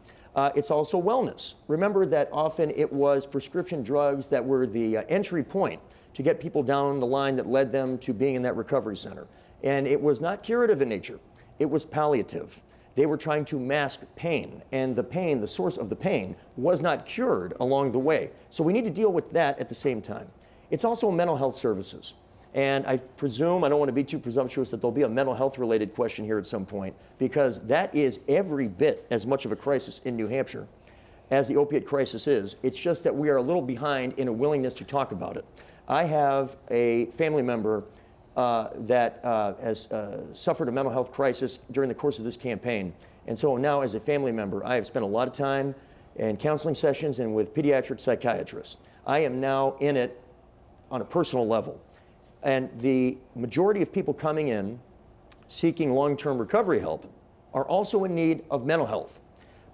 it's also wellness. Remember that often it was prescription drugs that were the entry point to get people down the line that led them to being in that recovery center. And it was not curative in nature, it was palliative. They were trying to mask pain, and the pain, the source of the pain, was not cured along the way. So we need to deal with that at the same time. It's also mental health services. And I presume, I don't want to be too presumptuous, that there'll be a mental health related question here at some point, because that is every bit as much of a crisis in New Hampshire as the opiate crisis is. It's just that we are a little behind in a willingness to talk about it. I have a family member that has suffered a mental health crisis during the course of this campaign. And so now as a family member, I have spent a lot of time in counseling sessions and with pediatric psychiatrists. I am now in it on a personal level. And the majority of people coming in seeking long-term recovery help are also in need of mental health.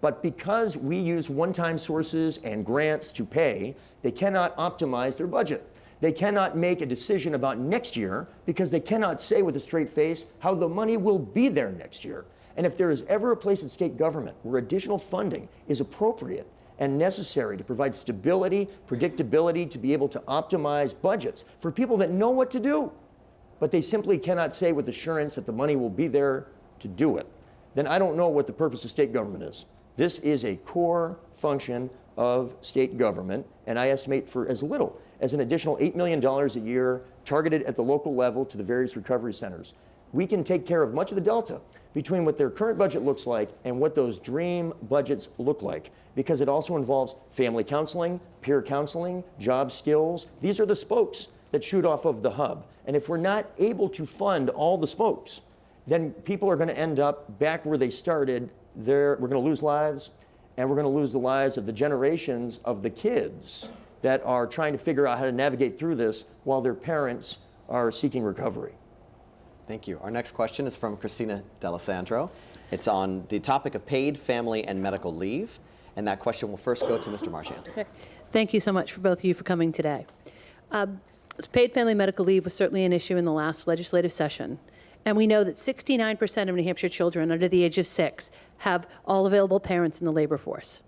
But because we use one-time sources and grants to pay, they cannot optimize their budget. They cannot make a decision about next year because they cannot say with a straight face how the money will be there next year. And if there is ever a place in state government where additional funding is appropriate and necessary to provide stability, predictability, to be able to optimize budgets for people that know what to do, but they simply cannot say with assurance that the money will be there to do it, then I don't know what the purpose of state government is. This is a core function of state government, and I estimate for as little as an additional $8 million a year targeted at the local level to the various recovery centers. We can take care of much of the delta between what their current budget looks like and what those dream budgets look like, because it also involves family counseling, peer counseling, job skills. These are the spokes that shoot off of the hub. And if we're not able to fund all the spokes, then people are going to end up back where they started. We're going to lose lives, and we're going to lose the lives of the generations of the kids that are trying to figure out how to navigate through this while their parents are seeking recovery. Thank you. Our next question is from Christina D'Alessandro. It's on the topic of paid family and medical leave, and that question will first go to Mr. Marchand. Okay. Thank you so much for both of you for coming today. Paid family medical leave was certainly an issue in the last legislative session. And we know that 69% of New Hampshire children under the age of 6 have all available parents in the labor force.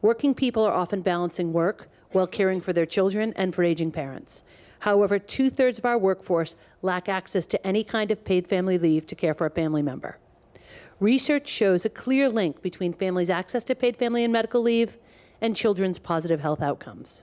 Working people are often balancing work while caring for their children and for aging parents. However, 2/3 of our workforce lack access to any kind of paid family leave to care for a family member. Research shows a clear link between families' access to paid family and medical leave and children's positive health outcomes.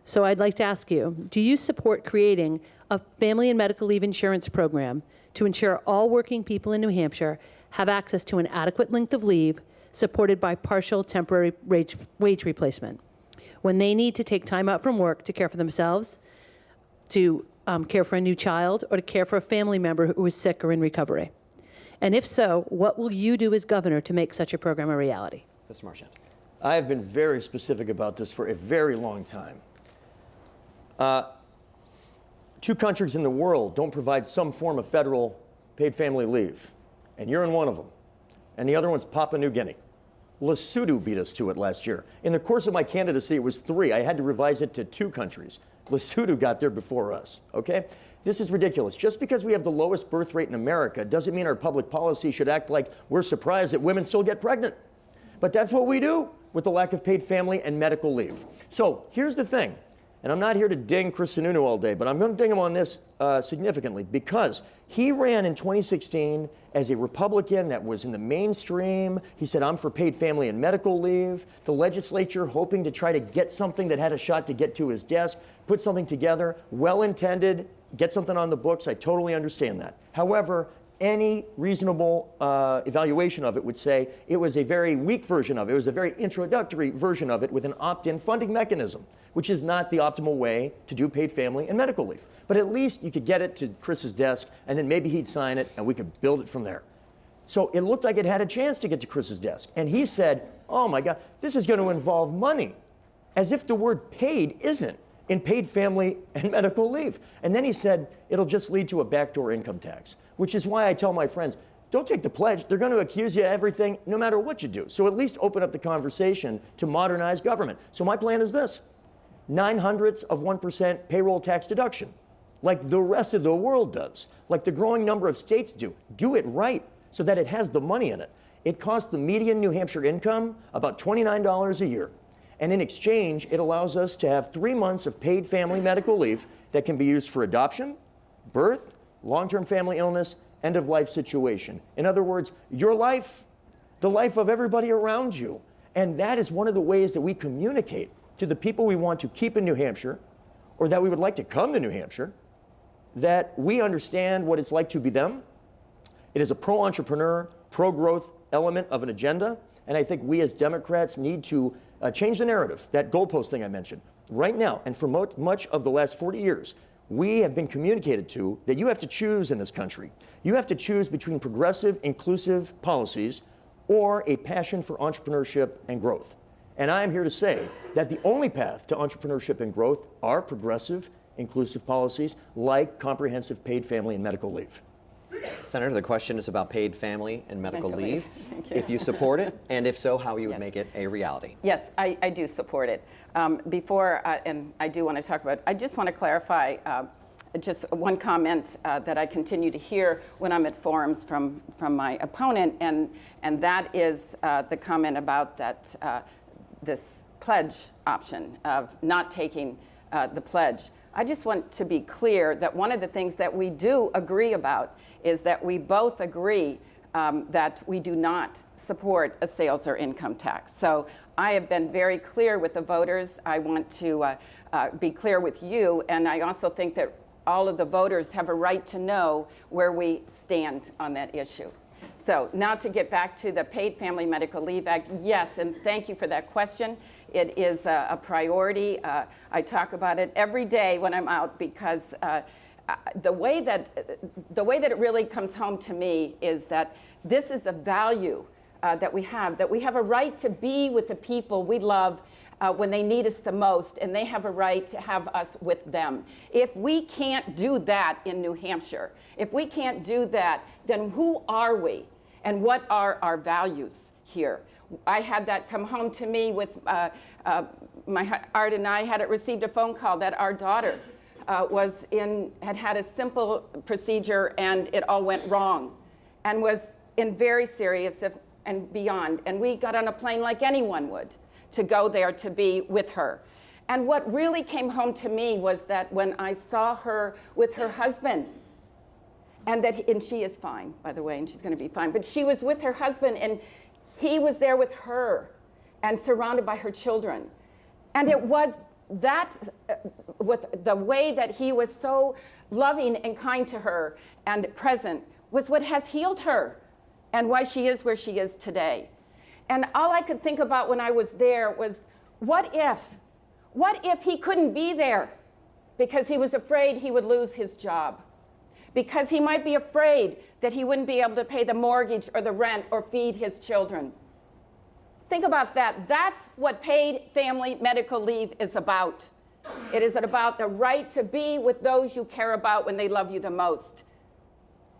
So I'd like to ask you, do you support creating a family and medical leave insurance program to ensure all working people in New Hampshire have access to an adequate length of leave supported by partial temporary wage replacement when they need to take time out from work to care for themselves, to care for a new child, or to care for a family member who is sick or in recovery? And if so, what will you do as governor to make such a program a reality? Mr. Marchand. I have been very specific about this for a very long time. 2 countries in the world don't provide some form of federal paid family leave, and you're in one of them. And the other one's Papua New Guinea. Lesotho beat us to it last year. In the course of my candidacy, it was 3. I had to revise it to 2 countries. Lesotho got there before us, okay? This is ridiculous. Just because we have the lowest birth rate in America doesn't mean our public policy should act like we're surprised that women still get pregnant. But that's what we do with the lack of paid family and medical leave. So here's the thing. And I'm not here to ding Chris Sununu all day, but I'm going to ding him on this significantly, because he ran in 2016 as a Republican that was in the mainstream. He said, I'm for paid family and medical leave. The legislature, hoping to try to get something that had a shot to get to his desk, put something together, well-intended, get something on the books. I totally understand that. However, any reasonable evaluation of it would say it was a very weak version of it. It was a very introductory version of it with an opt-in funding mechanism, which is not the optimal way to do paid family and medical leave. But at least you could get it to Chris's desk, and then maybe he'd sign it, and we could build it from there. So it looked like it had a chance to get to Chris's desk. And he said, oh my God, this is going to involve money, as if the word paid isn't in paid family and medical leave. And then he said, it'll just lead to a backdoor income tax, which is why I tell my friends, don't take the pledge. They're going to accuse you of everything, no matter what you do. So at least open up the conversation to modernize government. So my plan is this: 0.09% payroll tax deduction, like the rest of the world does, like the growing number of states do. Do it right so that it has the money in it. It costs the median New Hampshire income about $29 a year. And in exchange, it allows us to have 3 months of paid family medical leave that can be used for adoption, birth, long-term family illness, end-of-life situation. In other words, your life, the life of everybody around you. And that is one of the ways that we communicate to the people we want to keep in New Hampshire, or that we would like to come to New Hampshire, that we understand what it's like to be them. It is a pro-entrepreneur, pro-growth element of an agenda, and I think we as Democrats need to change the narrative, that goalpost thing I mentioned. Right now, and for much of the last 40 years, we have been communicated to that you have to choose in this country. You have to choose between progressive, inclusive policies or a passion for entrepreneurship and growth. And I am here to say that the only path to entrepreneurship and growth are progressive, inclusive policies like comprehensive paid family and medical leave. Senator, the question is about paid family and medical Medical leave. leave. Thank you. If you support it, and if so, how you would Yes. make it a reality. Yes, I do support it. And I do want to talk about, I just want to clarify just one comment that I continue to hear when I'm at forums from my opponent, and that is the comment about that this pledge option of not taking the pledge. I just want to be clear that one of the things that we do agree about is that we both agree that we do not support a sales or income tax. So I have been very clear with the voters. I want to be clear with you, and I also think that all of the voters have a right to know where we stand on that issue. So now to get back to the Paid Family Medical Leave Act, yes, and thank you for that question. It is a priority. I talk about it every day when I'm out because the way that it really comes home to me is that this is a value that we have a right to be with the people we love when they need us the most, and they have a right to have us with them. If we can't do that in New Hampshire, if we can't do that, then who are we and what are our values here? I had that come home to me with my Art and I had received a phone call that our daughter had had a simple procedure and it all went wrong and was in very serious and beyond. And we got on a plane like anyone would to go there to be with her. And what really came home to me was that when I saw her with her husband, and she is fine, by the way, and she's going to be fine, but she was with her husband and he was there with her and surrounded by her children. And it was that, with the way that he was so loving and kind to her and present, was what has healed her and why she is where she is today. And all I could think about when I was there was, what if he couldn't be there because he was afraid he would lose his job? Because he might be afraid that he wouldn't be able to pay the mortgage or the rent or feed his children. Think about that. That's what paid family medical leave is about. It is about the right to be with those you care about when they love you the most.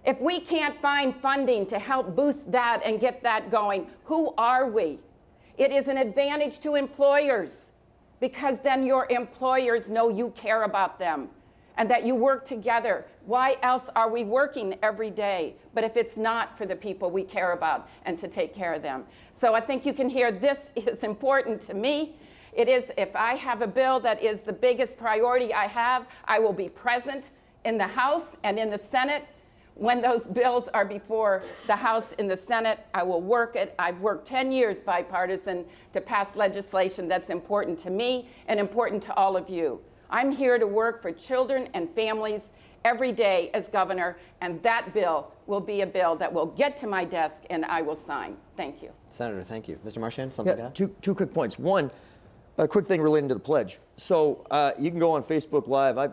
If we can't find funding to help boost that and get that going, who are we? It is an advantage to employers because then your employers know you care about them and that you work together. Why else are we working every day? But if it's not for the people we care about and to take care of them. So I think you can hear this is important to me. It is, if I have a bill that is the biggest priority I have, I will be present in the House and in the Senate. When those bills are before the House and the Senate, I will work it. I've worked 10 years bipartisan to pass legislation that's important to me and important to all of you. I'm here to work for children and families every day as governor, and that bill will be a bill that will get to my desk and I will sign. Thank you. Senator, thank you. Mr. Marchand, something to Yeah, add? two quick points. One, a quick thing relating to the pledge. So you can go on Facebook Live. I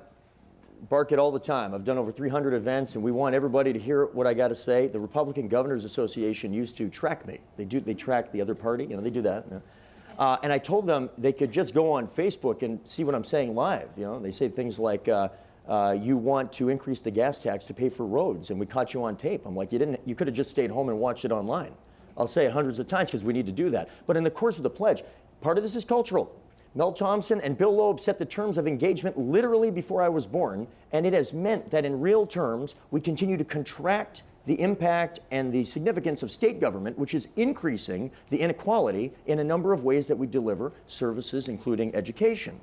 bark it all the time. I've done over 300 events, and we want everybody to hear what I got to say. The Republican Governors Association used to track me. They track the other party. You know, they do that. You know. And I told them they could just go on Facebook and see what I'm saying live. You know, they say things like, "You want to increase the gas tax to pay for roads, and we caught you on tape." I'm like, you could have just stayed home and watched it online. I'll say it hundreds of times because we need to do that. But in the course of the pledge, part of this is cultural. Mel Thompson and Bill Loeb set the terms of engagement literally before I was born, and it has meant that in real terms, we continue to contract the impact and the significance of state government, which is increasing the inequality in a number of ways that we deliver services, including education.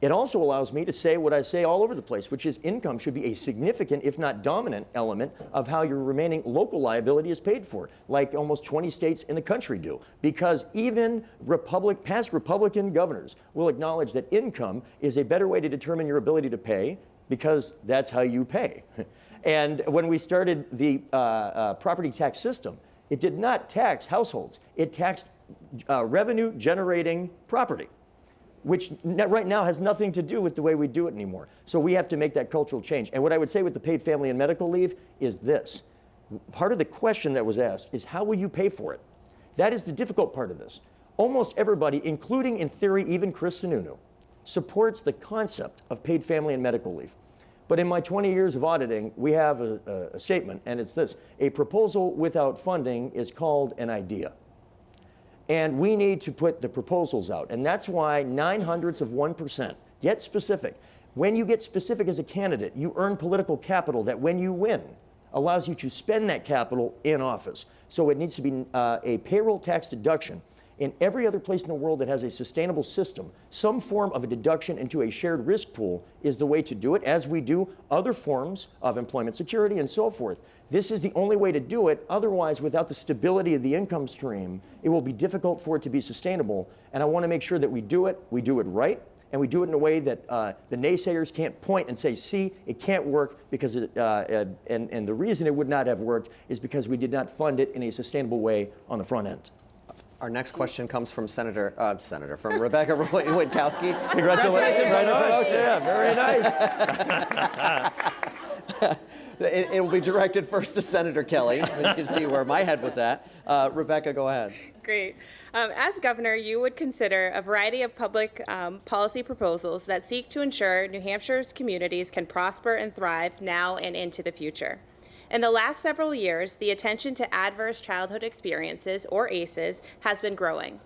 It also allows me to say what I say all over the place, which is income should be a significant, if not dominant, element of how your remaining local liability is paid for, like almost 20 states in the country do. Because even past Republican governors will acknowledge that income is a better way to determine your ability to pay, because that's how you pay. And when we started the property tax system, it did not tax households. It taxed revenue-generating property, which right now has nothing to do with the way we do it anymore. So we have to make that cultural change. And what I would say with the paid family and medical leave is this. Part of the question that was asked is, how will you pay for it? That is the difficult part of this. Almost everybody, including in theory even Chris Sununu, supports the concept of paid family and medical leave. But in my 20 years of auditing, we have a statement, and it's this: a proposal without funding is called an idea. And we need to put the proposals out. And that's why 0.09%. Get specific. When you get specific as a candidate, you earn political capital that when you win, allows you to spend that capital in office. So it needs to be a payroll tax deduction. In every other place in the world that has a sustainable system, some form of a deduction into a shared risk pool is the way to do it, as we do other forms of employment security and so forth. This is the only way to do it. Otherwise, without the stability of the income stream, it will be difficult for it to be sustainable. And I want to make sure that we do it right, and we do it in a way that the naysayers can't point and say, see, it can't work because and the reason it would not have worked is because we did not fund it in a sustainable way on the front end. Our next question comes from from Rebecca Witkowski. Congratulations on your promotion. Yeah, very nice. It will be directed first to Senator Kelly. You can see where my head was at. Rebecca, go ahead. Great. As governor, you would consider a variety of public policy proposals that seek to ensure New Hampshire's communities can prosper and thrive now and into the future. In the last several years, the attention to adverse childhood experiences, or ACEs, has been growing.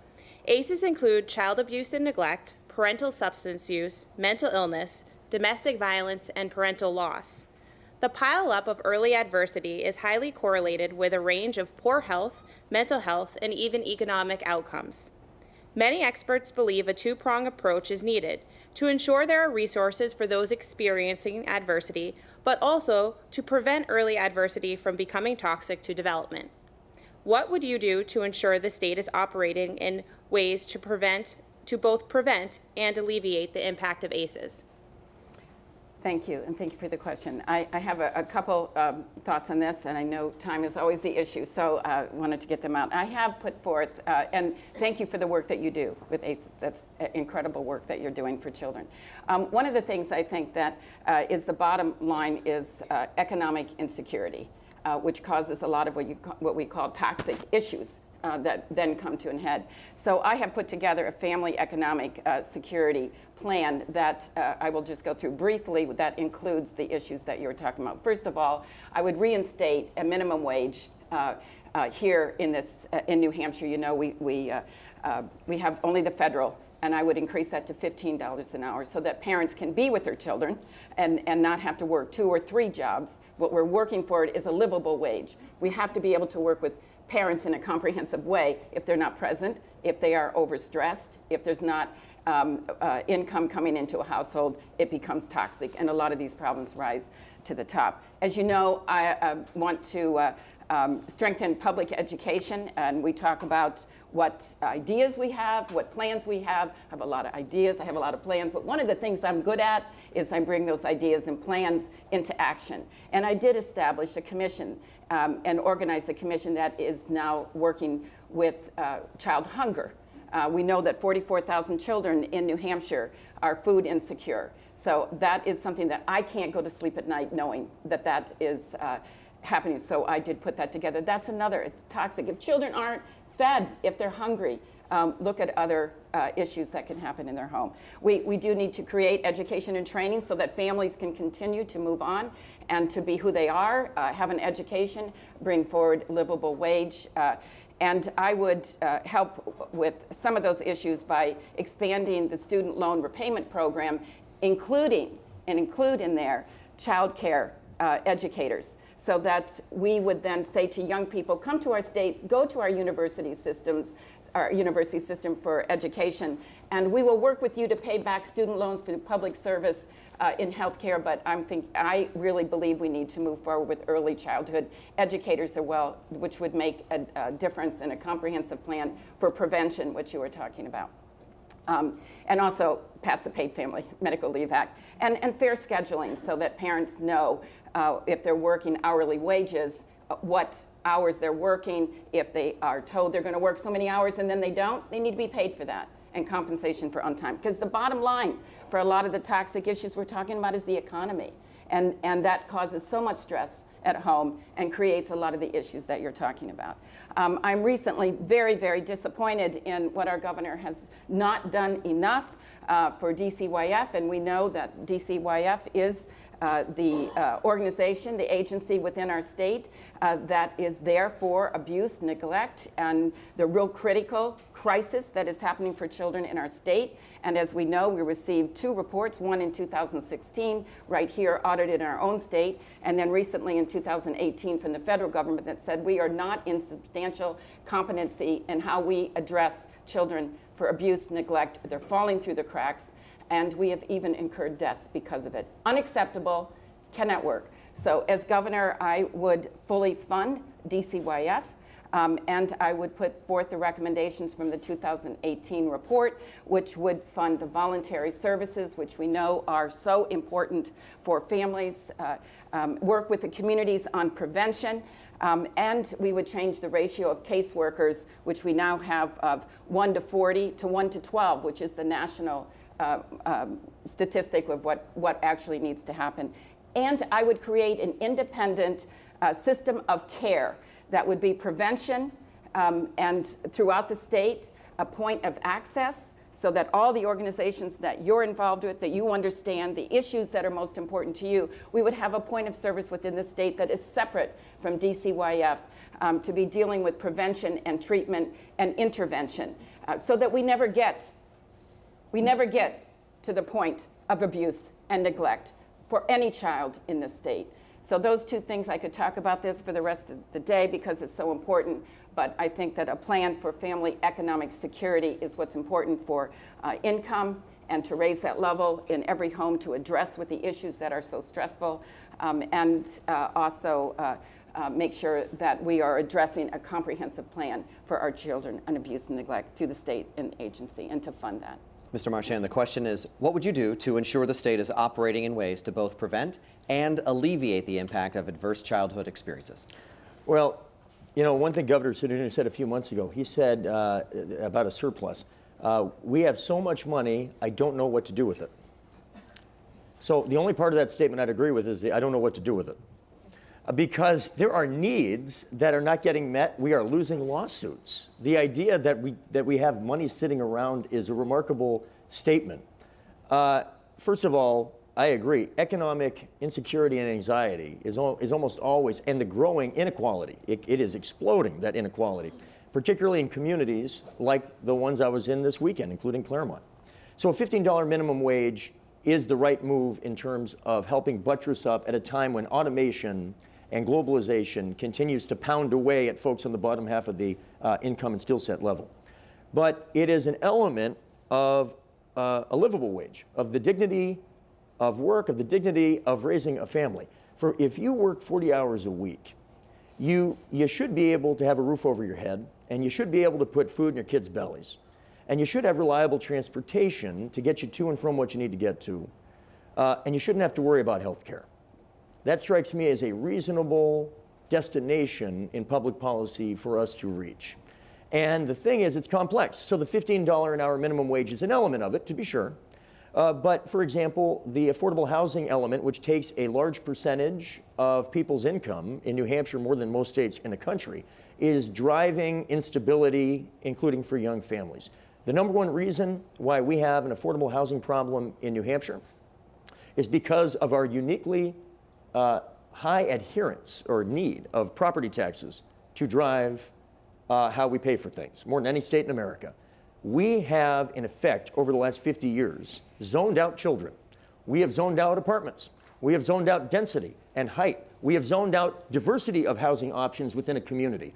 ACEs include child abuse and neglect, parental substance use, mental illness, domestic violence, and parental loss. The pileup of early adversity is highly correlated with a range of poor health, mental health, and even economic outcomes. Many experts believe a two-pronged approach is needed to ensure there are resources for those experiencing adversity, but also to prevent early adversity from becoming toxic to development. What would you do to ensure the state is operating in ways to both prevent and alleviate the impact of ACEs? Thank you, and thank you for the question. I have a couple thoughts on this, and I know time is always the issue, so I wanted to get them out. I have put forth, and thank you for the work that you do with ACEs. That's incredible work that you're doing for children. One of the things I think that is the bottom line is economic insecurity, which causes a lot of what we call toxic issues that then come to an head. So I have put together a family economic security plan that I will just go through briefly. That includes the issues that you were talking about. First of all, I would reinstate a minimum wage here in New Hampshire. You know, we have only the federal, and I would increase that to $15 an hour so that parents can be with their children and not have to work 2 or 3 jobs. What we're working for is a livable wage. We have to be able to work with parents in a comprehensive way. If they're not present, if they are overstressed, if there's not income coming into a household, it becomes toxic, and a lot of these problems rise to the top. As you know, I want to strengthen public education, and we talk about what ideas we have, what plans we have. I have a lot of ideas, I have a lot of plans, but one of the things I'm good at is I bring those ideas and plans into action. And I did establish a commission and organize a commission that is now working with child hunger. We know that 44,000 children in New Hampshire are food insecure. So that is something that I can't go to sleep at night knowing that that is happening. So I did put that together. That's another, it's toxic. If children aren't fed, if they're hungry, look at other issues that can happen in their home. We do need to create education and training so that families can continue to move on and to be who they are, have an education, bring forward livable wage. And I would help with some of those issues by expanding the student loan repayment program, include in there child care educators, so that we would then say to young people, come to our state, go to our university system for education, and we will work with you to pay back student loans for public service in healthcare. But I really believe we need to move forward with early childhood educators as well, which would make a difference in a comprehensive plan for prevention, which you were talking about. And also pass the Paid Family Medical Leave Act, and fair scheduling so that parents know if they're working hourly wages, what hours they're working. If they are told they're going to work so many hours and then they don't, they need to be paid for that, and compensation for on-time. Because the bottom line for a lot of the toxic issues we're talking about is the economy, and that causes so much stress at home and creates a lot of the issues that you're talking about. I'm recently very, very disappointed in what our governor has not done enough for DCYF, and we know that DCYF is the organization, the agency within our state that is there for abuse, neglect, and the real critical crisis that is happening for children in our state. And as we know, we received 2 reports, one in 2016, right here, audited in our own state, and then recently in 2018 from the federal government that said we are not in substantial competency in how we address children for abuse, neglect. They're falling through the cracks, and we have even incurred deaths because of it. Unacceptable, cannot work. So as governor, I would fully fund DCYF. And I would put forth the recommendations from the 2018 report, which would fund the voluntary services, which we know are so important for families, work with the communities on prevention, and we would change the ratio of caseworkers, which we now have of 1 to 40 to 1 to 12, which is the national statistic of what actually needs to happen. And I would create an independent system of care that would be prevention and throughout the state, a point of access so that all the organizations that you're involved with, that you understand the issues that are most important to you, we would have a point of service within the state that is separate from DCYF to be dealing with prevention and treatment and intervention so that we never get to the point of abuse and neglect for any child in the state. So those 2 things, I could talk about this for the rest of the day because it's so important, but I think that a plan for family economic security is what's important for income and to raise that level in every home to address with the issues that are so stressful and also make sure that we are addressing a comprehensive plan for our children on abuse and neglect through the state and agency and to fund that. Mr. Marchand, the question is, what would you do to ensure the state is operating in ways to both prevent and alleviate the impact of adverse childhood experiences? Well, you know, one thing Governor Sununu said a few months ago, he said about a surplus, we have so much money, I don't know what to do with it. So the only part of that statement I'd agree with is the I don't know what to do with it. Because there are needs that are not getting met, we are losing lawsuits. The idea that we have money sitting around is a remarkable statement. First of all, I agree. Economic insecurity and anxiety is almost always, and the growing inequality. It is exploding, that inequality, particularly in communities like the ones I was in this weekend, including Claremont. So a $15 minimum wage is the right move in terms of helping buttress up at a time when automation and globalization continues to pound away at folks on the bottom half of the income and skill set level. But it is an element of a livable wage, of the dignity of work, of the dignity of raising a family. For if you work 40 hours a week, you should be able to have a roof over your head, and you should be able to put food in your kids' bellies. And you should have reliable transportation to get you to and from what you need to get to. And you shouldn't have to worry about health care. That strikes me as a reasonable destination in public policy for us to reach. And the thing is, it's complex. So the $15 an hour minimum wage is an element of it, to be sure. But for example, the affordable housing element, which takes a large percentage of people's income in New Hampshire, more than most states in the country, is driving instability, including for young families. The number one reason why we have an affordable housing problem in New Hampshire is because of our uniquely high adherence or need of property taxes to drive how we pay for things, more than any state in America. We have, in effect, over the last 50 years, zoned out children. We have zoned out apartments. We have zoned out density and height. We have zoned out diversity of housing options within a community.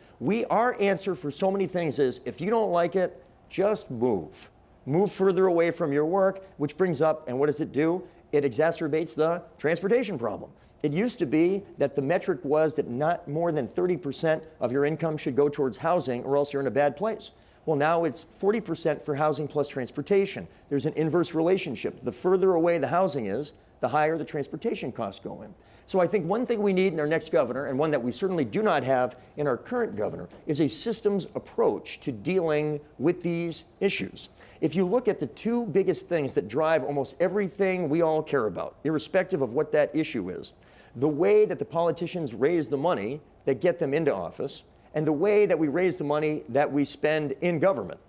Our answer for so many things is, if you don't like it, just move. Move further away from your work, which brings up, and what does it do? It exacerbates the transportation problem. It used to be that the metric was that not more than 30% of your income should go towards housing, or else you're in a bad place. Well, now it's 40% for housing plus transportation. There's an inverse relationship. The further away the housing is, the higher the transportation costs go in. So I think one thing we need in our next governor, and one that we certainly do not have in our current governor, is a systems approach to dealing with these issues. If you look at the 2 biggest things that drive almost everything we all care about, irrespective of what that issue is, the way that the politicians raise the money that get them into office, and the way that we raise the money that we spend in government,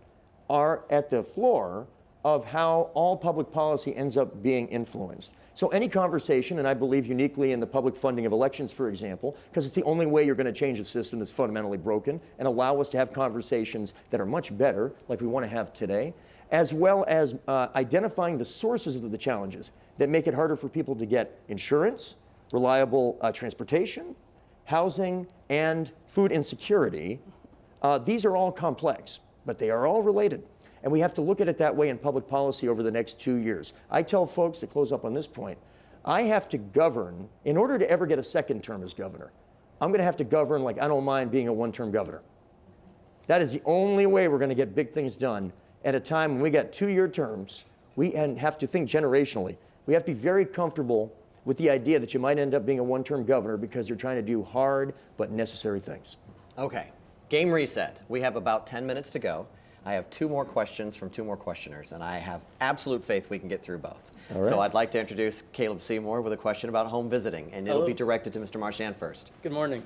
are at the floor of how all public policy ends up being influenced. So any conversation, and I believe uniquely in the public funding of elections, for example, because it's the only way you're going to change a system that's fundamentally broken and allow us to have conversations that are much better, like we want to have today, as well as identifying the sources of the challenges that make it harder for people to get insurance, reliable transportation, housing, and food insecurity. These are all complex, but they are all related. And we have to look at it that way in public policy over the next 2 years. I tell folks, to close up on this point, I have to govern, in order to ever get a second term as governor, I'm going to have to govern like I don't mind being a one-term governor. That is the only way we're going to get big things done at a time when we got 2-year terms. We have to think generationally. We have to be very comfortable with the idea that you might end up being a one-term governor because you're trying to do hard but necessary things. Okay, game reset. We have about 10 minutes to go. I have 2 more questions from 2 more questioners, and I have absolute faith we can get through both. All right. So I'd like to introduce Caleb Seymour with a question about home visiting, and it'll Hello. be directed to Mr. Marchand first. Good morning.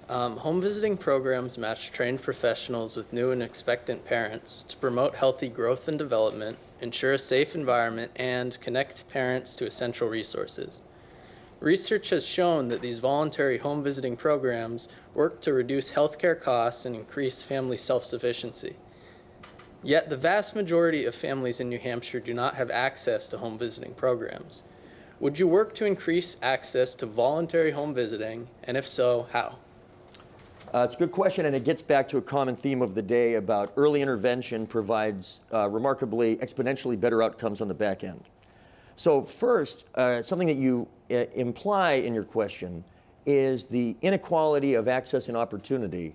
Home visiting programs match trained professionals with new and expectant parents to promote healthy growth and development, ensure a safe environment, and connect parents to essential resources. Research has shown that these voluntary home visiting programs work to reduce healthcare costs and increase family self-sufficiency. Yet the vast majority of families in New Hampshire do not have access to home visiting programs. Would you work to increase access to voluntary home visiting, and if so, how? It's a good question, and it gets back to a common theme of the day about early intervention provides remarkably exponentially better outcomes on the back end. So first, something that you imply in your question is the inequality of access and opportunity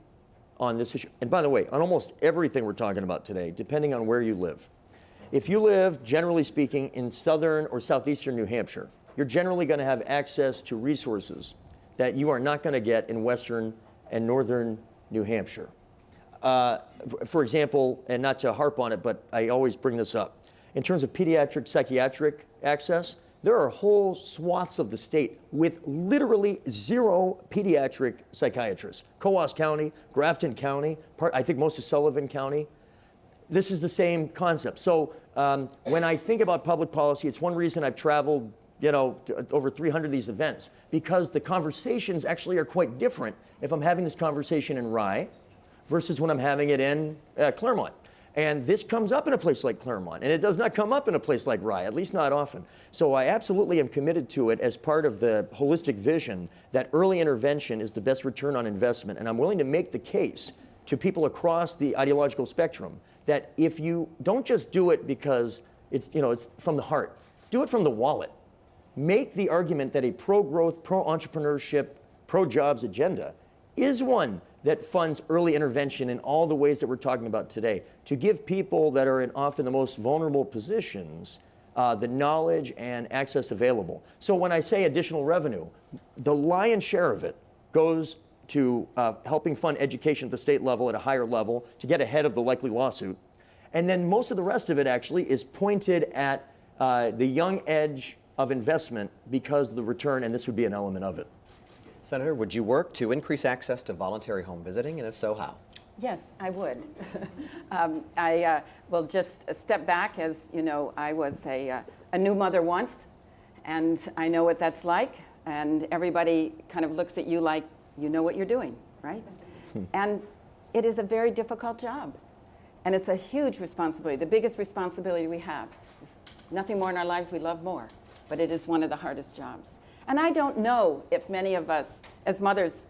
on this issue. And by the way, on almost everything we're talking about today, depending on where you live. If you live, generally speaking, in southern or southeastern New Hampshire, you're generally going to have access to resources that you are not going to get in western and northern New Hampshire. For example, and not to harp on it, but I always bring this up, in terms of pediatric psychiatric access, there are whole swaths of the state with literally 0 pediatric psychiatrists. Coos County, Grafton County, I think most of Sullivan County. This is the same concept. So when I think about public policy, it's one reason I've traveled, over 300 of these events, because the conversations actually are quite different if I'm having this conversation in Rye versus when I'm having it in Claremont. And this comes up in a place like Claremont, and it does not come up in a place like Rye, at least not often. So I absolutely am committed to it as part of the holistic vision that early intervention is the best return on investment. And I'm willing to make the case to people across the ideological spectrum that if you don't just do it because it's from the heart, do it from the wallet. Make the argument that a pro-growth, pro-entrepreneurship, pro-jobs agenda is one that funds early intervention in all the ways that we're talking about today, to give people that are in often the most vulnerable positions the knowledge and access available. So when I say additional revenue, the lion's share of it goes to helping fund education at the state level at a higher level to get ahead of the likely lawsuit. And then most of the rest of it actually is pointed at the young edge of investment because of the return, and this would be an element of it. Senator, would you work to increase access to voluntary home visiting, and if so, how? Yes, I would. I will just step back. As you know, I was a new mother once, and I know what that's like. And everybody kind of looks at you like you know what you're doing, right? And it is a very difficult job. And it's a huge responsibility. The biggest responsibility we have is nothing more in our lives we love more, but it is one of the hardest jobs. And I don't know if many of us as mothers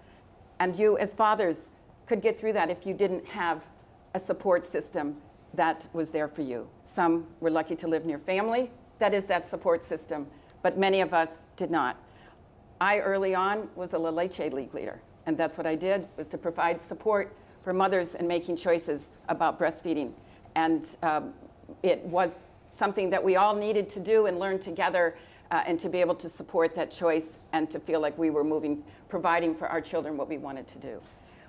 and you as fathers could get through that if you didn't have a support system that was there for you. Some were lucky to live near family, that is that support system, but many of us did not. I early on was a La Leche League leader, and that's what I did, was to provide support for mothers in making choices about breastfeeding. And it was something that we all needed to do and learn together, and to be able to support that choice and to feel like we were providing for our children what we wanted to do.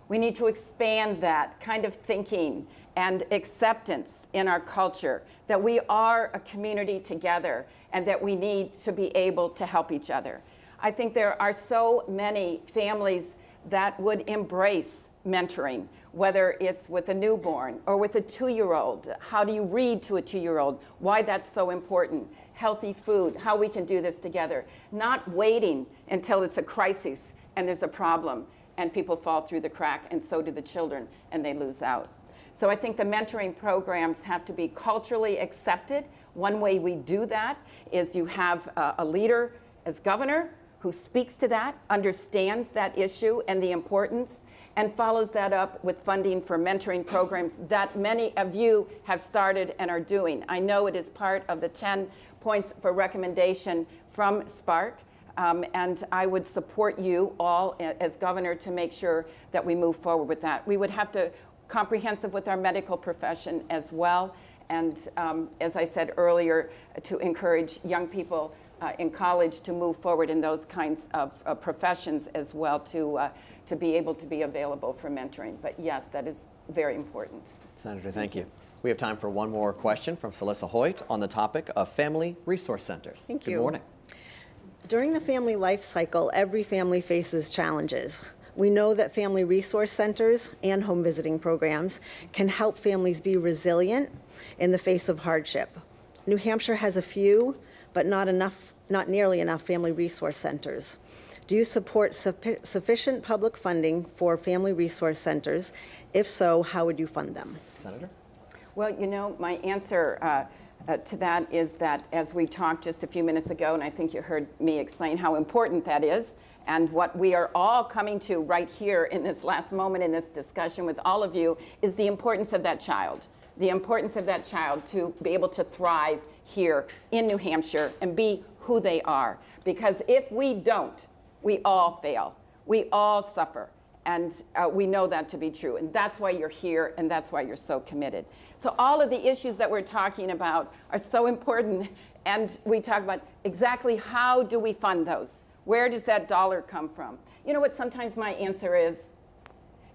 We need to expand that kind of thinking and acceptance in our culture, that we are a community together and that we need to be able to help each other. I think there are so many families that would embrace mentoring, whether it's with a newborn or with a 2-year-old. How do you read to a 2-year-old? Why that's so important. Healthy food, how we can do this together. Not waiting until it's a crisis and there's a problem and people fall through the crack, and so do the children, and they lose out. So I think the mentoring programs have to be culturally accepted. One way we do that is you have a leader as governor who speaks to that, understands that issue and the importance, and follows that up with funding for mentoring programs that many of you have started and are doing. I know it is part of the 10 points for recommendation from Spark, and I would support you all as governor to make sure that we move forward with that. We would have to comprehensive with our medical profession as well, and as I said earlier, to encourage young people in college to move forward in those kinds of professions as well, to be able to be available for mentoring. But yes, that is very important. Senator, thank you. We have time for one more question from Celissa Hoyt on the topic of family resource centers. Thank you. Good morning. During the family life cycle, every family faces challenges. We know that family resource centers and home visiting programs can help families be resilient in the face of hardship. New Hampshire has a few, but not nearly enough family resource centers. Do you support sufficient public funding for family resource centers? If so, how would you fund them? Senator? Well, you know, my answer to that is that, as we talked just a few minutes ago, and I think you heard me explain how important that is, and what we are all coming to right here in this last moment in this discussion with all of you, is the importance of that child. The importance of that child to be able to thrive here in New Hampshire and be who they are. Because if we don't, we all fail. We all suffer. And we know that to be true. And that's why you're here, and that's why you're so committed. So all of the issues that we're talking about are so important. And we talk about exactly how do we fund those? Where does that dollar come from? You know what sometimes my answer is?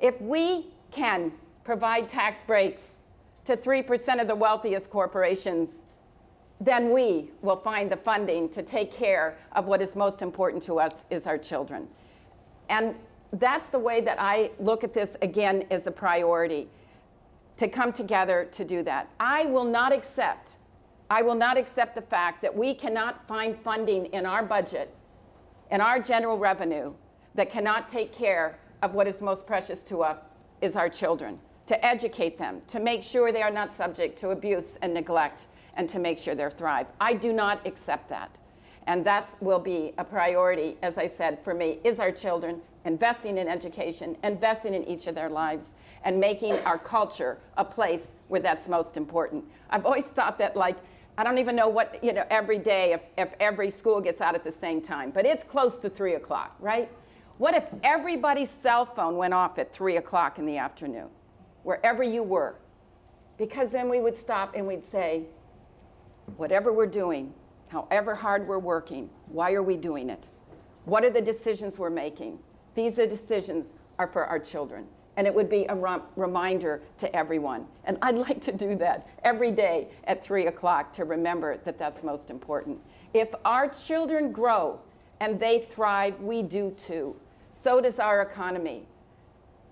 If we can provide tax breaks to 3% of the wealthiest corporations, then we will find the funding to take care of what is most important to us, is our children. And that's the way that I look at this, again, as a priority, to come together to do that. I will not accept the fact that we cannot find funding in our budget, in our general revenue, that cannot take care of what is most precious to us, is our children, to educate them, to make sure they are not subject to abuse and neglect, and to make sure they thrive. I do not accept that. And that will be a priority, as I said, for me, is our children, investing in education, investing in each of their lives, and making our culture a place where that's most important. I've always thought that, like, I don't even know what, every day if every school gets out at the same time, but it's close to 3 o'clock, right? What if everybody's cell phone went off at 3 o'clock in the afternoon, wherever you were? Because then we would stop and we'd say, whatever we're doing, however hard we're working, why are we doing it? What are the decisions we're making? These decisions are for our children. And it would be a reminder to everyone. And I'd like to do that every day at 3 o'clock to remember that that's most important. If our children grow and they thrive, we do too. So does our economy.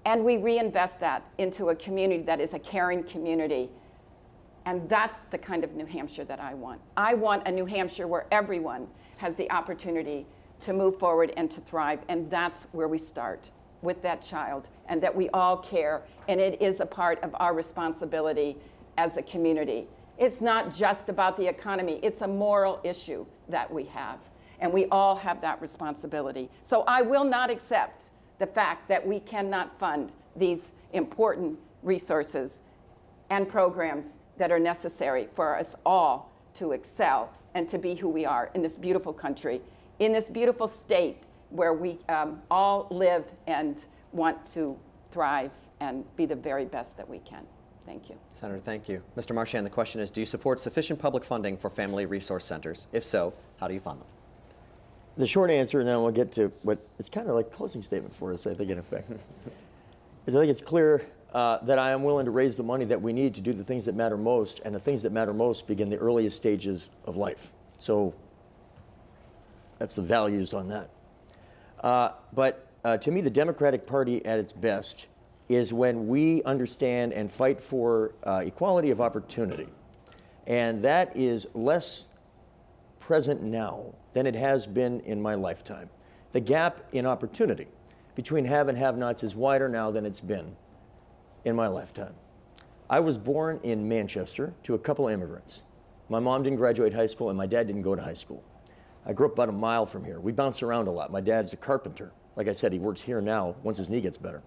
And we reinvest that into a community that is a caring community. And that's the kind of New Hampshire that I want. I want a New Hampshire where everyone has the opportunity to move forward and to thrive. And that's where we start, with that child, and that we all care. And it is a part of our responsibility as a community. It's not just about the economy. It's a moral issue that we have. And we all have that responsibility. So I will not accept the fact that we cannot fund these important resources and programs that are necessary for us all to excel and to be who we are in this beautiful country, in this beautiful state where we all live and want to thrive and be the very best that we can. Thank you. Senator, thank you. Mr. Marchand, the question is, do you support sufficient public funding for family resource centers? If so, how do you fund them? The short answer, and then we'll get to what it's kind of like a closing statement for us, I think, in effect, is I think it's clear that I am willing to raise the money that we need to do the things that matter most, and the things that matter most begin the earliest stages of life. So that's the values on that. But to me, the Democratic Party at its best is when we understand and fight for equality of opportunity. And that is less present now than it has been in my lifetime. The gap in opportunity between have and have-nots is wider now than it's been in my lifetime. I was born in Manchester to a couple immigrants. My mom didn't graduate high school and my dad didn't go to high school. I grew up about a mile from here. We bounced around a lot. My dad's a carpenter. Like I said, he works here now once his knee gets better.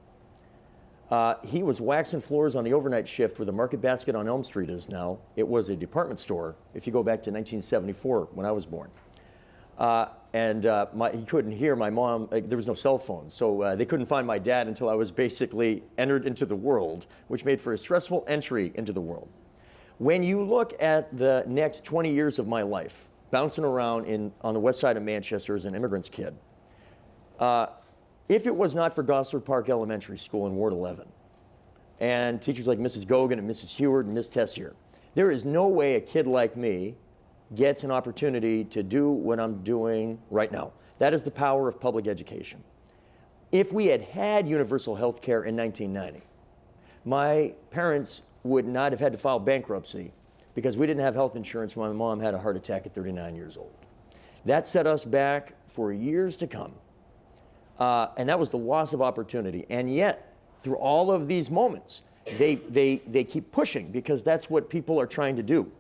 He was waxing floors on the overnight shift where the Market Basket on Elm Street is now. It was a department store if you go back to 1974 when I was born. He couldn't hear my mom. There was no cell phone, so they couldn't find my dad until I was basically entered into the world, which made for a stressful entry into the world. When you look at the next 20 years of my life, bouncing around on the west side of Manchester as an immigrant's kid, if it was not for Gosford Park Elementary School in Ward 11, and teachers like Mrs. Gogan and Mrs. Heward and Miss Tessier, there is no way a kid like me gets an opportunity to do what I'm doing right now. That is the power of public education. If we had had universal health care in 1990, my parents would not have had to file bankruptcy because we didn't have health insurance when my mom had a heart attack at 39 years old. That set us back for years to come. And that was the loss of opportunity. And yet, through all of these moments, they keep pushing because that's what people are trying to do.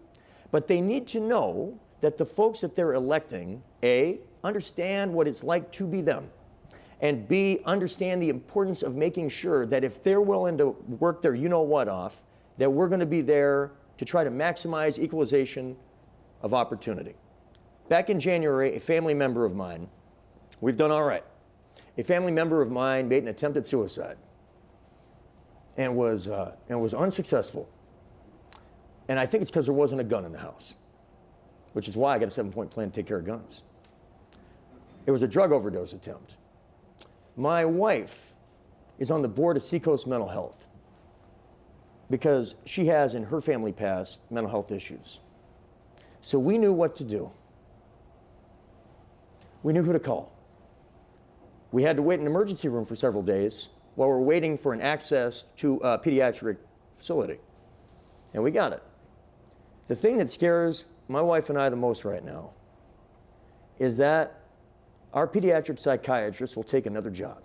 But they need to know that the folks that they're electing, A, understand what it's like to be them, and B, understand the importance of making sure that if they're willing to work their you-know-what off, that we're going to be there to try to maximize equalization of opportunity. Back in January, a family member of mine, we've done all right. A family member of mine made an attempt at suicide and was unsuccessful. And I think it's because there wasn't a gun in the house, which is why I got a 7-point plan to take care of guns. It was a drug overdose attempt. My wife is on the board of Seacoast Mental Health because she has in her family past mental health issues. So we knew what to do. We knew who to call. We had to wait in an emergency room for several days while we were waiting for an access to a pediatric facility. And we got it. The thing that scares my wife and I the most right now is that our pediatric psychiatrist will take another job.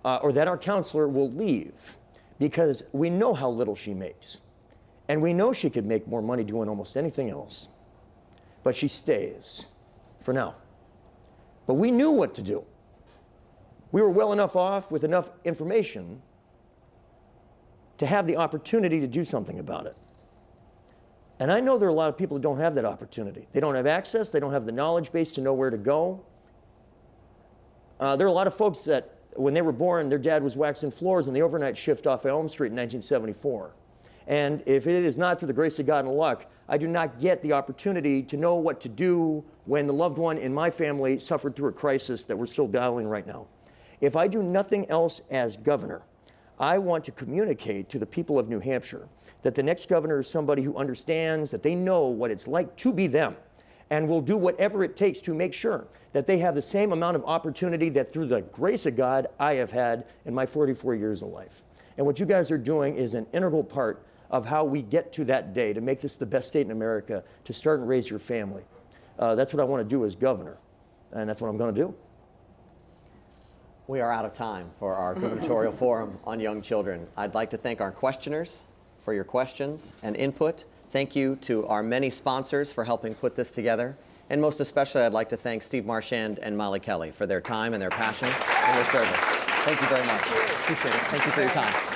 Or that our counselor will leave because we know how little she makes. And we know she could make more money doing almost anything else. But she stays for now. But we knew what to do. We were well enough off with enough information to have the opportunity to do something about it. And I know there are a lot of people who don't have that opportunity. They don't have access, they don't have the knowledge base to know where to go. There are a lot of folks that, when they were born, their dad was waxing floors on the overnight shift off Elm Street in 1974. And if it is not through the grace of God and luck, I do not get the opportunity to know what to do when the loved one in my family suffered through a crisis that we're still battling right now. If I do nothing else as governor, I want to communicate to the people of New Hampshire that the next governor is somebody who understands that they know what it's like to be them and will do whatever it takes to make sure that they have the same amount of opportunity that through the grace of God I have had in my 44 years of life. And what you guys are doing is an integral part of how we get to that day to make this the best state in America to start and raise your family. That's what I want to do as governor, and that's what I'm going to do. We are out of time for our gubernatorial forum on young children. I'd like to thank our questioners for your questions and input. Thank you to our many sponsors for helping put this together. And most especially, I'd like to thank Steve Marchand and Molly Kelly for their time and their passion and their service. Thank you very much. Appreciate it. Thank you for your time.